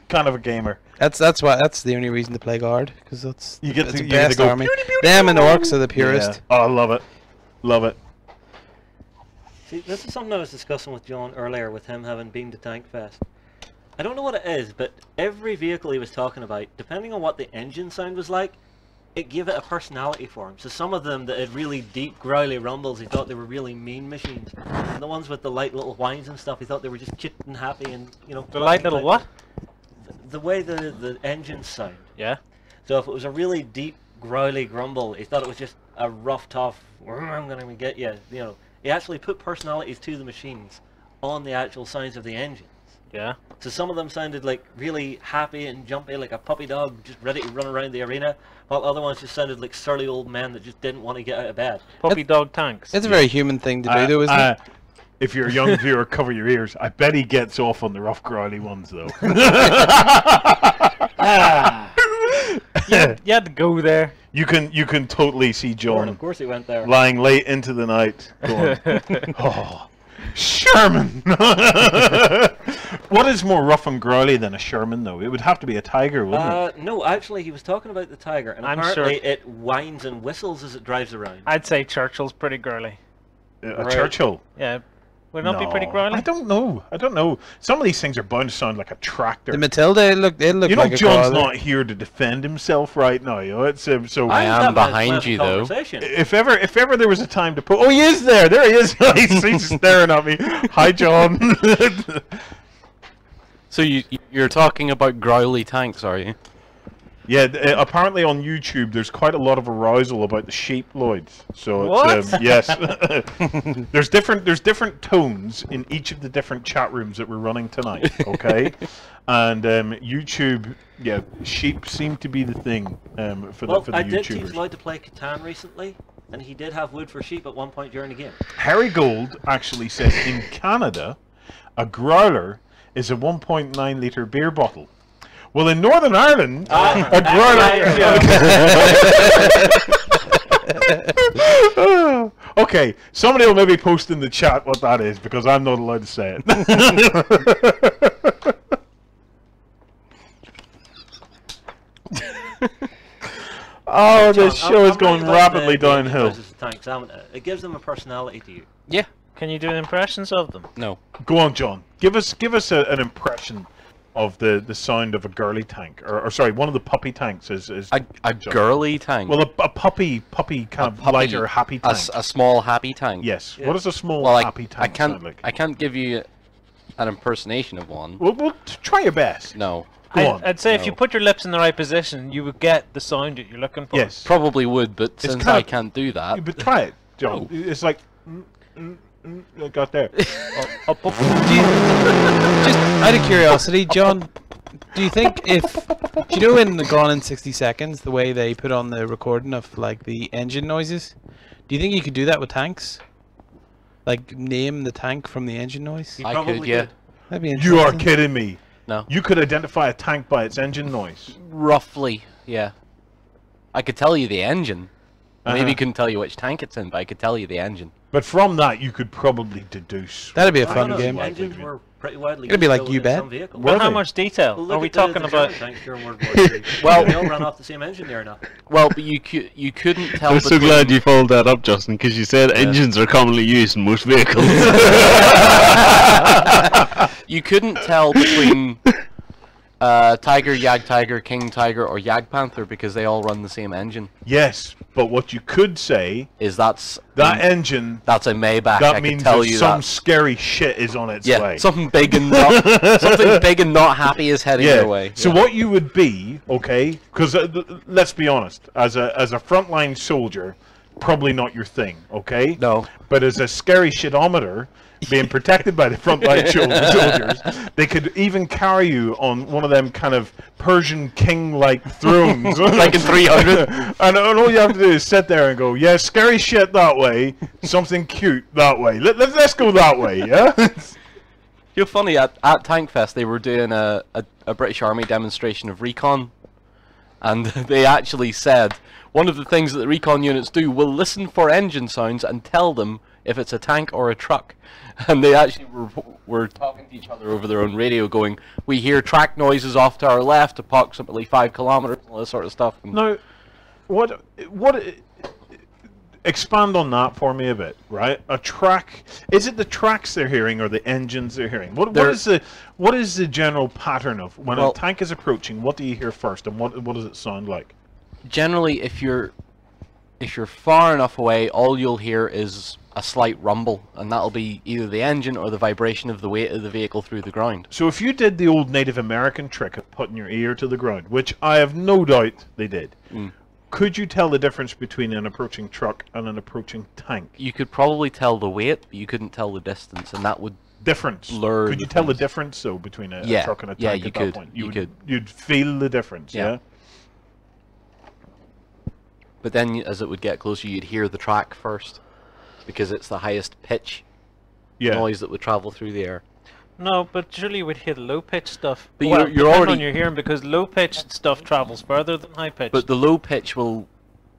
kind of a gamer. That's the only reason to play guard, because that's You get it's to the you get to best go army. pew, pew, pew, Them and pew. orcs are the purest. Yeah. Oh, I love it. Love it. See, this is something I was discussing with John earlier with him having been to Tank Fest. I don't know what it is, but every vehicle he was talking about, depending on what the engine sound was like, it gave it a personality for him. So some of them that had really deep, growly rumbles, he thought they were really mean machines. And the ones with the light little whines and stuff, he thought they were just cute and happy and, you know... The light little what? The way the engines sound. Yeah. So if it was a really deep, growly grumble, he thought it was just a rough, tough, I'm gonna get you, you know. He actually put personalities to the machines on the actual sounds of the engines. Yeah. So some of them sounded like really happy and jumpy, like a puppy dog just ready to run around the arena, while other ones just sounded like surly old men that just didn't want to get out of bed. Puppy dog tanks. It's a very human thing to do, though, isn't it? If you're a young viewer, cover your ears. I bet he gets off on the rough, growly ones, though. You had to go there. You can totally see And John of course he went there. lying late into the night, going, "Oh, Sherman." What is more rough and growly than a Sherman, though? It would have to be a tiger, wouldn't it? No, actually he was talking about the tiger, and I'm apparently sure- it whines and whistles as it drives around. I'd say Churchill's pretty girly. A Churchill. Yeah. Would it not be pretty No, girly? I don't know. Some of these things are bound to sound like a tractor. The Matilda, it looked You know, like a John's growler. not here to defend himself right now. You know, it's so. I am That man's behind pleasant you, though. conversation. If ever there was a time to put, oh, he is there. There he is. He's staring at me. Hi, John. So you're talking about growly tanks, are you? Yeah, apparently on YouTube there's quite a lot of arousal about the sheep, Lloyds. So What? It's, yes, there's different tones in each of the different chat rooms that we're running tonight. Okay, and YouTube, yeah, sheep seem to be the thing for Well, the I did teach YouTubers. Lloyd to play Catan recently, and he did have wood for sheep at one point during the game. Harry Gold actually says in Canada, a growler is a 1.9 litre beer bottle. Well, in Northern Ireland, a growler. Okay, somebody will maybe post in the chat what that is, because I'm not allowed to say it. Oh, this John, show is I'm going right about rapidly the downhill. noises of tanks, it gives them a personality to you. Yeah. Can you do impressions of them? No. Go on, John. Give us an impression of the sound of a girly tank, or sorry, one of the puppy tanks is A girly tank. well, a puppy kind of puppy- lighter, happy tank. a small happy tank. Yes. Yeah. What does a small Well, happy tank sound like? I can't give you an impersonation of one. Well, try your best. No. Go on. I'd say if No. you put your lips in the right position, you would get the sound that you're looking for. Yes. Probably would, but since kind I of- can't do that. But try it, John. It's like I got there. Just out of curiosity, John, do you think do you know in the Gone in 60 Seconds, the way they put on the recording of like the engine noises, do you think you could do that with tanks? Like name the tank from the engine noise? You I probably could, yeah. could. That'd be You are interesting. kidding me. No. You could identify a tank by its engine noise. Roughly, yeah. I could tell you the engine. Uh-huh. Maybe couldn't tell you which tank it's in, but I could tell you the engine. But from that, you could probably deduce. That'd be a I fun don't know, game. Engines were pretty widely It'd be used like still You in Bet. some vehicles. Were But how they? much detail Well, look are we at talking the about? German tanks during World War III. Well- they all ran off the same engine near enough. Well, but you couldn't tell I'm so between- glad you followed that up, Justin, because you said engines are commonly used in most vehicles. You couldn't tell between Tiger, Yag Tiger, King Tiger, or Yag Panther, because they all run the same engine. Yes, but what you could say Is that engine. That's a Maybach. That I means can tell that you some that. scary shit is on its Yeah, way. something big and not happy is heading your way. So what you would be, okay? Because let's be honest, as a frontline soldier, probably not your thing, okay? No. But as a scary shitometer, being protected by the frontline soldiers, they could even carry you on one of them kind of Persian king-like thrones, Like in 300. and all you have to do is sit there and go, yeah, scary shit that way, something cute that way. Let's go that way, yeah. You're funny, at Tankfest they were doing a British Army demonstration of recon, and they actually said one of the things that the recon units do will listen for engine sounds and tell them if it's a tank or a truck. And they actually were talking to each other over their own radio going, we hear track noises off to our left, approximately 5 kilometers, all this sort of stuff. And Now, what expand on that for me a bit, right? A track, is it the tracks they're hearing or the engines they're hearing? What is the general pattern of when a tank is approaching? What do you hear first, and what does it sound like? generally, if you're far enough away, all you'll hear is a slight rumble, and that'll be either the engine or the vibration of the weight of the vehicle through the ground. So if you did the old Native American trick of putting your ear to the ground, which I have no doubt they did, could you tell the difference between an approaching truck and an approaching tank? You could probably tell the weight, but you couldn't tell the distance, and that would blur. Could you tell the difference though between a truck and a tank? Yeah, you at could. That point? You could. You'd feel the difference. Yeah. But then, as it would get closer, you'd hear the track first, because it's the highest pitch noise that would travel through the air. No, but surely you would hear the low-pitched stuff. But well, you're already on your hearing, because low-pitched stuff travels further than high-pitched. But the low pitch will,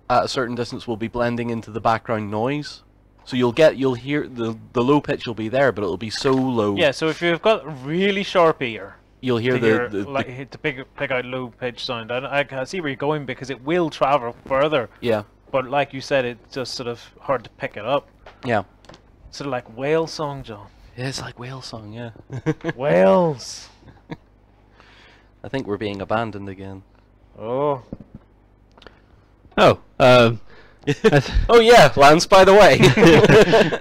at a certain distance, will be blending into the background noise. So you'll hear the low pitch will be there, but it'll be so low. Yeah, so if you've got a really sharp ear, you'll hear to pick out low-pitched sound. I see where you're going, because it will travel further. Yeah. But like you said, it's just sort of hard to pick it up. Yeah. Sort of like whale song, John. Yeah, it's like whale song, yeah. Whales. I think we're being abandoned again. Oh. Oh, oh yeah, Lance, by the way.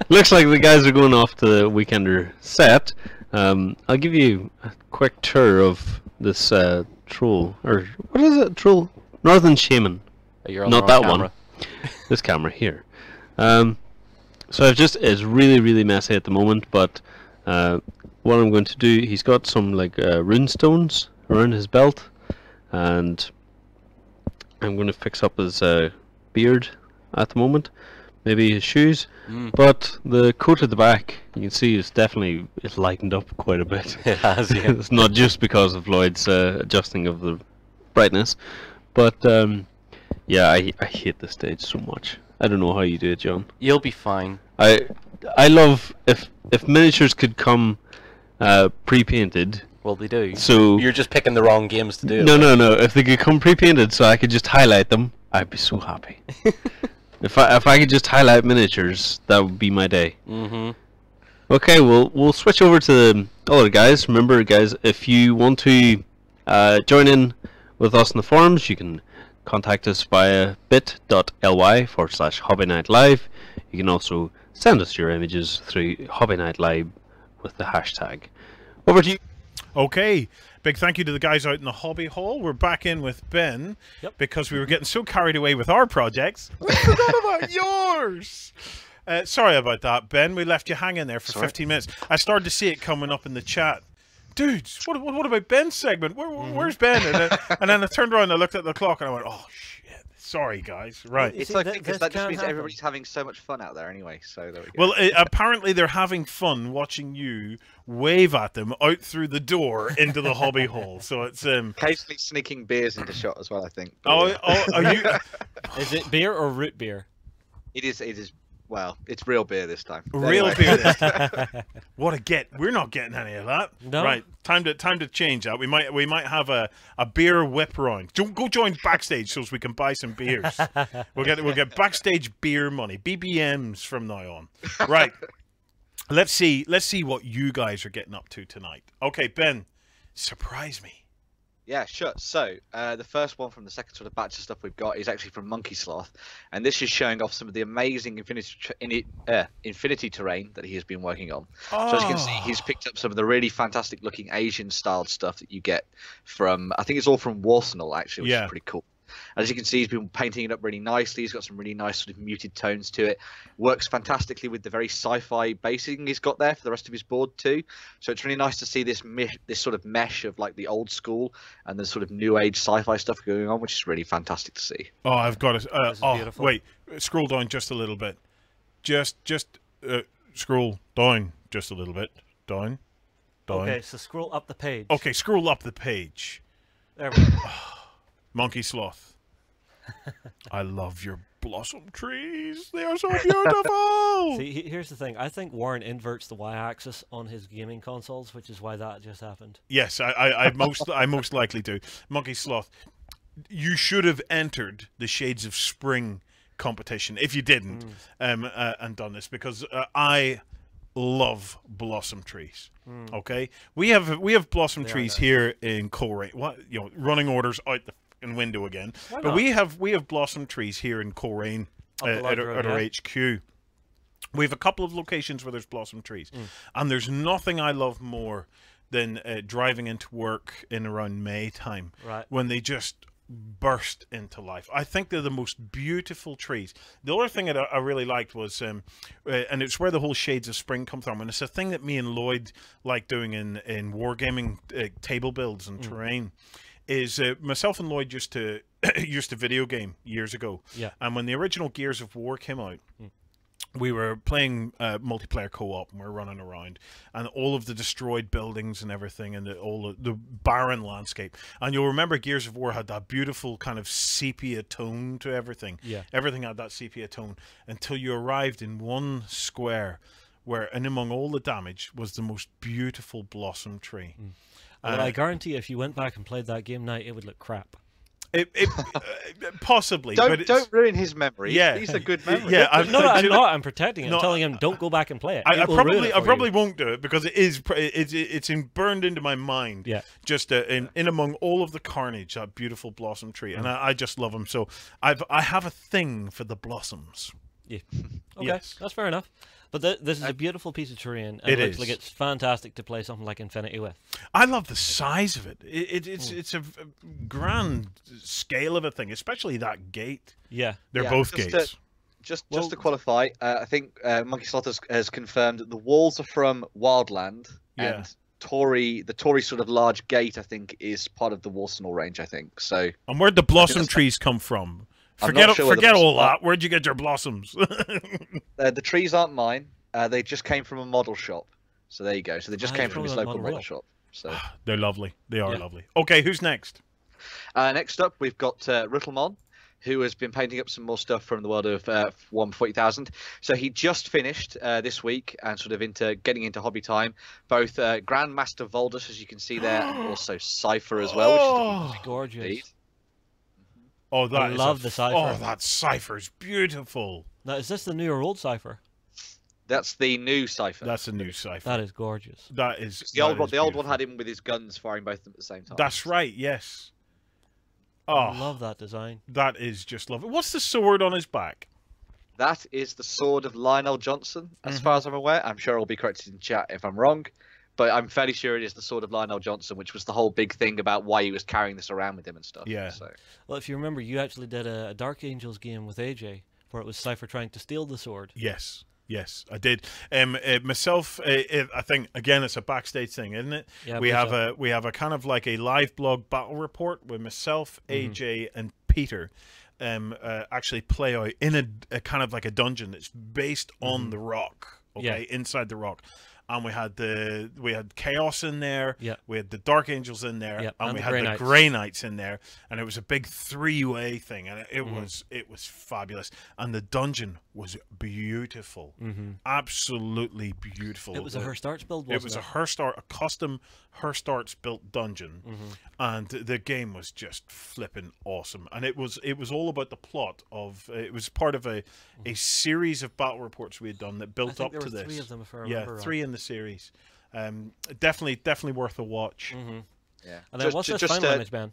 looks like the guys are going off to the Weekender set. I'll give you a quick tour of this troll, or what is it? Troll? Northern Shaman. You're on Not the wrong that camera. one. This camera here. So it's really messy at the moment, but what I'm going to do, he's got some like rune stones around his belt, and I'm going to fix up his beard at the moment, maybe his shoes, but the coat at the back, you can see it's lightened up quite a bit. It has, yeah. It's not just because of Lloyd's adjusting of the brightness, but yeah, I hate this stage so much. I don't know how you do it, John. You'll be fine. I love if miniatures could come pre-painted. Well, they do. So you're just picking the wrong games to do it. No. If they could come pre-painted, so I could just highlight them, I'd be so happy. If I could just highlight miniatures, that would be my day. Okay, we'll switch over to the other guys. Remember, guys, if you want to join in with us in the forums, you can contact us via bit.ly/hobbynightlive. You can also send us your images through hobbynightlive with the hashtag. Over to you. Okay, big thank you to the guys out in the hobby hall. We're back in with Ben because we were getting so carried away with our projects. We forgot about yours. Sorry about that, Ben. We left you hanging there for 15 minutes. I started to see it coming up in the chat. Dudes, what about Ben's segment? Where's Ben? And then I turned around and I looked at the clock and I went, oh, shit. Sorry, guys. Right. It's okay, because that just means everybody's having so much fun out there anyway, so there we go. Well, apparently they're having fun watching you wave at them out through the door into the hobby hall. So it's... occasionally sneaking beers into shot as well, I think. Are you... Is it beer or root beer? It is... Well, it's real beer this time. Real beer this time. What a get! We're not getting any of that. No. Right, time to change that. We might have a beer whip round. Go join backstage so we can buy some beers. We'll get backstage beer money, BBMs from now on. Right. Let's see what you guys are getting up to tonight. Okay, Ben, surprise me. Yeah, sure. So, the first one from the second sort of batch of stuff we've got is actually from Monkey Sloth, and this is showing off some of the amazing infinity terrain that he has been working on. So as you can see, he's picked up some of the really fantastic looking Asian styled stuff that you get from, I think it's all from Warsenal actually, which is pretty cool. As you can see, he's been painting it up really nicely. He's got some really nice sort of muted tones to it. Works fantastically with the very sci-fi basing he's got there for the rest of his board too. So it's really nice to see this sort of mesh of like the old school and the sort of new age sci-fi stuff going on, which is really fantastic to see. Oh, I've got it. Beautiful. Wait, scroll down just a little bit. Just scroll down just a little bit. Down. Okay, so scroll up the page. Okay, scroll up the page. There we go. Monkey Sloth. I love your blossom trees. They are so beautiful. See, here's the thing. I think Warren inverts the y-axis on his gaming consoles, which is why that just happened. Yes, I most likely do. Monkey Sloth, you should have entered the Shades of Spring competition if you didn't, and done this because I love blossom trees. Okay, we have blossom trees here in Coleraine. What, you know, running orders out the window again. But we have blossom trees here in Coleraine at our HQ. We have a couple of locations where there's blossom trees, and there's nothing I love more than driving into work in around May time, when they just burst into life. I think they're the most beautiful trees. The other thing that I really liked was, and it's where the whole Shades of Spring come from, and it's a thing that me and Lloyd like doing in wargaming table builds and terrain, is myself and Lloyd used to video game years ago. Yeah. And when the original Gears of War came out, we were playing multiplayer co-op, and we were running around, and all of the destroyed buildings and everything, and all the barren landscape. And you'll remember Gears of War had that beautiful kind of sepia tone to everything. Yeah. Everything had that sepia tone until you arrived in one square where, and among all the damage, was the most beautiful blossom tree. Well, I guarantee if you went back and played that game now, it would look crap. Possibly. Don't ruin his memory. Yeah, he's a good memory. Yeah, I'm not. I'm protecting him. I'm telling him don't go back and play it. I probably won't do it because it's burned into my mind. Yeah. Just in among all of the carnage, that beautiful blossom tree, and I just love them. So I have a thing for the blossoms. Yeah. Okay, yes. That's fair enough. But this is a beautiful piece of terrain, and it looks like it's fantastic to play something like Infinity with. I love the size of it. It's a grand scale of a thing, especially that gate. Yeah, they're both gates. Just to qualify, I think Monkey Sloth has confirmed that the walls are from Wildland, and the Tory sort of large gate, I think, is part of the Warsenal range. I think so. And where'd the blossom trees come from? Forget all that. Where'd you get your blossoms? The trees aren't mine. They just came from a model shop. So there you go. So they just came from his local model shop. So they're lovely. They are lovely. Okay, who's next? Next up, we've got Rittlemon, who has been painting up some more stuff from the world of 140,000. So he just finished this week and sort of getting into hobby time. Both Grandmaster Voldus, as you can see there, and also Cypher as well, which is gorgeous. Indeed. Oh, I love the Cypher. Oh, that Cypher's beautiful. Now, is this the new or old Cypher? That's the new Cypher. That's the new Cypher. That is gorgeous. That is the old one. The old one had him with his guns firing both of them at the same time. That's right. Yes. Oh, I love that design. That is just lovely. What's the sword on his back? That is the sword of Lionel Johnson, as far as I'm aware. I'm sure I'll be corrected in chat if I'm wrong. But I'm fairly sure it is the sword of Lionel Johnson, which was the whole big thing about why he was carrying this around with him and stuff. Yeah. So. Well, if you remember, you actually did a Dark Angels game with AJ, where it was Cypher trying to steal the sword. Yes. Yes, I did. Myself, I think again it's a backstage thing, isn't it? Yeah, we have a kind of like a live blog battle report with myself, AJ, and Peter. Actually play out in a kind of like a dungeon that's based on the rock. Okay, inside the rock. And we had Chaos in there, we had the Dark Angels in there, and we had the Grey Knights in there, and it was a big three-way thing, and it was fabulous. And the dungeon was beautiful, absolutely beautiful. It was a Herstarts build, wasn't it? It was a custom Herstarts built dungeon, and the game was just flipping awesome. And it was all about the plot of it was part of a series of battle reports we had done that built up to this. 3 of them, if I remember right. 3 in the series. Definitely worth a watch. Yeah. And then what's this final image, Ben?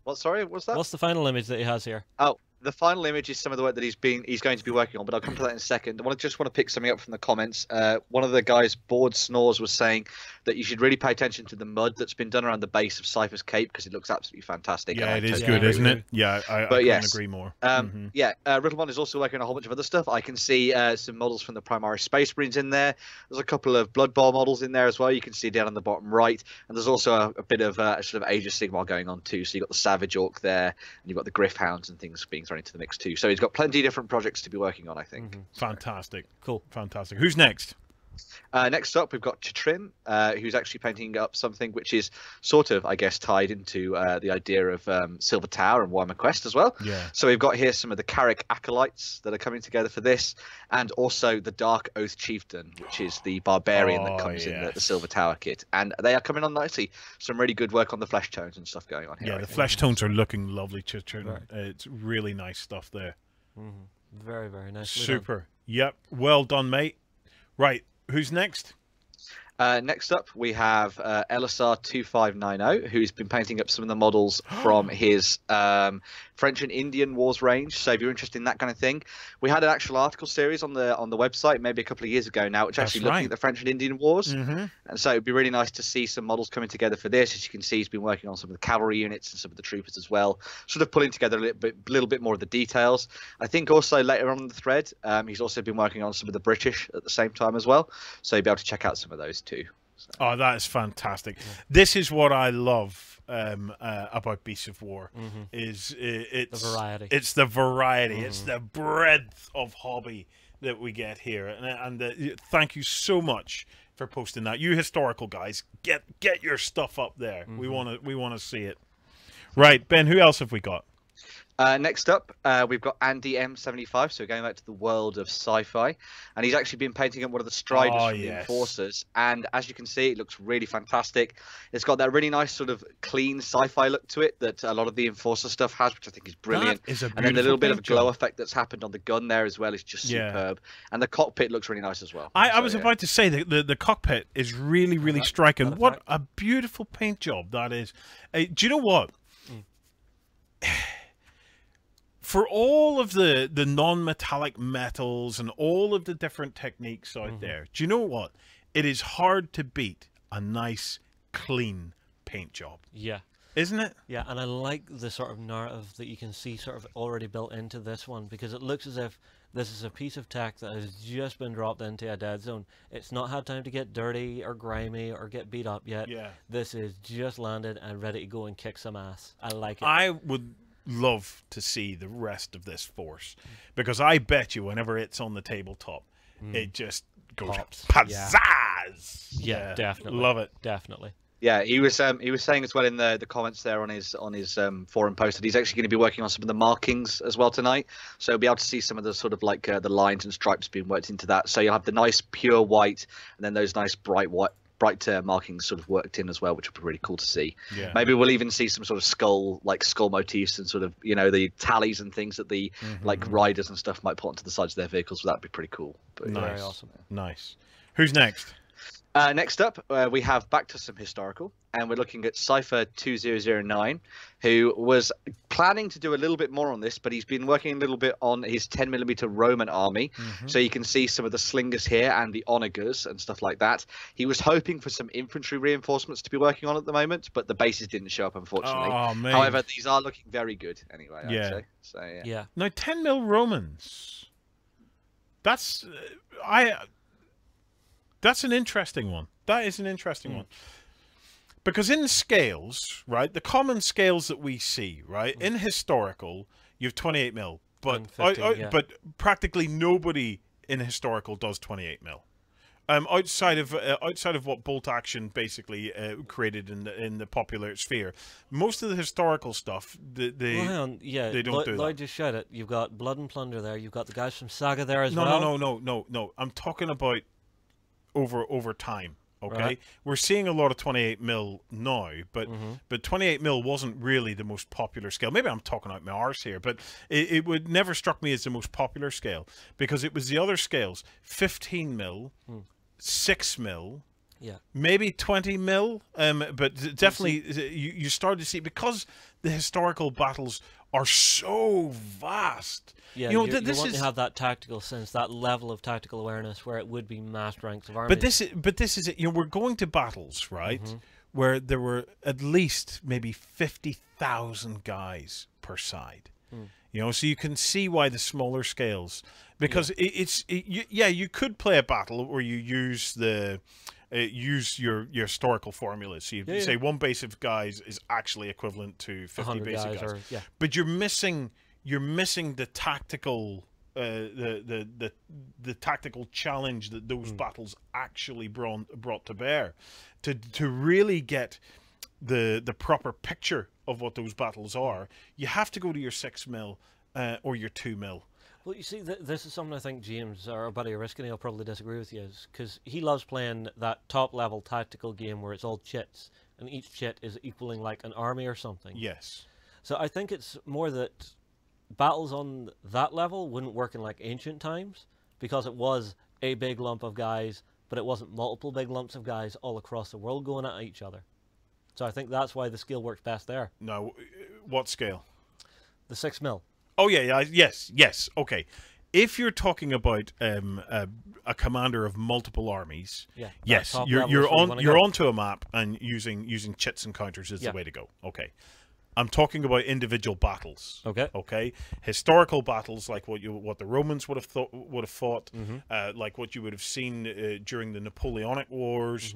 What? Sorry, what's that? What's the final image that he has here? Oh, the final image is some of the work that he's going to be working on, but I'll come to that in a second. I just want to pick something up from the comments. One of the guys, Board Snores, was saying that you should really pay attention to the mud that's been done around the base of Cypher's Cape because it looks absolutely fantastic. Yeah, it is good, isn't it? Yeah, I couldn't agree more. Yeah, Riddlemon is also working on a whole bunch of other stuff. I can see some models from the Primaris Space Marines in there. There's a couple of Blood Bowl models in there as well. You can see down on the bottom right, and there's also a bit of sort of Age of Sigmar going on too. So you've got the Savage Orc there, and you've got the Griff Hounds and things being thrown into the mix too. So he's got plenty of different projects to be working on, I think. Fantastic. Cool. Fantastic. Who's next? Next up, we've got Chitrin, who's actually painting up something which is sort of, I guess, tied into the idea of Silver Tower and Warhammer Quest as well. Yeah. So we've got here some of the Carrick Acolytes that are coming together for this, and also the Dark Oath Chieftain, which is the barbarian that comes in the Silver Tower kit. And they are coming on nicely. Some really good work on the flesh tones and stuff going on here. Yeah, the flesh tones are looking lovely, Chitrin. Right. It's really nice stuff there. Very, very nice. Super. Yep. Well done, mate. Right. Who's next? Next up, we have LSR2590, who's been painting up some of the models from his French and Indian Wars range. So if you're interested in that kind of thing, we had an actual article series on the website maybe a couple of years ago now, which actually looking at the French and Indian Wars. And so it'd be really nice to see some models coming together for this. As you can see, he's been working on some of the cavalry units and some of the troopers as well, sort of pulling together a little bit more of the details. I think also later on in the thread, he's also been working on some of the British at the same time as well. So you'll be able to check out some of those too. So. Oh, that is fantastic. This is what I love about Beasts of War. It's the variety. It's the variety. It's the breadth of hobby that we get here. And thank you so much for posting that. You historical guys, get your stuff up there. We want to see it. Right, Ben. Who else have we got? Next up, we've got Andy M75, so going back to the world of sci-fi, and he's actually been painting up one of the Striders from the Enforcers, and as you can see, it looks really fantastic. It's got that really nice sort of clean sci-fi look to it that a lot of the Enforcer stuff has, which I think is brilliant. That is a and then the little bit of a glow effect that's happened on the gun there as well is just superb, and the cockpit looks really nice as well. I was about to say that the cockpit is really, really striking. What a beautiful paint job that is. Do you know what? For all of the non-metallic metals and all of the different techniques out there, do you know what? It is hard to beat a nice, clean paint job. Yeah. Isn't it? Yeah, and I like the sort of narrative that you can see sort of already built into this one, because it looks as if this is a piece of tech that has just been dropped into a dead zone. It's not had time to get dirty or grimy or get beat up yet. Yeah. This is just landed and ready to go and kick some ass. I like it. I would love to see the rest of this force, because I bet you whenever it's on the tabletop, it just goes pizzazz. Yeah, definitely. Love it. Definitely. Yeah, he was saying as well in the comments there on his forum post that he's actually going to be working on some of the markings as well tonight. So you'll be able to see some of the sort of like the lines and stripes being worked into that. So you'll have the nice pure white and then those nice bright markings sort of worked in as well, which would be really cool to see. Yeah. Maybe we'll even see some sort of skull motifs and sort of, you know, the tallies and things that the like riders and stuff might put onto the sides of their vehicles. So that'd be pretty cool. But, Nice. Very awesome. Nice. Who's next? Next up, we have back to some historical, and we're looking at Cypher 2009, who was planning to do a little bit more on this, but he's been working a little bit on his 10mm Roman army. So you can see some of the slingers here and the onagers and stuff like that. He was hoping for some infantry reinforcements to be working on at the moment, but the bases didn't show up, unfortunately. Oh, man. However, these are looking very good anyway, I'd say. So, Yeah. Now, 10mm Romans. That's that's an interesting one. That is an interesting one. Because in scales, right, the common scales that we see, right, in historical, you have 28mm, but 15, but practically nobody in historical does 28mm. Outside of what Bolt Action basically created in the popular sphere, most of the historical stuff they don't do Lloyd that. just showed it. You've got Blood and Plunder there. You've got the guys from Saga there as No, well. no. I'm talking about over time. Okay, Right. We're seeing a lot of 28mm now, but 28mm wasn't really the most popular scale. Maybe I'm talking out my arse here, but it would never struck me as the most popular scale, because it was the other scales: 15mm, 6mm, Yeah. Maybe 20 mil, but definitely you start to see, because the historical battles are so vast. Yeah, you know, you this want is to have that tactical sense, that level of tactical awareness where it would be massed ranks of armies. but this is it. You know, we're going to battles, right, Mm-hmm. where there were at least maybe 50,000 guys per side. You know, so you can see why the smaller scales, because you could play a battle where you use use your historical formulas. So you say one base of guys is actually equivalent to 50 basic guys, but you're missing the tactical the tactical challenge that those battles actually brought to bear, to really get the proper picture of what those battles are. You have to go to your 6 mil or your 2 mil. Well, you see, this is something I think James, our buddy Oriskany, will probably disagree with you, because he loves playing that top-level tactical game where it's all chits, and each chit is equaling like an army or something. Yes. So I think it's more that battles on that level wouldn't work in like ancient times, because it was a big lump of guys, but it wasn't multiple big lumps of guys all across the world going at each other. So I think that's why the scale works best there. No, what scale? The 6 mil. Oh yeah, yes. Okay, if you're talking about a commander of multiple armies, yes, you're onto a map, and using chits and counters is the way to go. Okay, I'm talking about individual battles. Okay, historical battles like what the Romans would have fought, like what you would have seen during the Napoleonic Wars.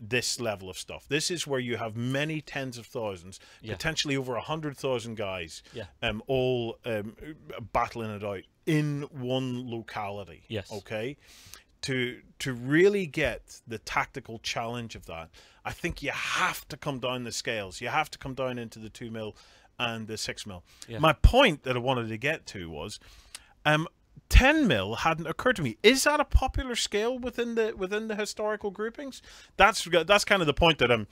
This level of stuff. This is where you have many tens of thousands, potentially over 100,000 guys, all battling it out in one locality. Yes. Okay. To really get the tactical challenge of that, I think you have to come down the scales. You have to come down into the 2 mil and the 6 mil. Yeah. My point that I wanted to get to was, 10 mil hadn't occurred to me. Is that a popular scale within the historical groupings? That's kind of the point that I'm,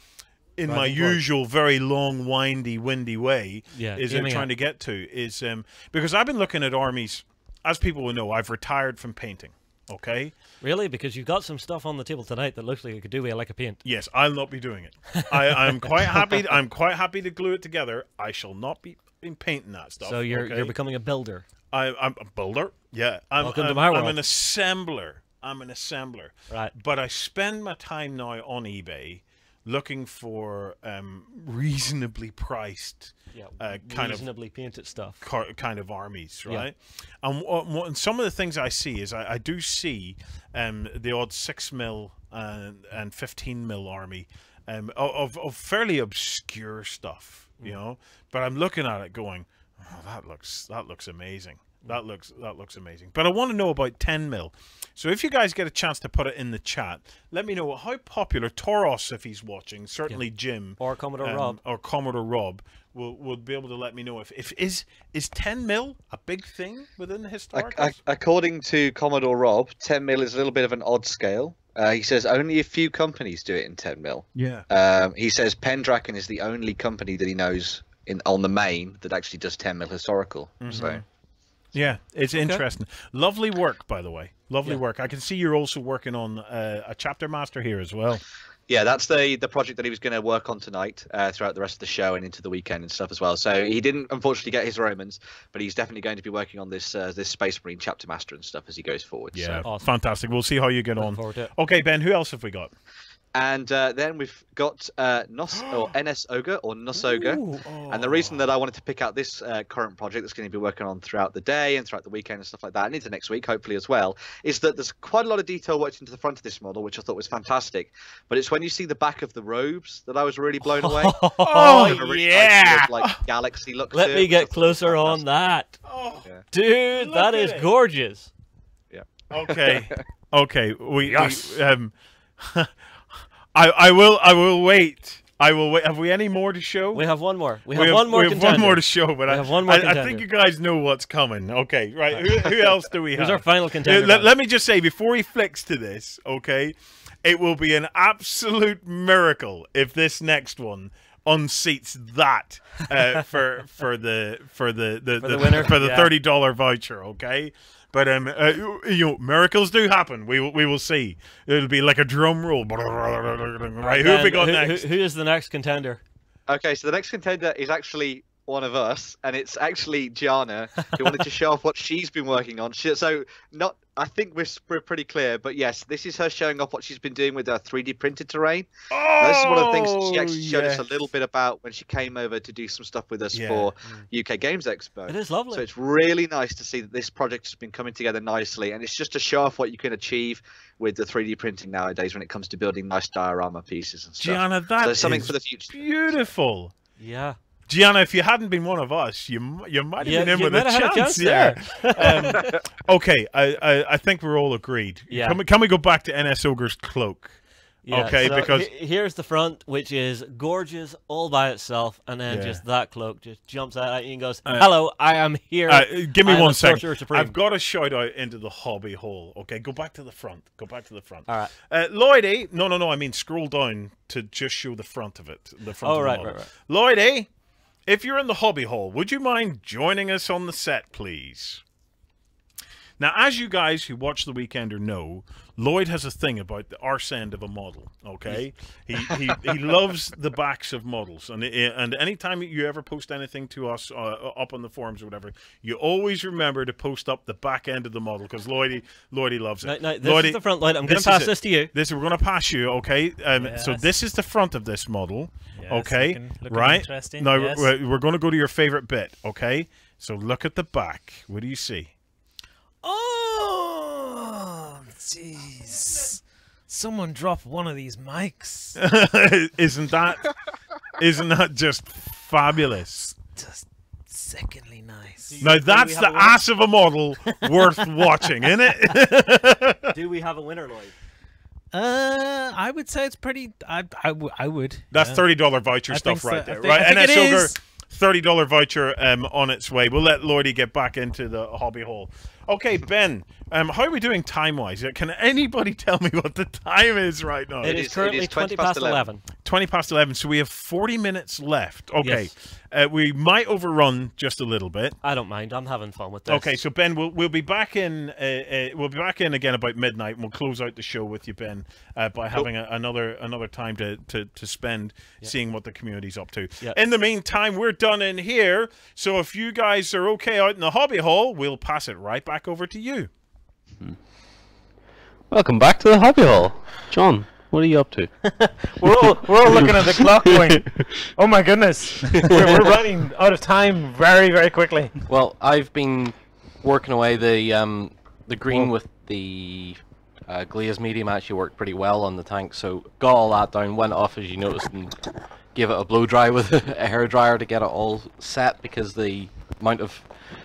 in my usual very long, windy way, trying to get to, is because I've been looking at armies. As people will know, I've retired from painting. Okay. Really? Because you've got some stuff on the table tonight that looks like it could do with like a paint. Yes, I'll not be doing it. I'm quite happy. I'm quite happy to glue it together. I shall not be painting that stuff. So you're becoming a builder. I'm a builder. Yeah. Welcome to my world. I'm an assembler. Right. But I spend my time now on eBay looking for reasonably priced, reasonably painted stuff, kind of armies, right? And some of the things I see is I do see the odd 6 mil and 15 mil army of fairly obscure stuff, you know. But I'm looking at it going, oh, that looks amazing. That looks amazing. But I want to know about 10 mil. So if you guys get a chance to put it in the chat, let me know how popular Toros, if he's watching, certainly Jim or Commodore Rob will be able to let me know if is 10 mil a big thing within the historicals? According to Commodore Rob, 10 mil is a little bit of an odd scale. He says only a few companies do it in 10 mil. Yeah. He says Pendragon is the only company that he knows on the main that actually does 10 mil historical. So. Yeah, it's interesting. Lovely work, by the way. Lovely work. I can see you're also working on a chapter master here as well. Yeah, that's the project that he was going to work on tonight throughout the rest of the show and into the weekend and stuff as well. So he didn't unfortunately get his Romans, but he's definitely going to be working on this Space Marine chapter master and stuff as he goes forward. Yeah, so. Awesome. Fantastic. We'll see how you get on. Okay, Ben, who else have we got? And then we've got NS Ogre or Nus Ogre. And the reason that I wanted to pick out this current project that's going to be working on throughout the day and throughout the weekend and stuff like that, and into next week, hopefully as well, is that there's quite a lot of detail worked into the front of this model, which I thought was fantastic. But it's when you see the back of the robes that I was really blown away. Yeah! Like galaxy look. Let me get closer on that. Dude, that is gorgeous. Yeah. Okay. Okay. I will wait. I will wait. Have we any more to show? We have one more. We have one more to show, but I think you guys know what's coming. Okay, right. Who else do we have? Who's our final contender? Let me just say, before he flicks to this, okay, it will be an absolute miracle if this next one unseats that for the winner. for the Yeah. $30 voucher. Okay. But miracles do happen. We will see. It'll be like a drum roll. Right? Who have we got next? Who is the next contender? Okay, so the next contender is actually one of us, and it's actually Gianna, who wanted to show off what she's been working on. I think we're pretty clear, but yes, this is her showing off what she's been doing with her 3D printed terrain. Now, this is one of the things that she actually showed us a little bit about when she came over to do some stuff with us for UK Games Expo. It is lovely. So it's really nice to see that this project has been coming together nicely, and it's just to show off what you can achieve with the 3D printing nowadays when it comes to building nice diorama pieces and stuff. Gianna, that so something is for the future. beautiful. Yeah. Gianna, if you hadn't been one of us, you might have been in you with a might have had a chance. chance Okay, I think we're all agreed. Yeah. Can we go back to NS Ogre's cloak? Yeah, Okay, so because here's the front, which is gorgeous all by itself, and then just that cloak just jumps out at you and goes, "Hello, I am here." give me I am one a Sorcerer second. Supreme. I've got to shout out into the hobby hole. Okay, go back to the front. Go back to the front. All right. Lloydie, no. I mean, scroll down to just show the front of it. The front. Oh, of the right, model. right. Lloydie, if you're in the hobby hole, would you mind joining us on the set, please? Now, as you guys who watch The Weekender know, Lloyd has a thing about the arse end of a model, okay? He loves the backs of models. And anytime you ever post anything to us up on the forums or whatever, you always remember to post up the back end of the model because Lloydie loves it. Now, this is the front, Lloyd. I'm going to pass this to you. We're going to pass you, okay? So this is the front of this model, okay? looking right? interesting, Now, yes. we're going to go to your favorite bit, okay? So look at the back. What do you see? Oh, jeez. Someone drop one of these mics. Isn't that just fabulous? Just sickeningly nice. Now that's the ass of a model worth watching, isn't it? Do we have a winner, Lloyd? I would say it's pretty. I would. That's $30 voucher I stuff think right so. there, I think right? it NS Ogre, is. $30 voucher on its way. We'll let Lloydie get back into the hobby hole. Okay, Ben, how are we doing time-wise? Can anybody tell me what the time is right now? It is currently 20 past 11. 20 past 11, so we have 40 minutes left. Okay, we might overrun just a little bit. I don't mind. I'm having fun with this. Okay, so Ben, we'll be back in. We'll be back in again about midnight, and we'll close out the show with you, Ben, by having another time to spend seeing what the community's up to. Yep. In the meantime, we're done in here. So if you guys are okay out in the hobby hole, we'll pass it right back over to you. Welcome back to the hobby hole, John. What are you up to? We're all looking at the clock going, oh my goodness, we're running out of time very, very quickly. Well, I've been working away. The green with the glaze medium actually worked pretty well on the tank, so got all that down, went off as you noticed, and gave it a blow dry with a hairdryer to get it all set, because the amount of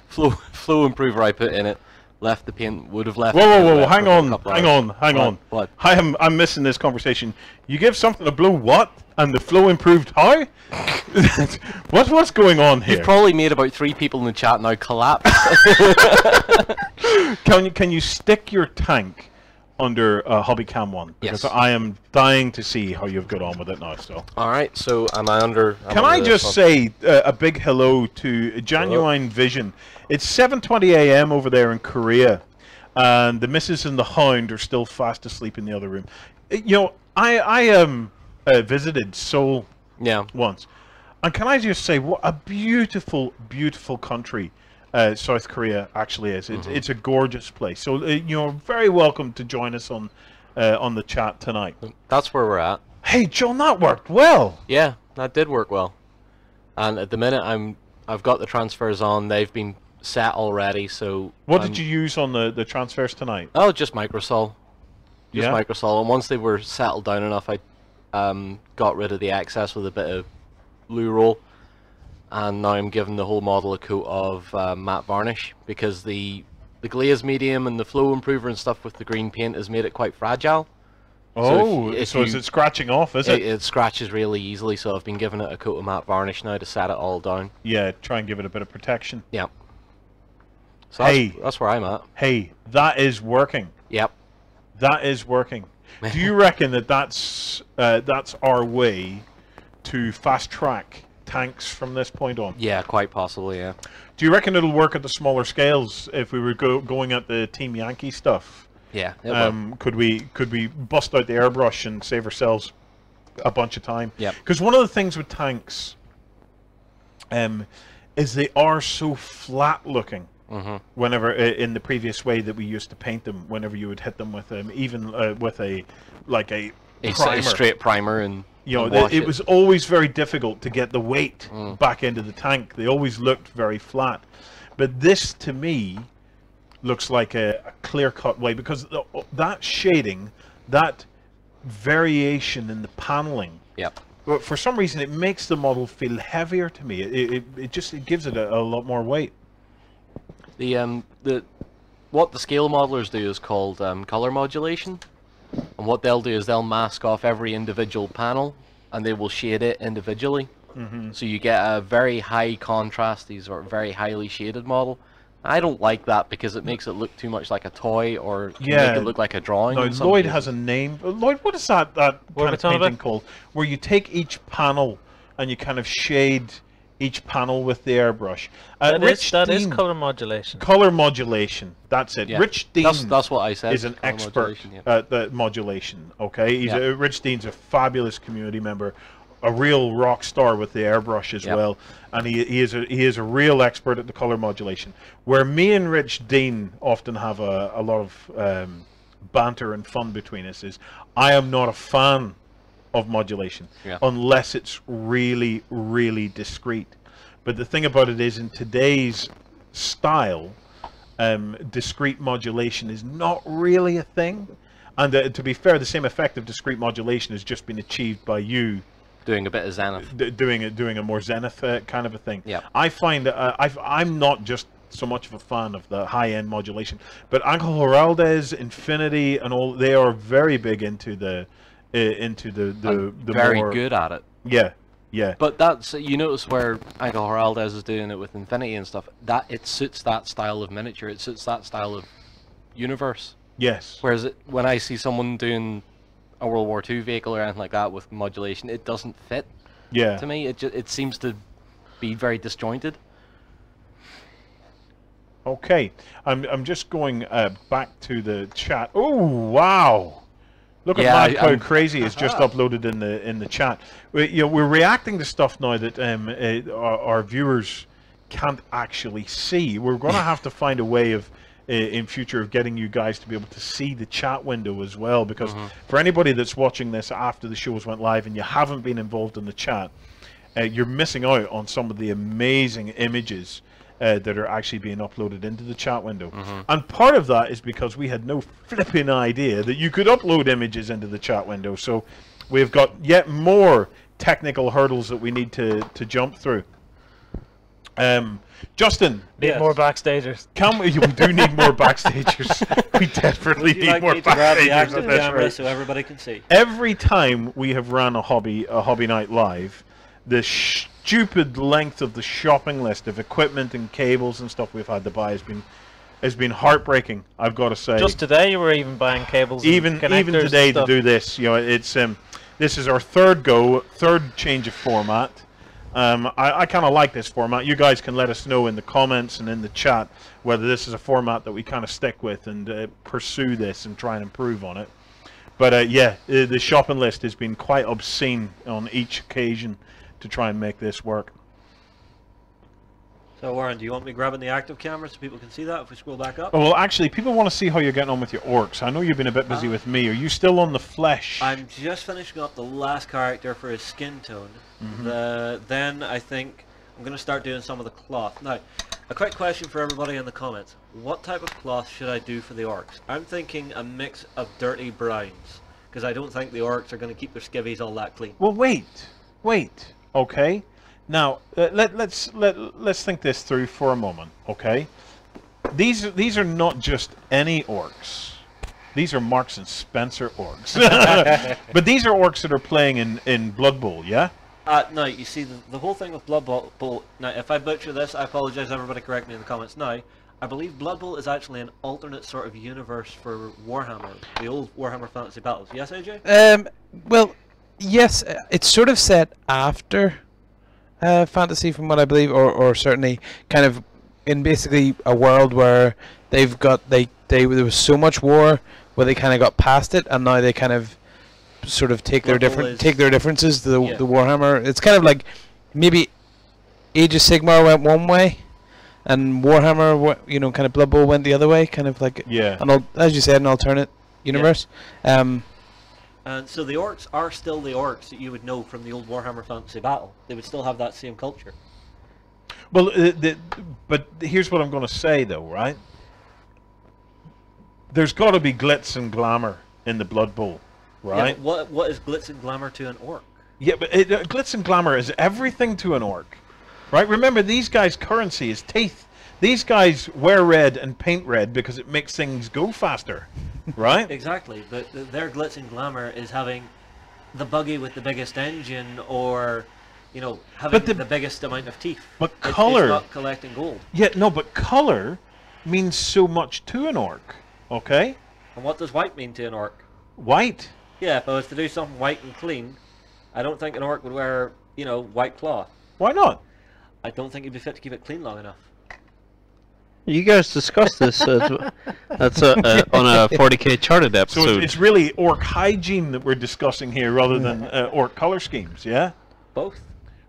flow improver I put in it left the paint would have left. Whoa! Hang on. What? I'm missing this conversation. You give something a blow what, and the flow improved how? What's going on here? You've probably made about 3 people in the chat now collapse. Can you stick your tank under Hobby Cam 1? Because Yes. I am dying to see how you've got on with it now. So All right, so am I under? can I just say a big hello to Genuine Vision? It's 7:20 a.m. over there in Korea, and the Missus and the Hound are still fast asleep in the other room. I visited Seoul once, and can I just say what a beautiful, beautiful country South Korea actually is. It's a gorgeous place. So you're very welcome to join us on the chat tonight. That's where we're at. Hey, John, that worked well. Yeah, that did work well. And at the minute, I've got the transfers on. They've been set already. So what did you use on the transfers tonight? Oh, just Microsol. Yeah. Microsol. And once they were settled down enough, I got rid of the excess with a bit of blue roll. And now I'm giving the whole model a coat of matte varnish, because the glaze medium and the flow improver and stuff with the green paint has made it quite fragile. Oh, so is it scratching off, is it? It scratches really easily, so I've been giving it a coat of matte varnish now to set it all down. Yeah, try and give it a bit of protection. Yeah. So that's where I'm at. Hey, that is working. Yep. That is working. Do you reckon that's our way to fast track tanks from this point on? Yeah, quite possibly. Yeah. Do you reckon it'll work at the smaller scales if we were going at the Team Yankee stuff? Yeah. It will. Could we bust out the airbrush and save ourselves a bunch of time? Yep. Because one of the things with tanks is they are so flat looking. Whenever in the previous way that we used to paint them, whenever you would hit them with even with a primer. Straight primer and it was always very difficult to get the weight back into the tank. They always looked very flat. But this, to me, looks like a clear-cut way, because that shading, that variation in the paneling, but for some reason it makes the model feel heavier to me. It just gives it a lot more weight. What the scale modelers do is called color modulation, and what they'll do is they'll mask off every individual panel and they will shade it individually. So you get a very high contrasty or very highly shaded model. I don't like that because it makes it look too much like a toy, or make it look like a drawing. No, Lloyd has a name. Lloyd, what is that kind of painting called? Where you take each panel and you kind of shade each panel with the airbrush. That is color modulation. Color modulation. That's it. Yeah. Rich Dean that's what I said. is an expert at the modulation. Okay, Rich Dean's a fabulous community member, a real rock star with the airbrush as well, and he is a real expert at the color modulation. Where me and Rich Dean often have a lot of banter and fun between us is I am not a fan of modulation unless it's really, really discreet. But the thing about it is, in today's style, discrete modulation is not really a thing. And to be fair, the same effect of discrete modulation has just been achieved by you doing a bit of zenith, doing a more zenith kind of a thing. Yeah, I find I'm not just so much of a fan of the high-end modulation, but Angel Heraldez, Infinity, and all, they are very big into the very more, good at it. Yeah. But that's, you notice where Angel Heraldez is doing it with Infinity and stuff, that it suits that style of miniature, it suits that style of universe. Yes. Whereas when I see someone doing a World War II vehicle or anything like that with modulation, it doesn't fit. Yeah. To me, it seems to be very disjointed. Okay, I'm just going back to the chat. Oh wow! Look at Mad Cow Crazy is just uploaded in the chat. We're reacting to stuff now that our viewers can't actually see. We're going to have to find a way of in future of getting you guys to be able to see the chat window as well, because for anybody that's watching this after the shows went live and you haven't been involved in the chat, you're missing out on some of the amazing images that are actually being uploaded into the chat window. And part of that is because we had no flipping idea that you could upload images into the chat window. So we've got yet more technical hurdles that we need to jump through. Justin, need more backstagers. We do need more backstagers. We desperately need more backstagers. So everybody can see. Every time we have run a hobby night live, the stupid length of the shopping list of equipment and cables and stuff we've had to buy has been heartbreaking. I've got to say. Just today, you were even buying cables. Even today to do this, it's this is our third change of format. I kind of like this format. You guys can let us know in the comments and in the chat whether this is a format that we kind of stick with and pursue this and try and improve on it. But the shopping list has been quite obscene on each occasion to try and make this work. So Warren, do you want me grabbing the active camera so people can see that if we scroll back up? Oh, well, actually, people want to see how you're getting on with your orcs. I know you've been a bit busy with me. Are you still on the flesh? I'm just finishing up the last character for his skin tone. Then I think I'm going to start doing some of the cloth. Now, a quick question for everybody in the comments. What type of cloth should I do for the orcs? I'm thinking a mix of dirty browns, because I don't think the orcs are going to keep their skivvies all that clean. Well, wait. Okay. Now, let's think this through for a moment, okay? These are not just any orcs. These are Marks and Spencer orcs. But these are orcs that are playing in Blood Bowl, yeah? No, you see, the whole thing with Blood Bowl... Now, if I butcher this, I apologize, everybody correct me in the comments now. I believe Blood Bowl is actually an alternate sort of universe for Warhammer, the old Warhammer Fantasy Battles. Yes, AJ? Well, Yes, it's sort of set after fantasy, from what I believe, or certainly kind of in basically a world where they've got there was so much war where they kind of got past it, and now they kind of sort of take their differences to the Warhammer. It's kind of like maybe Age of Sigmar went one way, and Warhammer, kind of Blood Bowl went the other way, kind of like as you said, an alternate universe. And so the orcs are still the orcs that you would know from the old Warhammer Fantasy Battle. They would still have that same culture. Well, but here's what I'm going to say, though, right? There's got to be glitz and glamour in the Blood Bowl, right? Yeah, what is glitz and glamour to an orc? Yeah, but glitz and glamour is everything to an orc, right? Remember, these guys' currency is teeth. These guys wear red and paint red because it makes things go faster, right? Exactly, but their glitz and glamour is having the buggy with the biggest engine, or having the biggest amount of teeth. But color, it's not collecting gold. Yeah, no, but color means so much to an orc, okay? And what does white mean to an orc? White. Yeah, if I was to do something white and clean, I don't think an orc would wear, white cloth. Why not? I don't think he'd be fit to keep it clean long enough. You guys discussed this. That's on a 40k charted episode. So it's really orc hygiene that we're discussing here, rather than orc color schemes. Yeah. Both.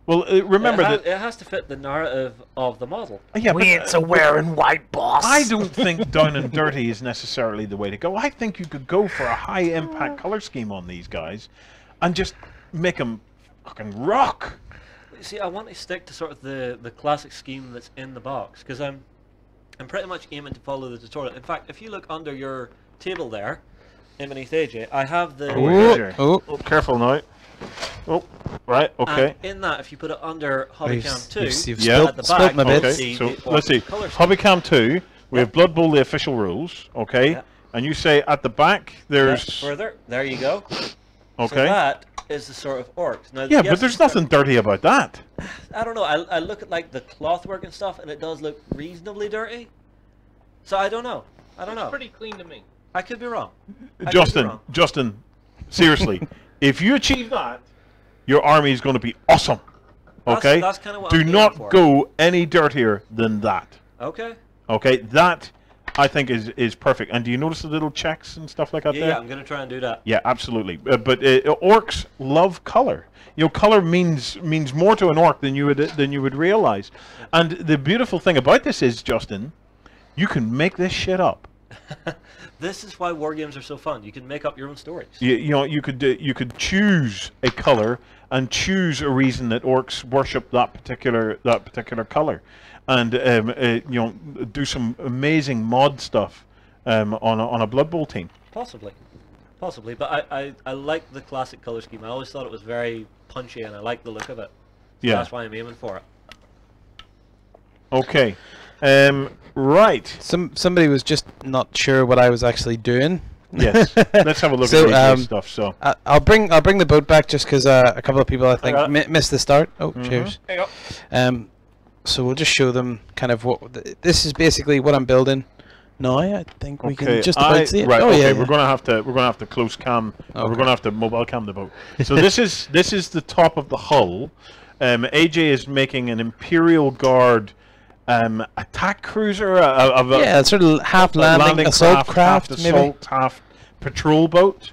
Well, remember that it has to fit the narrative of the model. Yeah, we ain't so wearing white, boss. I don't think down and dirty is necessarily the way to go. I think you could go for a high impact color scheme on these guys, and just make them fucking rock. See, I want to stick to sort of the classic scheme that's in the box, because I'm pretty much aiming to follow the tutorial. In fact, if you look under your table there, underneath AJ, I have the... Oh, careful now. Oh, right, okay. And in that, if you put it under Hobbycam 2, at the back, okay. So let's see. Hobbycam 2, we have Blood Bowl, the official rules, okay? Yeah. And you say at the back, there's... further, there you go. Okay. So that is the sort of orcs. Now, yeah, but there's nothing dirty about that. I don't know. I look at like the cloth work and stuff, and it does look reasonably dirty. So I don't know. It's pretty clean to me. I could be wrong. Justin, seriously, if you achieve that, your army is going to be awesome. Okay? That's kind of what Do I'm not for. go any dirtier than that. Okay. Okay, that I think is perfect. And do you notice the little checks and stuff like that there? Yeah, I'm going to try and do that. Yeah, absolutely. But orcs love color. Color means more to an orc than you would realize. And the beautiful thing about this is, Justin, you can make this shit up. This is why war games are so fun. You can make up your own stories. You could choose a color and choose a reason that orcs worship that particular color, and do some amazing mod stuff on a Blood Bowl team. Possibly, but I like the classic color scheme. I always thought it was very punchy, and I like the look of it. So yeah, that's why I'm aiming for it. Okay, right. Somebody was just not sure what I was actually doing. Yes, let's have a look at the stuff. So I'll bring the boat back just because a couple of people I think missed the start. Oh, cheers. There you go. So we'll just show them kind of what this is basically what I'm building. No, I think we can just about see it. Right, oh, okay, yeah, we're gonna have to close cam. Okay. We're gonna have to mobile cam the boat. So this is the top of the hull. AJ is making an Imperial Guard attack cruiser. Sort of half landing assault craft, half assault, half patrol boat.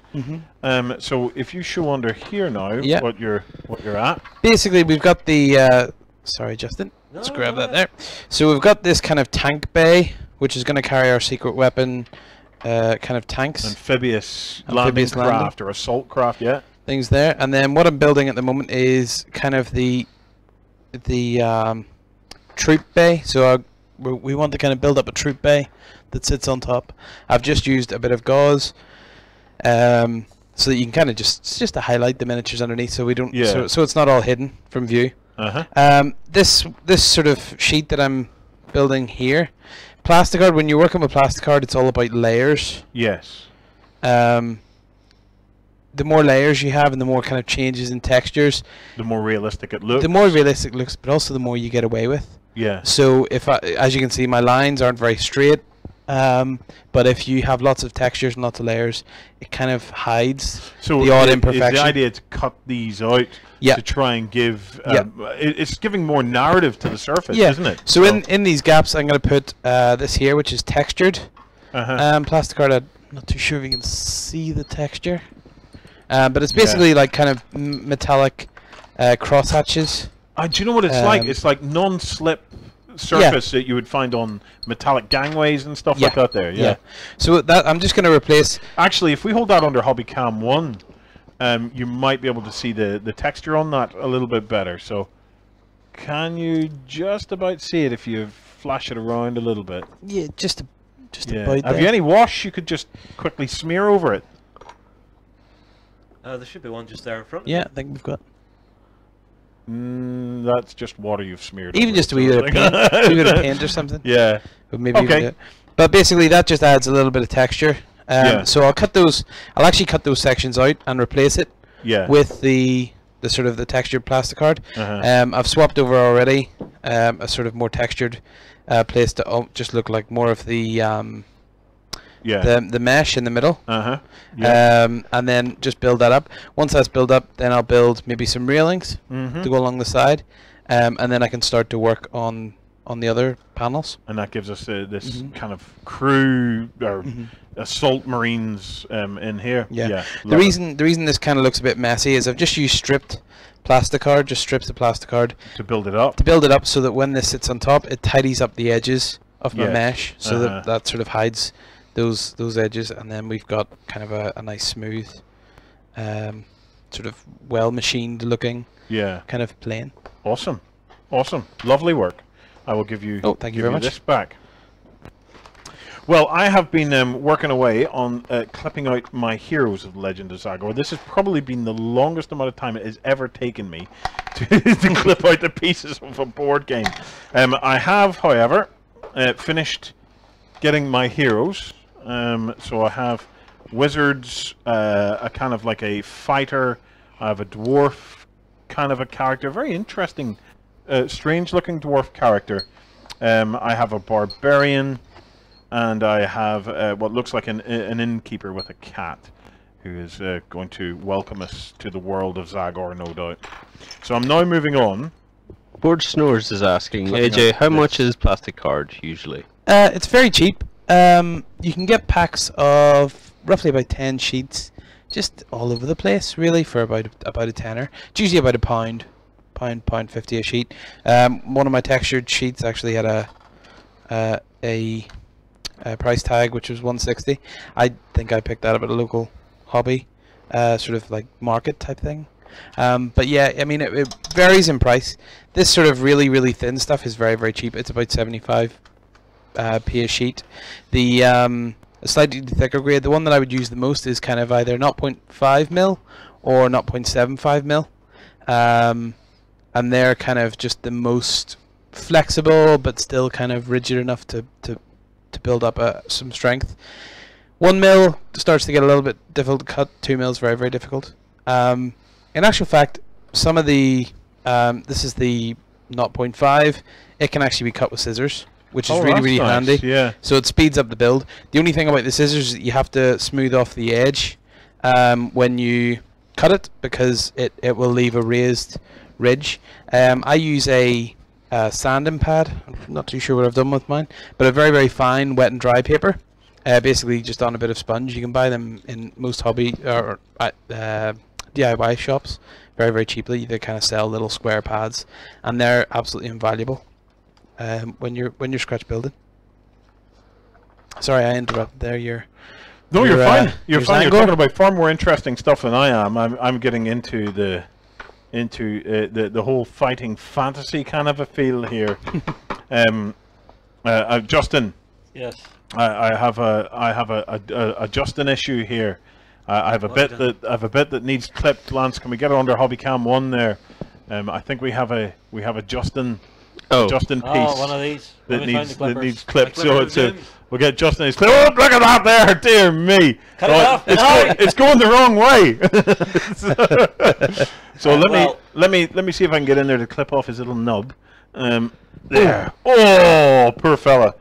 So if you show under here now, what you're at. Basically, we've got the. Sorry, Justin. Let's grab that there. So we've got this kind of tank bay, which is going to carry our secret weapon, kind of tanks. Amphibious landing craft or assault craft, yeah. Things there, and then what I'm building at the moment is kind of the troop bay. So we want to kind of build up a troop bay that sits on top. I've just used a bit of gauze, so that you can kind of just to highlight the miniatures underneath, so we don't. Yeah. So it's not all hidden from view. This sort of sheet that I'm building here, plasticard. When you're working with plasticard, it's all about layers. Yes. The more layers you have, and the more kind of changes in textures, the more realistic it looks. The more realistic it looks, but also the more you get away with. Yeah. So as you can see, my lines aren't very straight. But if you have lots of textures and lots of layers, it kind of hides So the odd is imperfection. the idea to cut these out Yeah. to try and give Yeah. it's giving more narrative to the surface, Yeah. isn't it? So in these gaps, I'm going to put this here, which is textured plastic art. I'm not too sure if you can see the texture, but it's basically like kind of metallic cross hatches. Do you know what it's like? It's like non-slip surface that you would find on metallic gangways and stuff like that there. Yeah. So that I'm just going to replace. Actually, if we hold that under Hobby Cam 1, you might be able to see the texture on that a little bit better. So can you just about see it if you flash it around a little bit? Yeah, just Yeah. about Have there. you any wash you could just quickly smear over it? There should be one just there in front. Yeah, I think we've got. That's just water you've smeared. Even over just it, a wee so bit of it's like- paint, a wee bit of paint or something. Yeah. But maybe even Okay. do it. But basically, that just adds a little bit of texture. Yeah. So I'll cut those. I'll actually cut those sections out and replace it Yeah. with the sort of the textured plastic card. I've swapped over already a sort of more textured place to just look like more of the the mesh in the middle. And then just build that up. Once that's built up, then I'll build maybe some railings to go along the side, and then I can start to work on the other panels. And that gives us this kind of crew or assault marines in here. Yeah. Love The it. reason this kind of looks a bit messy is I've just used stripped plastic card, just strips of plastic card to build it up. So that when this sits on top, it tidies up the edges of my mesh, so that sort of hides those edges, and then we've got kind of a nice smooth, sort of well machined looking kind of plane. Awesome, lovely work. I will give you. Thank you very much. This back. Well, I have been working away on clipping out my heroes of the Legend of Zagor. This has probably been the longest amount of time it has ever taken me to clip out the pieces of a board game. I have, however, finished getting my heroes. So I have wizards, a kind of like a fighter. I have a dwarf kind of a character, very interesting, strange-looking dwarf character. I have a barbarian. And I have what looks like an innkeeper with a cat, who is going to welcome us to the world of Zagor, no doubt. So I'm now moving on. Board Snores is asking, Clipping AJ, out how this. much is plastic card usually? It's very cheap. You can get packs of roughly about 10 sheets, just all over the place, really, for about a tenner. It's usually about £1, £1.50 a sheet. One of my textured sheets actually had a price tag which was $1.60. I think I picked that up at a local hobby, sort of like market type thing. But yeah, I mean it varies in price. This sort of really thin stuff is very cheap. It's about 75p a sheet. The slightly thicker grade, the one that I would use the most, is kind of either 0.5 mil or 0.75 mil, and they're kind of just the most flexible but still kind of rigid enough to build up some strength. 1 mil starts to get a little bit difficult to cut. 2 mil is very difficult. In actual fact, some of the this is the 0.5. It can actually be cut with scissors, which is really nice. handy. Yeah. So it speeds up the build. The only thing about the scissors is that you have to smooth off the edge when you cut it, because it will leave a raised ridge. I use a sanding pad. I'm not too sure what I've done with mine, but a very fine wet and dry paper, basically just on a bit of sponge. You can buy them in most hobby or DIY shops very cheaply. They kind of sell little square pads, and they're absolutely invaluable when you're scratch building. Sorry, I interrupted there. No, you're fine. You're fine. You're Zangor? talking about far more interesting stuff than I am. I'm getting into the whole fighting fantasy kind of a feel here. Justin. Yes. I have a Justin issue here. I have a bit that needs clipped. Lance, can we get it under Hobby Cam 1 there? I think we have a Justin Justin piece. Oh, one of these. that Let me find needs the clippers. clipped. My So clippers it's in. we'll get Justin his clip. Oh, look at that there! Dear me! Cut it off, It's going the wrong way. So well- let me see if I can get in there to clip off his little nub. There. Oh, poor fella.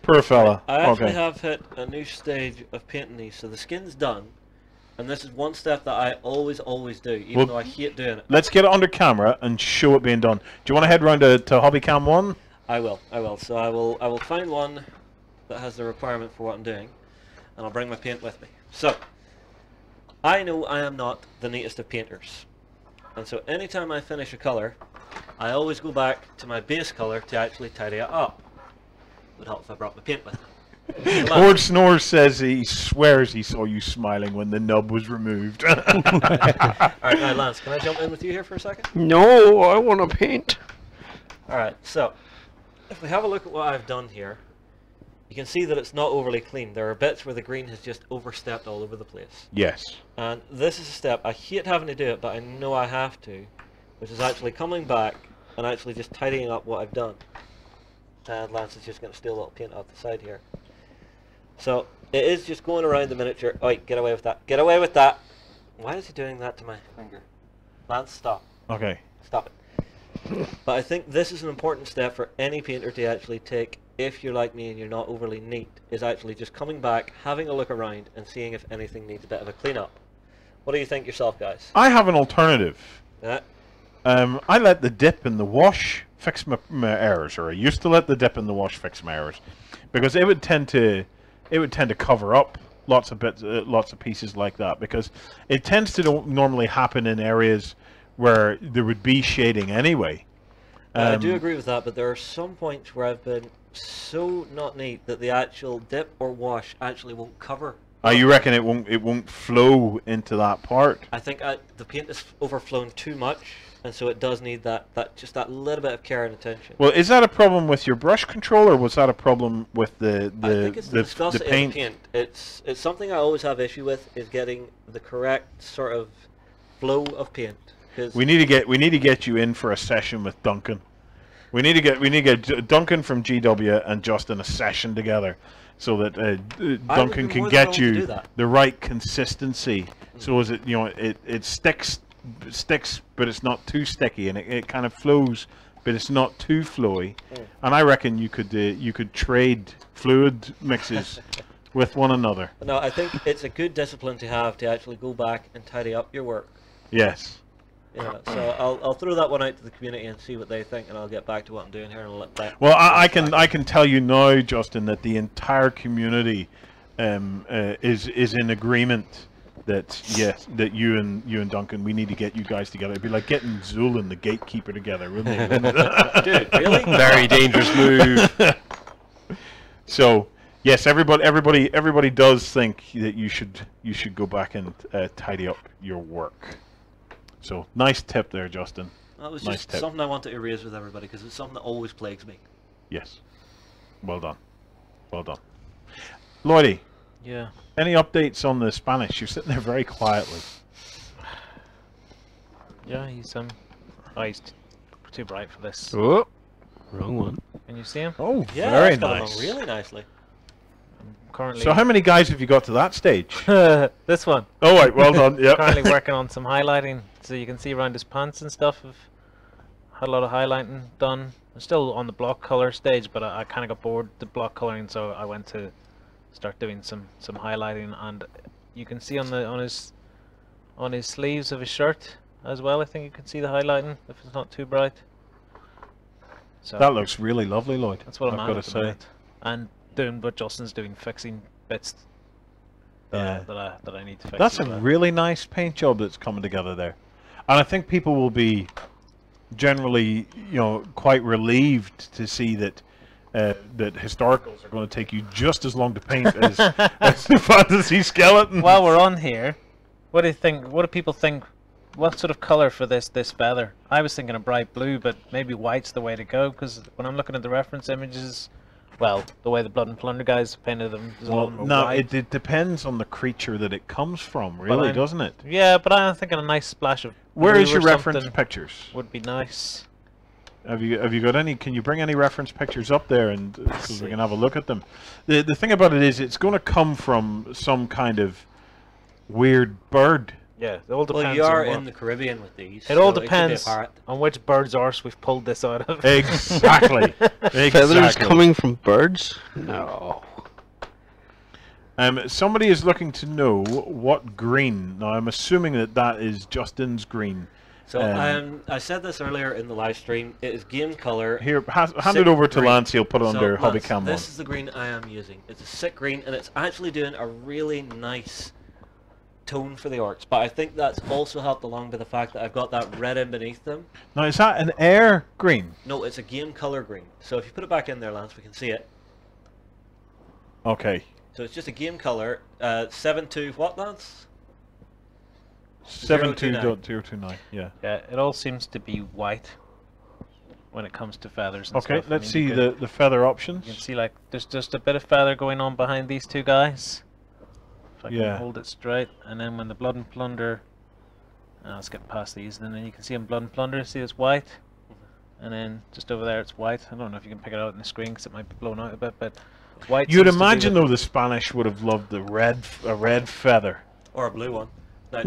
Poor fella. I actually Okay. have hit a new stage of painting these, so the skin's done. And this is one step that I always do, even Well, though I hate doing it. Let's get it under camera and show it being done. Do you want to head round to Hobbycam 1? I will. So I will find one that has the requirement for what I'm doing, and I'll bring my paint with me. So, I know I am not the neatest of painters. And so anytime I finish a colour, I always go back to my base colour to actually tidy it up. It would help if I brought my paint with me. Lord Snores says he swears he saw you smiling when the nub was removed. Alright, now Lance, can I jump in with you here for a second? No, I want to paint. Alright, so, if we have a look at what I've done here, you can see that it's not overly clean. There are bits where the green has just overstepped all over the place. Yes. And this is a step, I hate having to do it, but I know I have to, which is actually coming back and actually just tidying up what I've done. And Lance is just going to steal a little paint off the side here. So, it is just going around the miniature. Oi, get away with that. Get away with that! Why is he doing that to my finger? Lance, stop. Okay. Stop it. But I think this is an important step for any painter to actually take, if you're like me and you're not overly neat, is actually just coming back, having a look around, and seeing if anything needs a bit of a clean-up. What do you think yourself, guys? I have an alternative. Yeah. I let the dip in the wash fix my errors, or I used to let the dip in the wash fix my errors, because it would tend to cover up lots of bits, lots of pieces like that, because it tends to normally happen in areas where there would be shading anyway. I do agree with that, but there are some points where I've been so not neat that the actual dip or wash actually won't cover. You reckon it won't flow into that part? I think the paint is overflown too much, and so it does need that just that little bit of care and attention. Well, is that a problem with your brush control, or was that a problem with the I think it's the viscosity paint? of the paint. It's something I always have issue with, is getting the correct sort of flow of paint. We need to get you in for a session with Duncan. We need to get Duncan from GW and Justin a session together, so that Duncan can get you the right consistency. So as it sticks, but it's not too sticky, and it kind of flows, but it's not too flowy. And I reckon you could trade fluid mixes with one another. No, I think it's a good discipline to have, to actually go back and tidy up your work. Yes. Yeah, so I'll throw that one out to the community and see what they think, and I'll get back to what I'm doing here and let that. Well, I can tell you now, Justin, that the entire community is in agreement that yes, that you and Duncan, we need to get you guys together. It'd be like getting Zulin, the gatekeeper, together, wouldn't it? Dude, really? Very dangerous move. So yes, everybody does think that you should go back and tidy up your work. So nice tip there, Justin. That was nice just something I wanted to raise with everybody, because it's something that always plagues me. Yes. Well done. Well done. Lloydie. Yeah. Any updates on the Spanish? You're sitting there very quietly. Yeah, he's he's too bright for this. Oh, wrong one. Can you see him? Oh, Yeah, very that's coming nice. along really nicely. Currently. So how many guys have you got to that stage? This one. Oh, right, well done. Yeah. Currently working on some highlighting, so you can see around his pants and stuff. I've had a lot of highlighting done. I'm still on the block color stage, but I kind of got bored the block coloring, so I went to start doing some highlighting, and you can see on his sleeves of his shirt as well. I think you can see the highlighting if it's not too bright. So That looks really lovely, Lloyd. that's what I'm I've got at to the say. minute. And doing what Justin's doing, fixing bits that I need to fix. That's as a well. really nice paint job that's coming together there, and I think people will be generally, quite relieved to see that that historicals are going to take you just as long to paint as the fantasy skeleton. While we're on here, what do you think? What do people think? What sort of color for this feather? I was thinking a bright blue, but maybe white's the way to go, because when I'm looking at the reference images, well, the way the Blood and Plunder guys painted them is a lot more no, white. it depends on the creature that it comes from, really, doesn't it? Yeah, but I'm thinking a nice splash of Where blue is your or reference something pictures? would be nice. Have you got any? Can you bring any reference pictures up there, and so we can have a look at them? The thing about it is, it's going to come from some kind of weird bird. Yeah, it all depends. Well, you are on what- in the Caribbean with these. It all so could be a depends parrot. on which bird's arse we've pulled this out of. Exactly. Feathers Exactly. coming from birds? No. Somebody is looking to know what green. Now, I'm assuming that is Justin's green. So I said this earlier in the live stream. It is game color. Here, hand Sick it over to green. Lance. He'll put it So, under hobby Lance, cam. this is the green I am using. It's a sick green, and it's actually doing a really nice tone for the orcs. But I think that's also helped along by the fact that I've got that red in beneath them. Now, is that an air green? No, it's a game color green. So if you put it back in there, Lance, we can see it. Okay. So it's just a game color. 7.2 what, Lance? 72.029. Yeah. Yeah, it all seems to be white when it comes to feathers and Okay, stuff. let's you see can- the feather options. You can see like there's just a bit of feather going on behind these two guys. If I can Yeah. hold it straight, and then when the blood and plunder, let's get past these, and then you can see in blood and plunder, see it's white, and then just over there it's white. I don't know if you can pick it out on the screen because it might be blown out a bit, but white. You'd seems to be imagine the- though the Spanish would have loved a red feather. Or a blue one. No,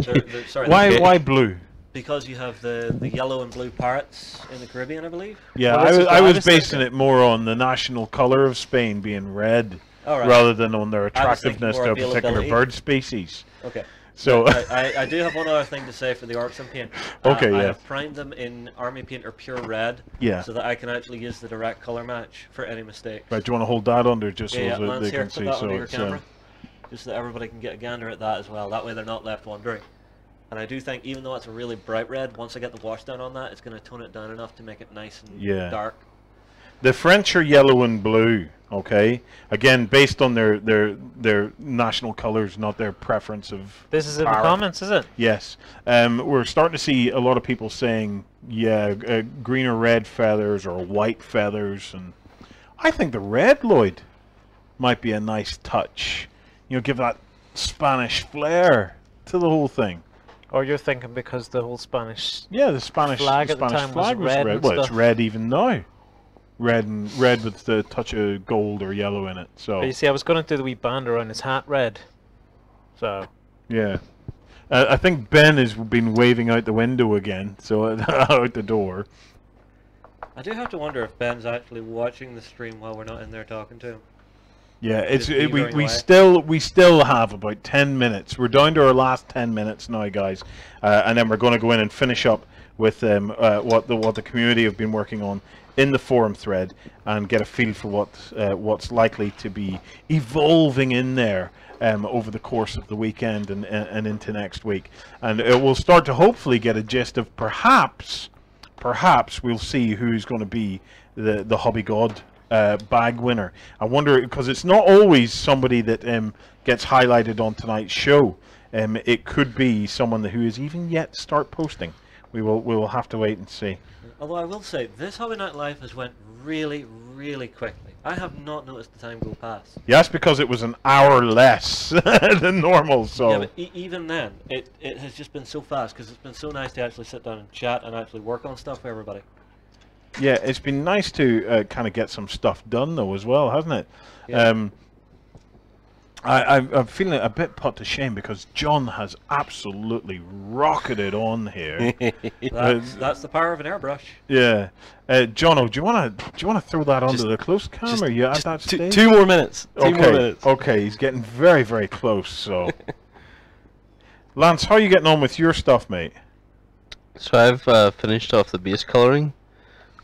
sorry. Why blue? Because you have the yellow and blue parrots in the Caribbean, I believe. Yeah, Well, this is I what I was was basing thinking. it more on the national colour of Spain being red, All right. rather than on their I was thinking attractiveness more to a particular availability. bird species. Okay. So, I do have one other thing to say for the orcs I'm painting. Okay, I yeah. have primed them in Army Painter Pure Red, Yeah. so that I can actually use the direct color match for any mistakes. right, do you want to hold that under just Yeah, so that Lance, they here, can put see? that So under your it's camera, just so that everybody can get a gander at that as well. That way they're not left wandering. And I do think, even though it's a really bright red, once I get the wash down on that, it's going to tone it down enough to make it nice and Yeah. dark. the French are yellow and blue. Okay, again based on their national colours, not their preference of. This is in the parrot. comments, is it? Yes, we're starting to see a lot of people saying, yeah, green or red feathers or white feathers, and I think the red, Lloyd, might be a nice touch. You know, give that Spanish flair to the whole thing. Or you're thinking because the whole Spanish Yeah, the Spanish flag the at the Spanish time flag was red and Well, it's stuff. red even now. Red with the touch of gold or yellow in it. So But you see, I was going to do the wee band around his hat red. So, yeah. I think Ben has been waving out the window again, so out the door. I do have to wonder if Ben's actually watching the stream while we're not in there talking to him. Yeah, it's Just beavering we still have about 10 minutes. We're down to our last 10 minutes now, guys, and then we're going to go in and finish up with what the community have been working on in the forum thread and get a feel for what's likely to be evolving in there over the course of the weekend and into next week. And we'll start to hopefully get a gist of perhaps we'll see who's going to be the Hobby God bag winner. I wonder, because it's not always somebody that gets highlighted on tonight's show. It could be someone who is even yet to start posting. We will have to wait and see. Although I will say, this Hobby Night Live has went really, really quickly. I have not noticed the time go past. Yeah, that's because it was an hour less than normal. So Yeah, but even then, it has just been so fast because it's been so nice to actually sit down and chat and actually work on stuff for everybody. yeah, it's been nice to kind of get some stuff done though as well, hasn't it? Yeah. I'm feeling a bit put to shame because John has absolutely rocketed on here. That's the power of an airbrush. Yeah, Jono, do you want to throw that onto the close cam? Are you at that stage? 2 more minutes. Two Okay, more minutes. okay, he's getting very, very close. So, Lance, how are you getting on with your stuff, mate? So I've finished off the base colouring,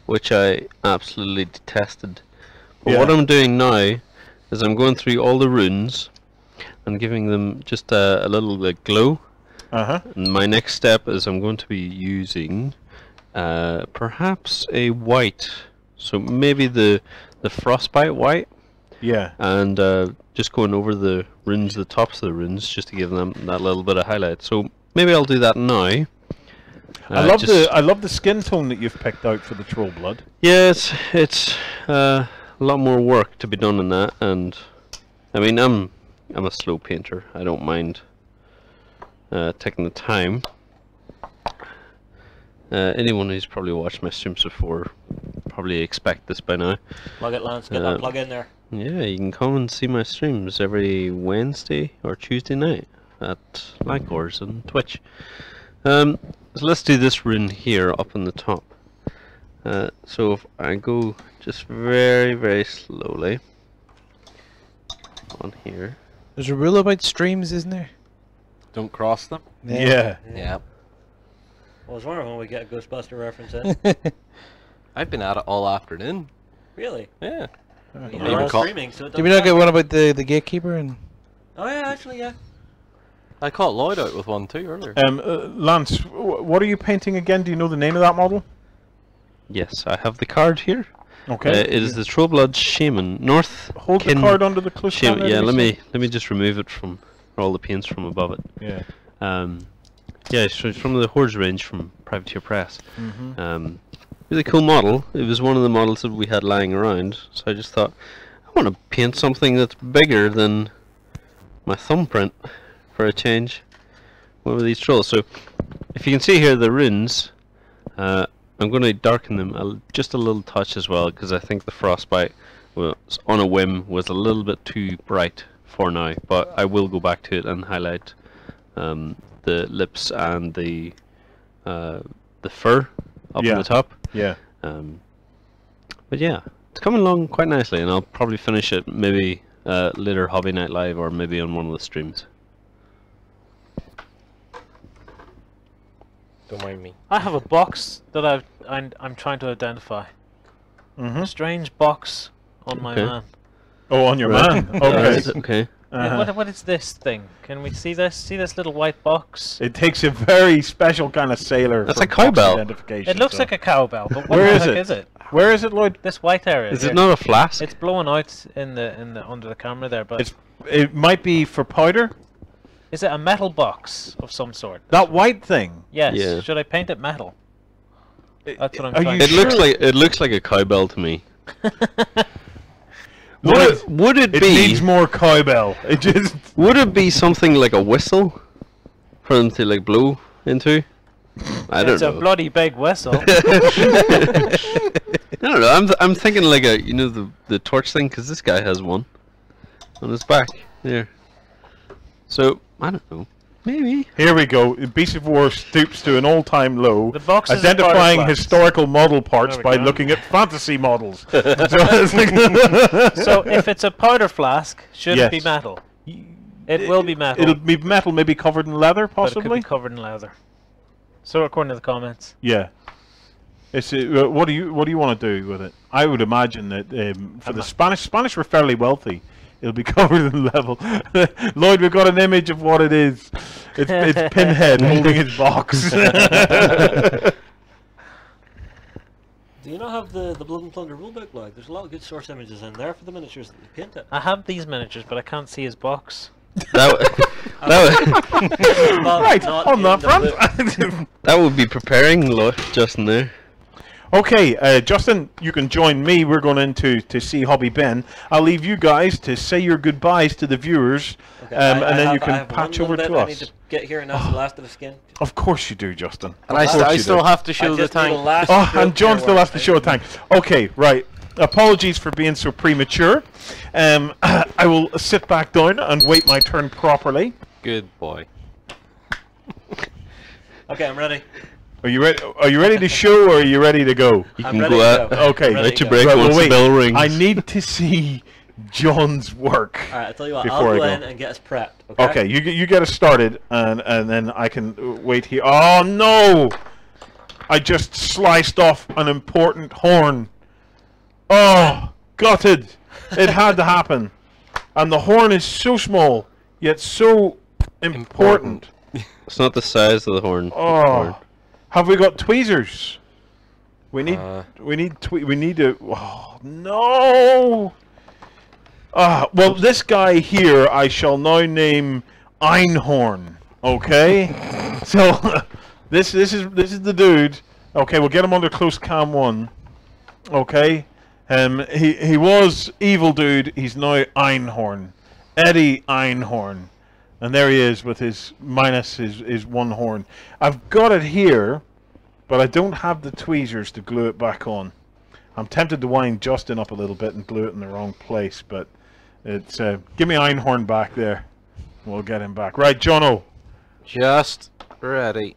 which I absolutely detested. But what Yeah. I'm doing now is I'm going through all the runes and giving them just a little glow. And my next step is I'm going to be using perhaps a white, so maybe the frostbite white. Yeah. And just going over the runes, the tops of the runes, just to give them that little bit of highlight. So maybe I'll do that now. I love the skin tone that you've picked out for the troll blood. Yeah, it's a lot more work to be done in that, and I mean I'm a slow painter. I don't mind taking the time. Anyone who's probably watched my streams before probably expect this by now. Plug it, Lance. Get that plug in there. Yeah, you can come and see my streams every Wednesday or Tuesday night. at Lankors and Twitch. So let's do this rune here up on the top. So if I go just very, very slowly on here. There's a rule about streams, isn't there? Don't cross them. Yeah. Yeah. I was wondering when we get a Ghostbuster reference in. I've been at it all afternoon. Really? Yeah. You're not streaming, so it Did we doesn't not get matter. one about the gatekeeper and? Oh yeah, actually, yeah. I caught Lloyd out with one too earlier. Lance, what are you painting again? Do you know the name of that model? Yes, I have the card here. Okay. It is the Trollblood Shaman North. Hold the card under the clue Shaman. scanner, Yeah, did you let me just remove it from all the paints from above it. Yeah. Yeah, so it's from the Hordes range from Privateer Press. Mhm. Really cool model. It was one of the models that we had lying around, so I just thought I want to paint something that's bigger than my thumbprint for a change. One of these trolls. So if you can see here the runes, I'm going to darken them just a little touch as well, because I think the frostbite was, on a whim, was a little bit too bright for now. But I will go back to it and highlight the lips and the fur up on the top. Yeah. But yeah, it's coming along quite nicely, and I'll probably finish it maybe later Hobby Night Live or maybe on one of the streams. Don't mind me. I have a box that I'm trying to identify. A strange box on my Okay. man. Oh, on your man. Okay. Okay. What is this thing? Can we see this? See this little white box? It takes a very special kind of sailor. That's for a cowbell. box identification, It looks so. like a cowbell, but what Where the is heck it? is it? Where is it, Lloyd? This white area. Is here. it not a flask? It's blowing out in the under the camera there, but It might be for powder. is it a metal box of some sort? That white thing. Yes. Yeah. Should I paint it metal? That's what I'm Are trying you to It looks like a cowbell to me. Lloyd, Would it it be? needs more cowbell. It just. Would it be something like a whistle for them to like blow into? I don't It's know. a bloody big whistle. I don't know. I'm thinking like a the torch thing, because this guy has one on his back there. So I don't know. Maybe. Here we go. Beast of War stoops to an all-time low, The box is identifying part of historical model parts There we by go. looking at fantasy models. So it's like- So if it's a powder flask, should it be Yes. metal? It will be metal. It'll be metal, maybe covered in leather, but it could possibly. be covered in leather. So according to the comments. Yeah. It's what do you want to do with it? I would imagine that for the Spanish were fairly wealthy. It'll be covered in level. Lloyd, we've got an image of what it is. It's Pinhead holding his box. Do you not have the Blood and Plunder rulebook, like? There's a lot of good source images in there for the miniatures that you paint it. I have these miniatures, but I can't see his box. That Right, Not on in that the front. that would be preparing Justin there. Okay, Justin, you can join me. We're going into to see Hobby Ben. I'll leave you guys to say your goodbyes to the viewers, Okay, and then I you can have patch one over little to bit I need us. to get here, and that's the last of the skin. Of course you do, Justin. And I, Of course I you still do. have to show I the just need a tank. last Oh, stroke and John here still where has to show a tank. Okay, right. Apologies for being so premature. I will sit back down and wait my turn properly. Good boy. Okay, I'm ready. Are you ready? Are you ready to show, or are you ready to go? You I'm can ready go to out. go. Okay. Ready Let to your go. break Right, well, once the wait. bell rings. I need to see John's work. Alright, I'll tell you what, Before I'll I go go. in and get us prepped, okay? Okay, you get us started, and then I can wait here. Oh no! I just sliced off an important horn. Oh, gutted! It had to happen, and the horn is so small yet so important. It's not the size of the horn. Oh, have we got tweezers? We need we need to. Oh no! Well, this guy here I shall now name Einhorn. Okay, so this is the dude. Okay, we'll get him under close cam 1. Okay, he was evil dude. He's now Einhorn, Eddie Einhorn, and there he is with his minus his one horn. I've got it here, but I don't have the tweezers to glue it back on. I'm tempted to wind Justin up a little bit and glue it in the wrong place, but it's give me Einhorn back there. We'll get him back. Right, Jono, Just ready.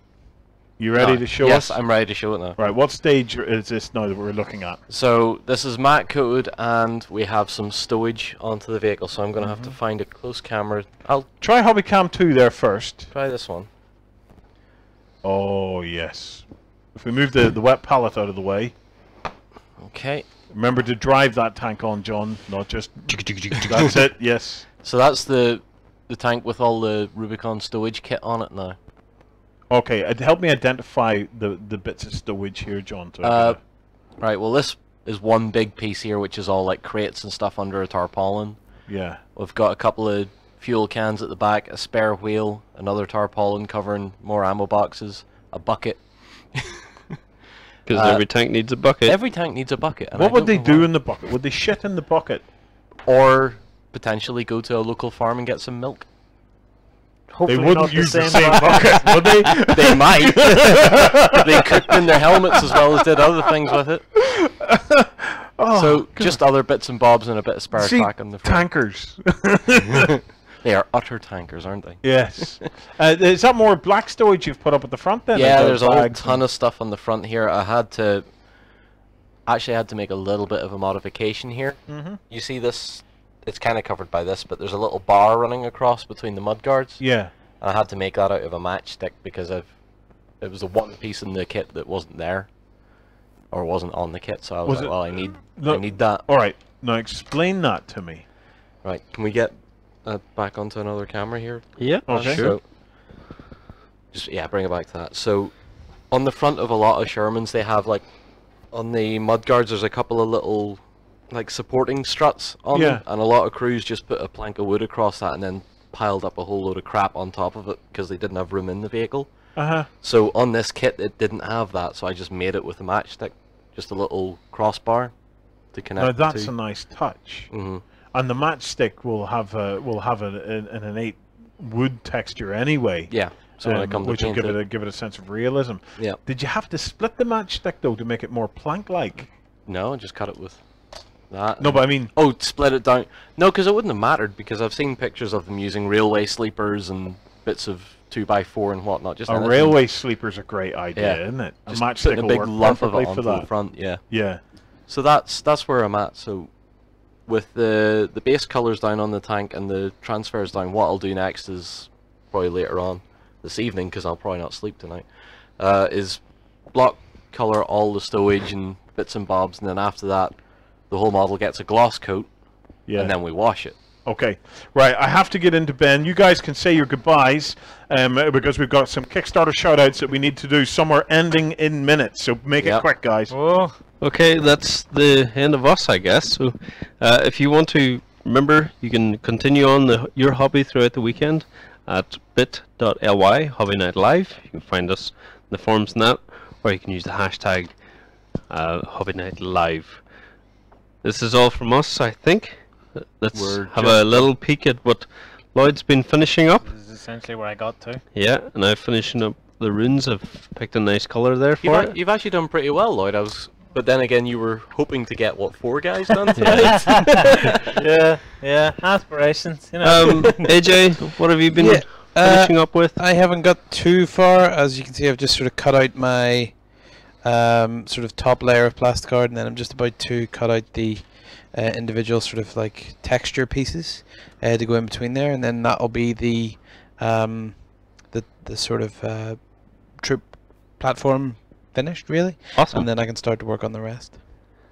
you ready No, to show yes, us? I'm ready to show it now. Right, what stage is this now that we're looking at? So this is matte coated, and we have some stowage onto the vehicle. So I'm going to have to find a close camera. I'll Try Hobbycam 2 there first. try this one. Oh, yes. If we move the wet pallet out of the way. Okay. Remember to drive that tank on, John, not just... That's it, yes. So that's the tank with all the Rubicon stowage kit on it now. Okay, help me identify the bits of stowage here, John. Right, well this is one big piece here, which is all like crates and stuff under a tarpaulin. Yeah. We've got a couple of fuel cans at the back, a spare wheel, another tarpaulin covering more ammo boxes, a bucket. Because every tank needs a bucket. Every tank needs a bucket. And What I would don't they know do why. in the bucket? Would they shit in the bucket? Or potentially go to a local farm and get some milk. Hopefully They wouldn't not use the the same same bucket, would they? They might. They cooked in their helmets as well as did other things with it. Oh, So God. just other bits and bobs and a bit of spare See, track on the front. tankers. They are utter tankers, aren't they? Yes. Is that more black stowage you've put up at the front then? Yeah, Or there's a whole bags ton of stuff on the front here. I had to make a little bit of a modification here. You see this? It's kind of covered by this, but there's a little bar running across between the mudguards. Yeah. And I had to make that out of a matchstick because it was the one piece in the kit that wasn't there, or wasn't on the kit. So I was like, well, I need that. All right. Now explain that to me. Right? Can we get back onto another camera here? Yeah, Okay. sure. So, just bring it back to that. So, on the front of a lot of Shermans, they have like, on the mudguards, there's a couple of little, like supporting struts on them, and a lot of crews just put a plank of wood across that and then piled up a whole load of crap on top of it because they didn't have room in the vehicle. So on this kit, it didn't have that, so I just made it with a matchstick, just a little crossbar to connect. Now that's to. a nice touch. Mm-hmm. And the matchstick will have an innate wood texture anyway. Yeah. So when it comes which to will paint give it a sense of realism. Yeah. Did you have to split the matchstick though to make it more plank-like? No, just cut it with that. No, but I mean... Oh, split it down. No, because it wouldn't have mattered, because I've seen pictures of them using railway sleepers and bits of 2x4 and whatnot. Just a anything. railway sleeper's a great idea, isn't it? Just a matchstick putting a will big work lump of perfectly it for onto the that. front, yeah. Yeah. So that's where I'm at. So with the base colours down on the tank and the transfers down, what I'll do next is probably later on this evening, because I'll probably not sleep tonight, is block colour all the stowage and bits and bobs, and then after that the whole model gets a gloss coat, and then we wash it. Okay, right, I have to get into Ben. You guys can say your goodbyes, because we've got some Kickstarter shout-outs that we need to do. Some are ending in minutes, so make it quick, guys. Oh. Okay, that's the end of us, I guess. So, if you want to, remember, you can continue on your hobby throughout the weekend at bit.ly, Hobby Night Live. You can find us in the forums and that, or you can use the hashtag Hobby Night Live. This is all from us, I think. Let's have a little peek at what Lloyd's been finishing up. This is essentially where I got to. Yeah, and I'm finishing up the runes. I've picked a nice colour there for it. You've actually done pretty well, Lloyd. But then again, you were hoping to get, what, 4 guys done tonight? yeah, aspirations, you know. AJ, what have you been finishing up with? I haven't got too far. As you can see, I've just sort of cut out my sort of top layer of plasticard, and then I'm just about to cut out the individual sort of like texture pieces to go in between there, and then that'll be the sort of troop platform finished, really. Awesome. And then I can start to work on the rest.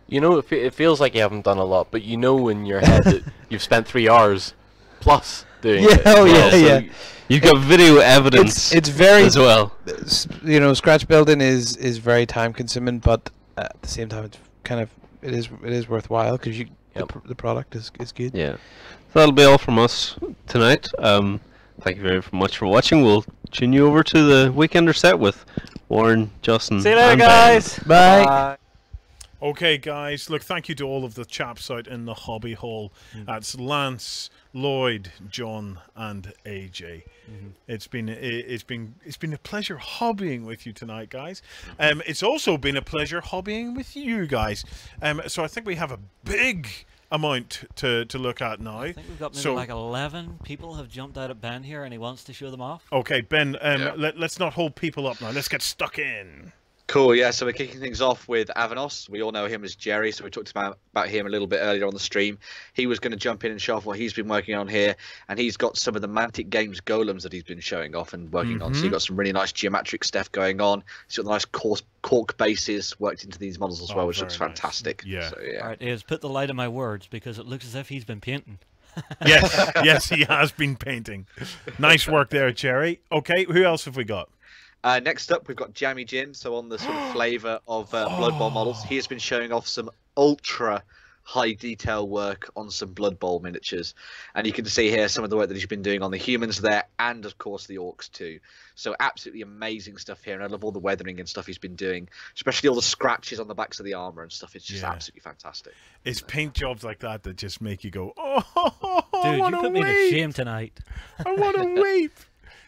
You know, it feels like you haven't done a lot, but you know in your head that you've spent 3 hours plus doing it. Oh well, yeah, so You've got video evidence it's very as well. You know, scratch building is very time consuming, but at the same time it's kind of it is worthwhile because the product is good. Yeah. So that'll be all from us tonight. Thank you very much for watching. We'll tune you over to the Weekender set with Warren, Justin. See you later, and Ben. guys. Bye. Okay, guys, look, thank you to all of the chaps out in the hobby hall. That's Lance, Lloyd, John, and AJ. It's been a pleasure hobbying with you tonight, guys. It's also been a pleasure hobbying with you guys. So I think we have a big amount to look at now. I think we've got maybe So- like 11 people have jumped out at Ben here, and he wants to show them off. Okay, Ben, let's not hold people up now. Let's get stuck in. Cool, yeah, so we're kicking things off with Avanos. We all know him as Jerry, so we talked about him a little bit earlier on the stream. He was going to jump in and show off what he's been working on here, and he's got some of the Mantic Games golems that he's been showing off and working on. So you've got some really nice geometric stuff going on. He's got the nice cork bases worked into these models as well, which looks fantastic. Yeah. So, yeah. All right, Iz, put the light in my words, because it looks as if he's been painting. Yes, yes, he has been painting. Nice work there, Jerry. Okay, who else have we got? Next up, we've got Jammy Jin. So on the sort of flavour of Blood Bowl models, he has been showing off some ultra high detail work on some Blood Bowl miniatures, and you can see here some of the work that he's been doing on the humans there, and of course the orcs too. So absolutely amazing stuff here, and I love all the weathering and stuff he's been doing, especially all the scratches on the backs of the armor and stuff. It's just absolutely fantastic. It's paint jobs like that that just make you go, oh, Dude, I you put me to shame tonight. I want to weep.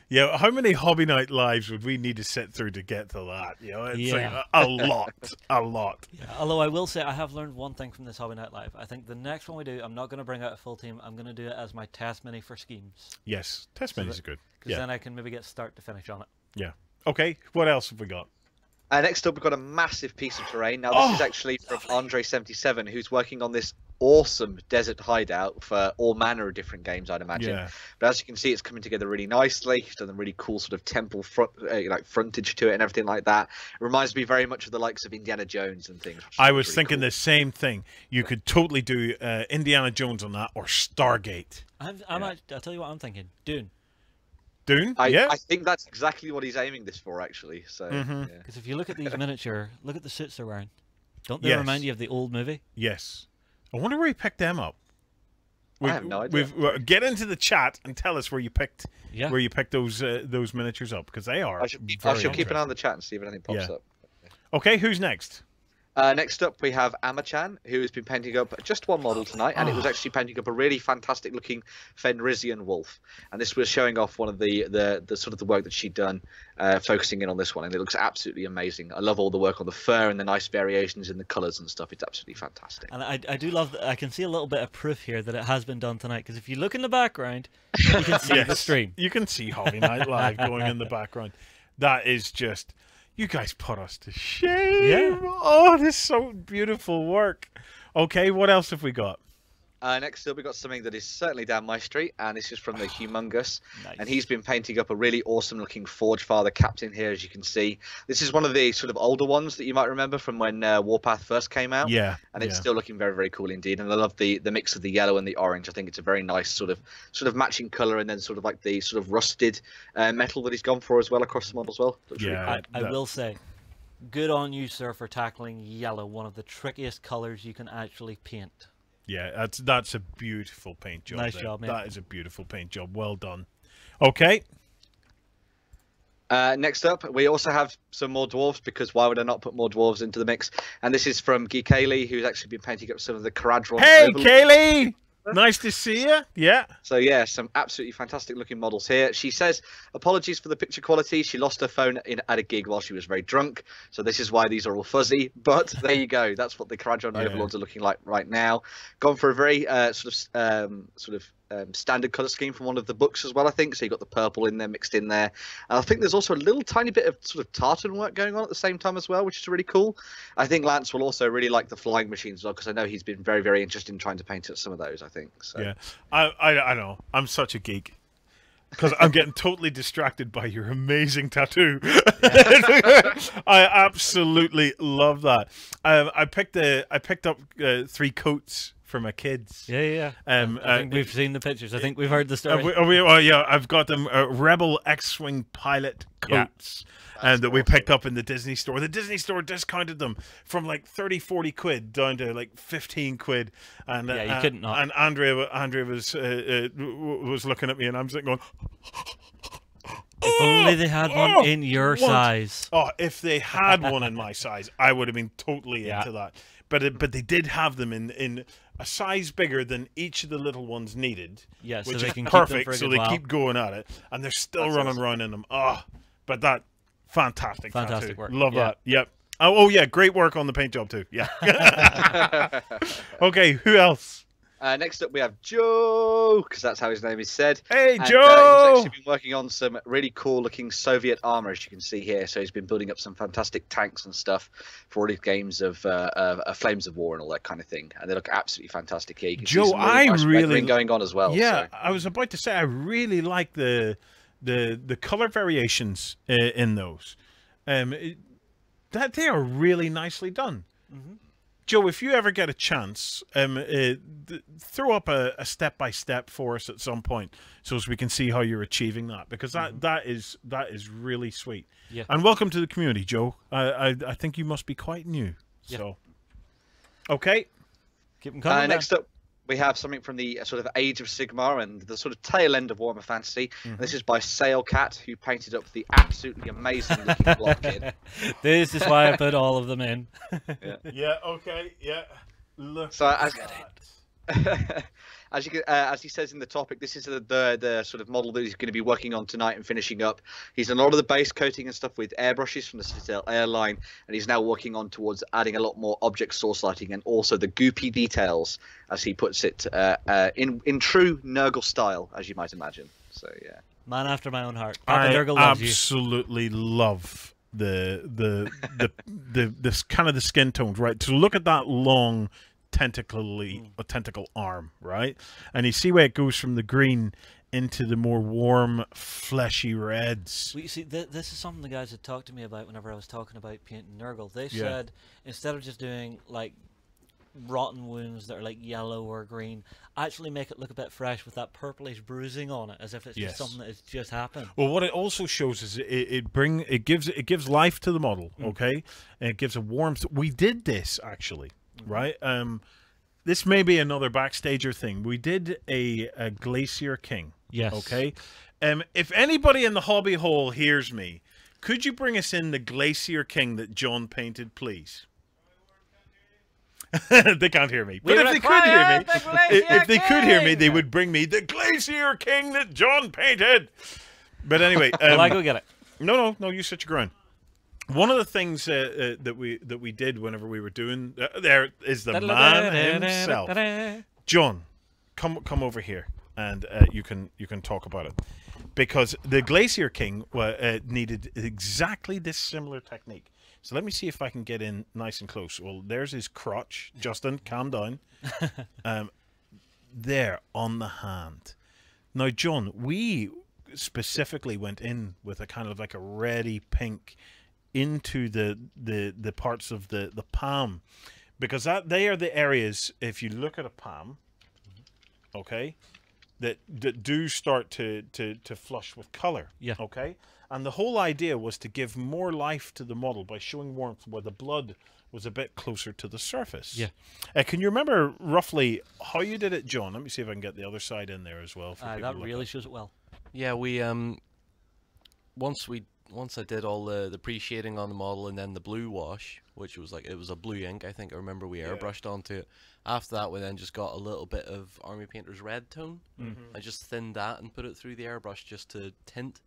Yeah, how many Hobby Night lives would we need to sit through to get to that? You know, it's like a lot, a lot. Yeah, although I will say I have learned one thing from this Hobby Night Live. I think the next one we do, I'm not going to bring out a full team. I'm going to do it as my test mini for schemes. Yes, test minis are good. Because then I can maybe get start to finish on it. Yeah. Okay, what else have we got? Next up, we've got a massive piece of terrain. Now, this is actually from Andre77, who's working on this awesome desert hideout for all manner of different games, I'd imagine. Yeah. But as you can see, it's coming together really nicely. He's done a really cool sort of temple frontage to it and everything like that. It reminds me very much of the likes of Indiana Jones and things. I was thinking the same thing. You could totally do Indiana Jones on that, or Stargate. I'll tell you what I'm thinking. Dune. Dune? I think that's exactly what he's aiming this for, actually. So, Because if you look at these miniature, look at the suits they're wearing. Don't they remind you of the old movie? Yes. I wonder where he picked them up. I have no idea. Get into the chat and tell us where you picked those miniatures up, because they are. I shall keep an eye on the chat and see if anything pops up. Okay, who's next? Next up, we have Amachan, who has been painting up just one model tonight, and it was actually painting up a really fantastic-looking Fenrisian wolf. And this was showing off one of the sort of the work that she'd done, focusing in on this one, and it looks absolutely amazing. I love all the work on the fur and the nice variations in the colours and stuff. It's absolutely fantastic. And I do love that. I can see a little bit of proof here that it has been done tonight, because if you look in the background, you can see the stream. You can see Hobby Night Live going in the background. That is just... You guys put us to shame. Yeah. Oh, this is so beautiful work. Okay, what else have we got? Next up, we've got something that is certainly down my street, and this is from the Humongous. Nice. And he's been painting up a really awesome-looking Forge Father captain here, as you can see. This is one of the sort of older ones that you might remember from when Warpath first came out. Yeah. And it's still looking very, very cool indeed. And I love the mix of the yellow and the orange. I think it's a very nice sort of matching colour, and then sort of like the sort of rusted metal that he's gone for as well across the model as well. Looks really cool. I will say, good on you, sir, for tackling yellow, one of the trickiest colours you can actually paint. Yeah, that's a beautiful paint job. Nice job, mate. That is a beautiful paint job. Well done. Okay. Next up, we also have some more dwarves, because why would I not put more dwarves into the mix? And this is from Geek Kaylee, who's actually been painting up some of the Caradron. Hey, Kaylee! Nice to see you. Yeah. So yeah, some absolutely fantastic looking models here. She says, apologies for the picture quality. She lost her phone at a gig while she was very drunk. So this is why these are all fuzzy. But there you go. That's what the Caradron Overlords are looking like right now. Gone for a very standard color scheme from one of the books as well, I think. So you got the purple in there, mixed in there. And I think there's also a little tiny bit of sort of tartan work going on at the same time as well, which is really cool. I think Lance will also really like the flying machines as well, because I know he's been very, very interested in trying to paint some of those, I think. So. Yeah, I know. I'm such a geek, because I'm getting totally distracted by your amazing tattoo. I absolutely love that. I picked up 3 coats for my kids. Yeah. I think we've seen the pictures. I think we've heard the story. I've got them Rebel X-Wing pilot coats. And that we picked up in the Disney store. The Disney store discounted them from like 30, 40 quid down to like 15 quid. And you couldn't not. And Andrea was looking at me, and I'm sitting going, if only they had one in your size. Oh, if they had one in my size, I would have been totally into that. But they did have them in a size bigger than each of the little ones needed. Yeah, so which they is can perfect. Keep them for a so good they while. keep going at it, and they're still running around in them. But that fantastic tattoo. Work. Love that. Yep. Oh yeah, great work on the paint job too. Yeah. Okay, who else? Next up, we have Joe, because that's how his name is said. Hey, and, Joe! he's actually been working on some really cool-looking Soviet armor, as you can see here. So he's been building up some fantastic tanks and stuff for all his games of Flames of War and all that kind of thing. And they look absolutely fantastic here. You can Joe, see some really nice really rendering going on as well. Yeah, So. I was about to say I really like the color variations in those. That they are really nicely done. Mm-hmm. Joe, if you ever get a chance, throw up a step-by-step for us at some point, so as we can see how you're achieving that, because that is really sweet. Yeah. And welcome to the community, Joe. I think you must be quite new. Yeah. So, okay. Keep them coming. Next up, we have something from the sort of Age of Sigmar and the sort of tail end of Warhammer Fantasy. And this is by Sailcat, who painted up the absolutely amazing looking block kid. This is why I put all of them in. Yeah. Okay. Yeah. Look. So at that. As he says in the topic, this is the sort of model that he's going to be working on tonight and finishing up. He's done a lot of the base coating and stuff with airbrushes from the Citadel airline, and he's now working on towards adding a lot more object source lighting and also the goopy details, as he puts it, in true Nurgle style, as you might imagine. So yeah, Man after my own heart. Papa I Nurgle loves you. absolutely love the this kind of the skin tones, right? To look at that long tentacle arm, right? And you see where it goes from the green into the more warm, fleshy reds. Well, you see, this is something the guys had talked to me about whenever I was talking about painting Nurgle. They said instead of just doing like rotten wounds that are like yellow or green, actually make it look a bit fresh with that purplish bruising on it, as if it's just something that has just happened. Well, what it also shows is it gives life to the model, okay, and it gives a warmth. We did this actually, right? This may be another backstager thing. We did a Glacier King. Yes. Okay. If anybody in the hobby hole hears me, could you bring us in the Glacier King that John painted, please? They can't hear me. But if they could hear me, if they could hear me, they would bring me the Glacier King that John painted. But anyway, Will I go get it? No, you sit your ground. One of the things that we did whenever we were doing there is the man himself, John. Come over here, and you can talk about it, because the Glacier King needed exactly this similar technique. So let me see if I can get in nice and close. Well, there's his crotch. Justin, calm down. There on the hand. Now, John, we specifically went in with a kind of like a reddy pink into the parts of the palm, because they are the areas, if you look at a palm, okay, that do start to flush with color. Yeah. Okay. And the whole idea was to give more life to the model by showing warmth where the blood was a bit closer to the surface. Yeah. Can you remember roughly how you did it, John? Let me see if I can get the other side in there as well. For people That to look really at. shows it well. Yeah, we once I did all the pre-shading on the model and then the blue wash, which was like, it was a blue ink, I think I remember we airbrushed onto it. After that, we then just got a little bit of Army Painter's red tone. I just thinned that and put it through the airbrush just to tint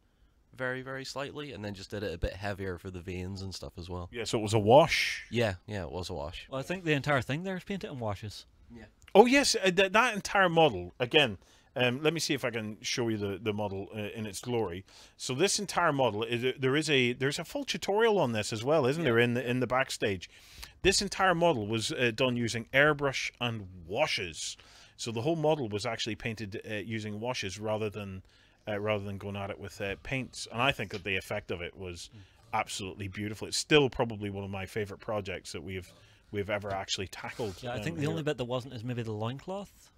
very, very slightly, and then just did it a bit heavier for the veins and stuff as well. Yeah, so it was a wash. Yeah, it was a wash. Well, I think the entire thing there is painted in washes. Yeah. Oh yes, that entire model again. Let me see if I can show you the model in its glory. So this entire model there's a full tutorial on this as well, isn't there? In the backstage, this entire model was done using airbrush and washes. So the whole model was actually painted using washes rather than going at it with paints. And I think that the effect of it was absolutely beautiful. It's still probably one of my favorite projects that we've ever actually tackled. Yeah, I think the only bit that wasn't is maybe the loincloth.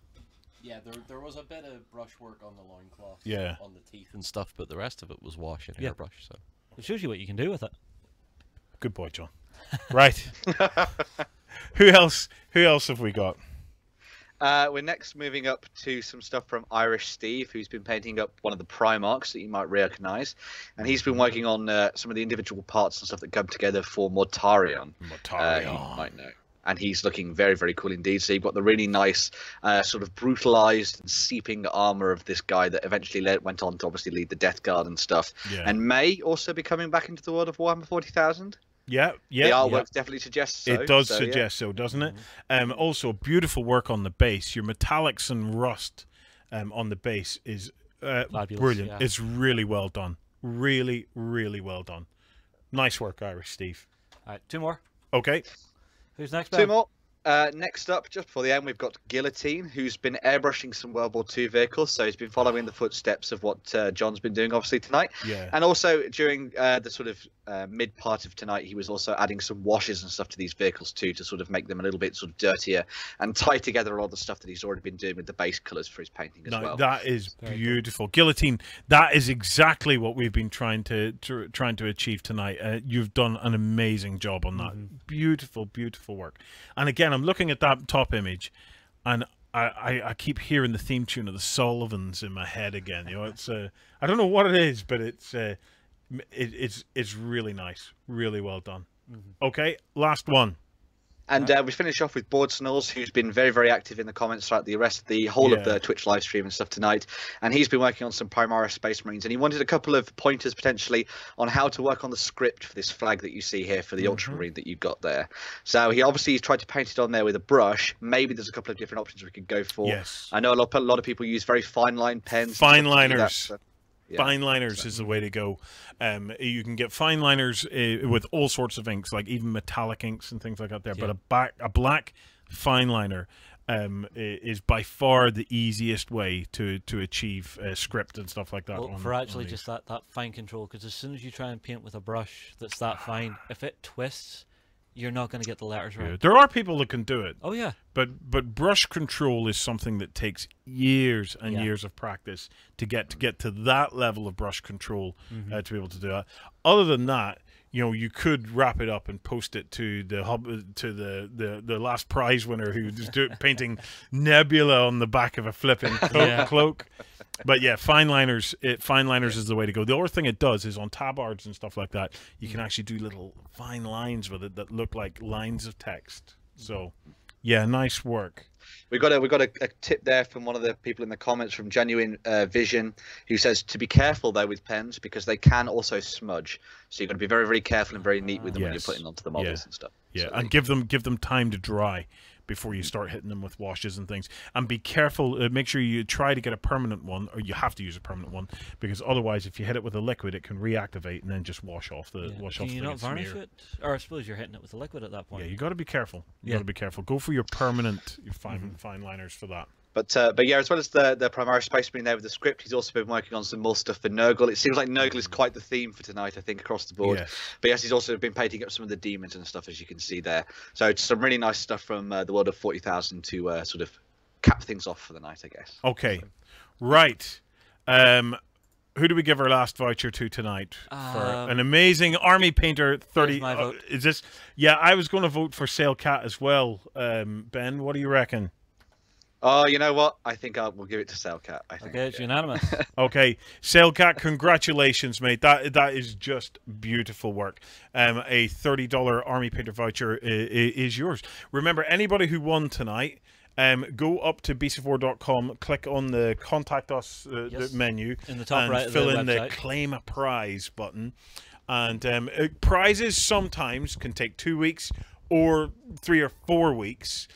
Yeah, there was a bit of brushwork on the loincloth, on the teeth and stuff, but the rest of it was wash and airbrush. So it shows you what you can do with it. Good boy, John. Right. Who else have we got? We're next moving up to some stuff from Irish Steve, who's been painting up one of the Primarchs that you might recognise, and he's been working on some of the individual parts and stuff that come together for Mortarion. You might know. And he's looking very, very cool indeed. So you've got the really nice sort of brutalized and seeping armor of this guy that eventually went on to obviously lead the Death Guard and stuff. Yeah. And may also be coming back into the world of Warhammer 40,000. Yeah, The yeah. artwork definitely suggests so. It does so, suggest so, doesn't it? Also, beautiful work on the base. Your metallics and rust on the base is brilliant. Yeah. It's really well done. Really, really well done. Nice work, Irish Steve. All right, 2 more. Okay. Who's next, 2 Ben? more. Next up, just before the end, we've got Guillotine, who's been airbrushing some World War II vehicles. So he's been following the footsteps of what John's been doing, obviously, tonight. Yeah. And also during the sort of mid part of tonight, he was also adding some washes and stuff to these vehicles too, to sort of make them a little bit sort of dirtier and tie together a lot of the stuff that he's already been doing with the base colours for his painting as well. That is beautiful. Guillotine, that is exactly what we've been trying to achieve tonight. You've done an amazing job on that. Beautiful, beautiful work. And again, I'm looking at that top image, and I keep hearing the theme tune of the Sullivans in my head again. You know, it's I don't know what it is, but it's really nice, really well done. Okay, last one. And we finish off with Board Snulls, who's been very, very active in the comments throughout the whole of the Twitch live stream and stuff tonight. And he's been working on some Primaris Space Marines, and he wanted a couple of pointers potentially on how to work on the script for this flag that you see here for the Ultramarine that you've got there. So he obviously tried to paint it on there with a brush. Maybe there's a couple of different options we could go for. Yes. I know a lot of people use very fine line pens. Fine liners. Yeah, fine liners is the way to go. You can get fine liners with all sorts of inks, like even metallic inks and things like that there. But a black fine liner is by far the easiest way to achieve script and stuff like that. Well, for actually just that fine control, because as soon as you try and paint with a brush that's that fine, if it twists, you're not going to get the letters right. Yeah, there are people that can do it. Oh yeah. But brush control is something that takes years and years of practice to get to that level of brush control to be able to do that. Other than that, you know, you could wrap it up and post it to the last prize winner who's painting Nebula on the back of a flipping cloak. But yeah, fine liners is the way to go. The other thing it does is on tabards and stuff like that, you can actually do little fine lines with it that look like lines of text. So yeah, nice work. We got a tip there from one of the people in the comments from Genuine Vision, who says to be careful though with pens because they can also smudge. So you've got to be very, very careful and very neat with them when you're putting onto the models and stuff. Yeah, so and give them time to dry before you start hitting them with washes and things. And be careful, make sure you try to get a permanent one, or you have to use a permanent one, because otherwise if you hit it with a liquid it can reactivate and then just wash off the wash off. Can you not varnish it? Or I suppose you're hitting it with a liquid at that point. Yeah, you got to be careful. You got to be careful. Go for your permanent fine liners for that. But yeah, as well as the Primaris Space Marine there with the script, he's also been working on some more stuff for Nurgle. It seems like Nurgle is quite the theme for tonight, I think, across the board. Yes. But yes, he's also been painting up some of the demons and stuff, as you can see there. So it's some really nice stuff from the world of 40,000 to sort of cap things off for the night, I guess. Okay, right. Who do we give our last voucher to tonight for an amazing army painter? 30. My vote. Is this? Yeah, I was going to vote for Sail Cat as well. Ben, what do you reckon? Oh, you know what? I think we'll give it to Sailcat. I think. Okay, it's unanimous. Okay, Sailcat, congratulations, mate. That is just beautiful work. A $30 Army Painter voucher is yours. Remember, anybody who won tonight, go up to bc4.com, click on the Contact Us the menu, in the top and right of fill the in website. the Claim a Prize button. And prizes sometimes can take 2 weeks or 3 or 4 weeks.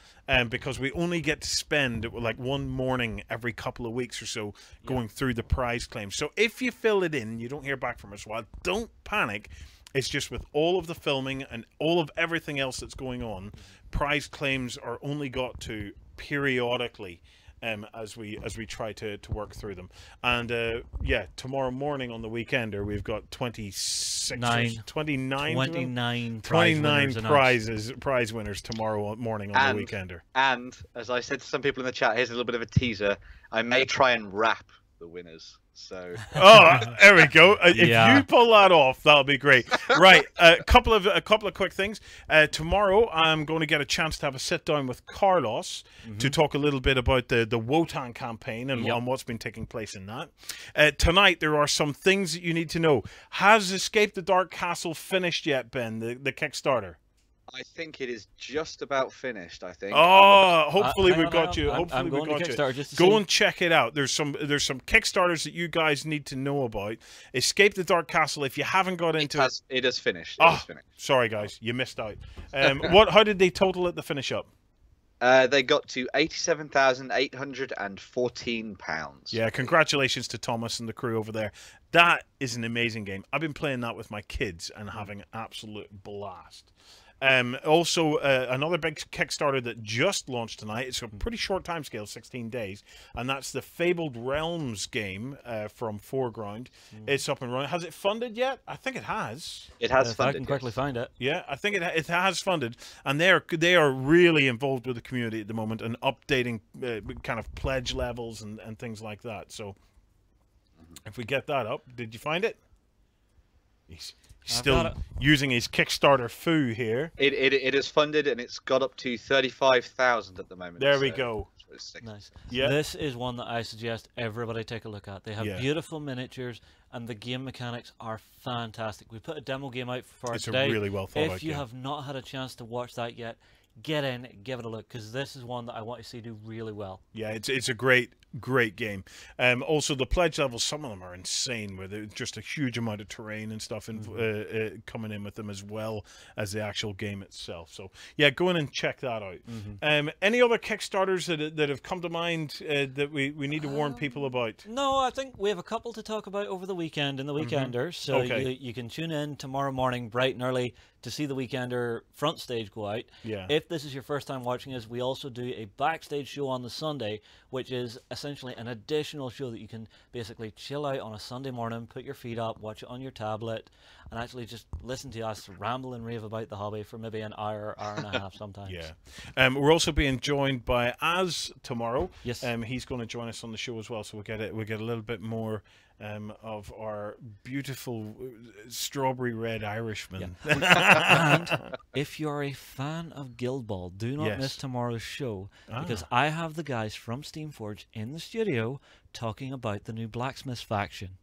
Because we only get to spend like one morning every couple of weeks or so going through the prize claims. So if you fill it in, you don't hear back from us. Well, don't panic. It's just with all of the filming and all of everything else that's going on, prize claims are only got to periodically as we try to work through them. And yeah, tomorrow morning on the Weekender we've got 29 prize winners tomorrow morning on the Weekender. And as I said to some people in the chat, here's a little bit of a teaser. I may try and wrap the winners. So there we go. If you pull that off, that'll be great. Right, a couple of quick things. Tomorrow, I'm going to get a chance to have a sit down with Carlos to talk a little bit about the Wotan campaign and on what's been taking place in that. Tonight, there are some things that you need to know. Has Escape the Dark Castle finished yet, Ben? The Kickstarter. I think it is just about finished. I think. Oh, hopefully hang we on, got hang you. on. Hopefully I'm we going to got you. Kickstarter just to Go see. and check it out. There's some Kickstarters that you guys need to know about. Escape the Dark Castle. If you haven't got into it, It is finished. It oh, is finished. sorry guys, you missed out. How did they total it to finish up? They got to £87,814. Yeah, congratulations to Thomas and the crew over there. That is an amazing game. I've been playing that with my kids and having an absolute blast. Also, another big Kickstarter that just launched tonight. It's a pretty short time scale, 16 days, and that's the Fabled Realms game from Foreground. It's up and running. Has it funded yet? I think it has. It has If funded. I can quickly find it. Yeah, I think it has funded, and they are really involved with the community at the moment and updating kind of pledge levels and things like that. So, if we get that up, did you find it? He's still using his Kickstarter foo here. It is funded and it's got up to 35,000 at the moment. There we go. Nice. Yeah. This is one that I suggest everybody take a look at. They have Yeah. beautiful miniatures and the game mechanics are fantastic. We put a demo game out for It's today. a really well thought out If you game. have not had a chance to watch that yet, get in, give it a look, because this is one that I want to see do really well. Yeah, it's a great game. Also, the pledge levels, some of them are insane, with just a huge amount of terrain and stuff coming in with them, as well as the actual game itself. So, yeah, go in and check that out. Any other Kickstarters that have come to mind that we need to warn people about? No, I think we have a couple to talk about over the weekend in the Weekenders. So Okay. you can tune in tomorrow morning bright and early to see the Weekender front stage go out. Yeah. If this is your first time watching us, we also do a backstage show on the Sunday, which is essentially an additional show that you can basically chill out on a Sunday morning, put your feet up, watch it on your tablet, and actually just listen to us ramble and rave about the hobby for maybe an hour and a half sometimes. Yeah. We're also being joined by Az tomorrow. Yes. He's going to join us on the show as well, so we get a little bit more of our beautiful strawberry red Irishman. And if you're a fan of Guild Ball, do not Yes. miss tomorrow's show, because I have the guys from Steamforge in the studio talking about the new Blacksmith faction.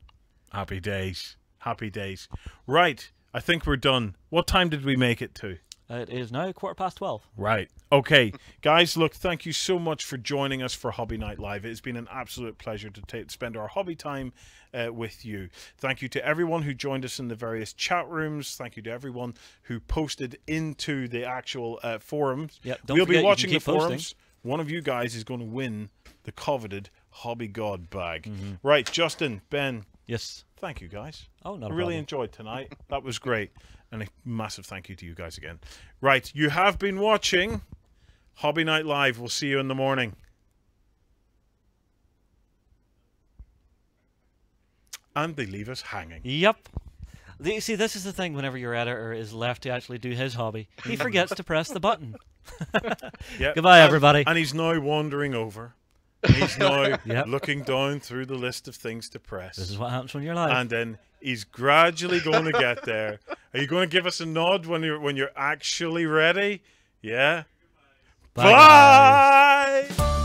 Happy days. Happy days. Right. I think we're done. What time did we make it to? It is now 12:15. Right. Okay. Guys, look, thank you so much for joining us for Hobby Night Live. It's been an absolute pleasure to spend our hobby time with you. Thank you to everyone who joined us in the various chat rooms. Thank you to everyone who posted into the actual forums. Yeah, don't we'll forget be you watching can the keep posting. forums. One of you guys is going to win the coveted Hobby God bag. Right, Justin, Ben, Yes. thank you guys. Oh, not I a really problem. enjoyed tonight. That was great. And a massive thank you to you guys again. Right, you have been watching Hobby Night Live. We'll see you in the morning. And they leave us hanging. Yep. See, this is the thing whenever your editor is left to actually do his hobby. He forgets to press the button. Yep. Goodbye, everybody. And he's now wandering over. He's now Yep. looking down through the list of things to press. This is what happens when you're live. And then he's gradually going to get there. Are you going to give us a nod when you're actually ready? Yeah. Bye, guys. Bye.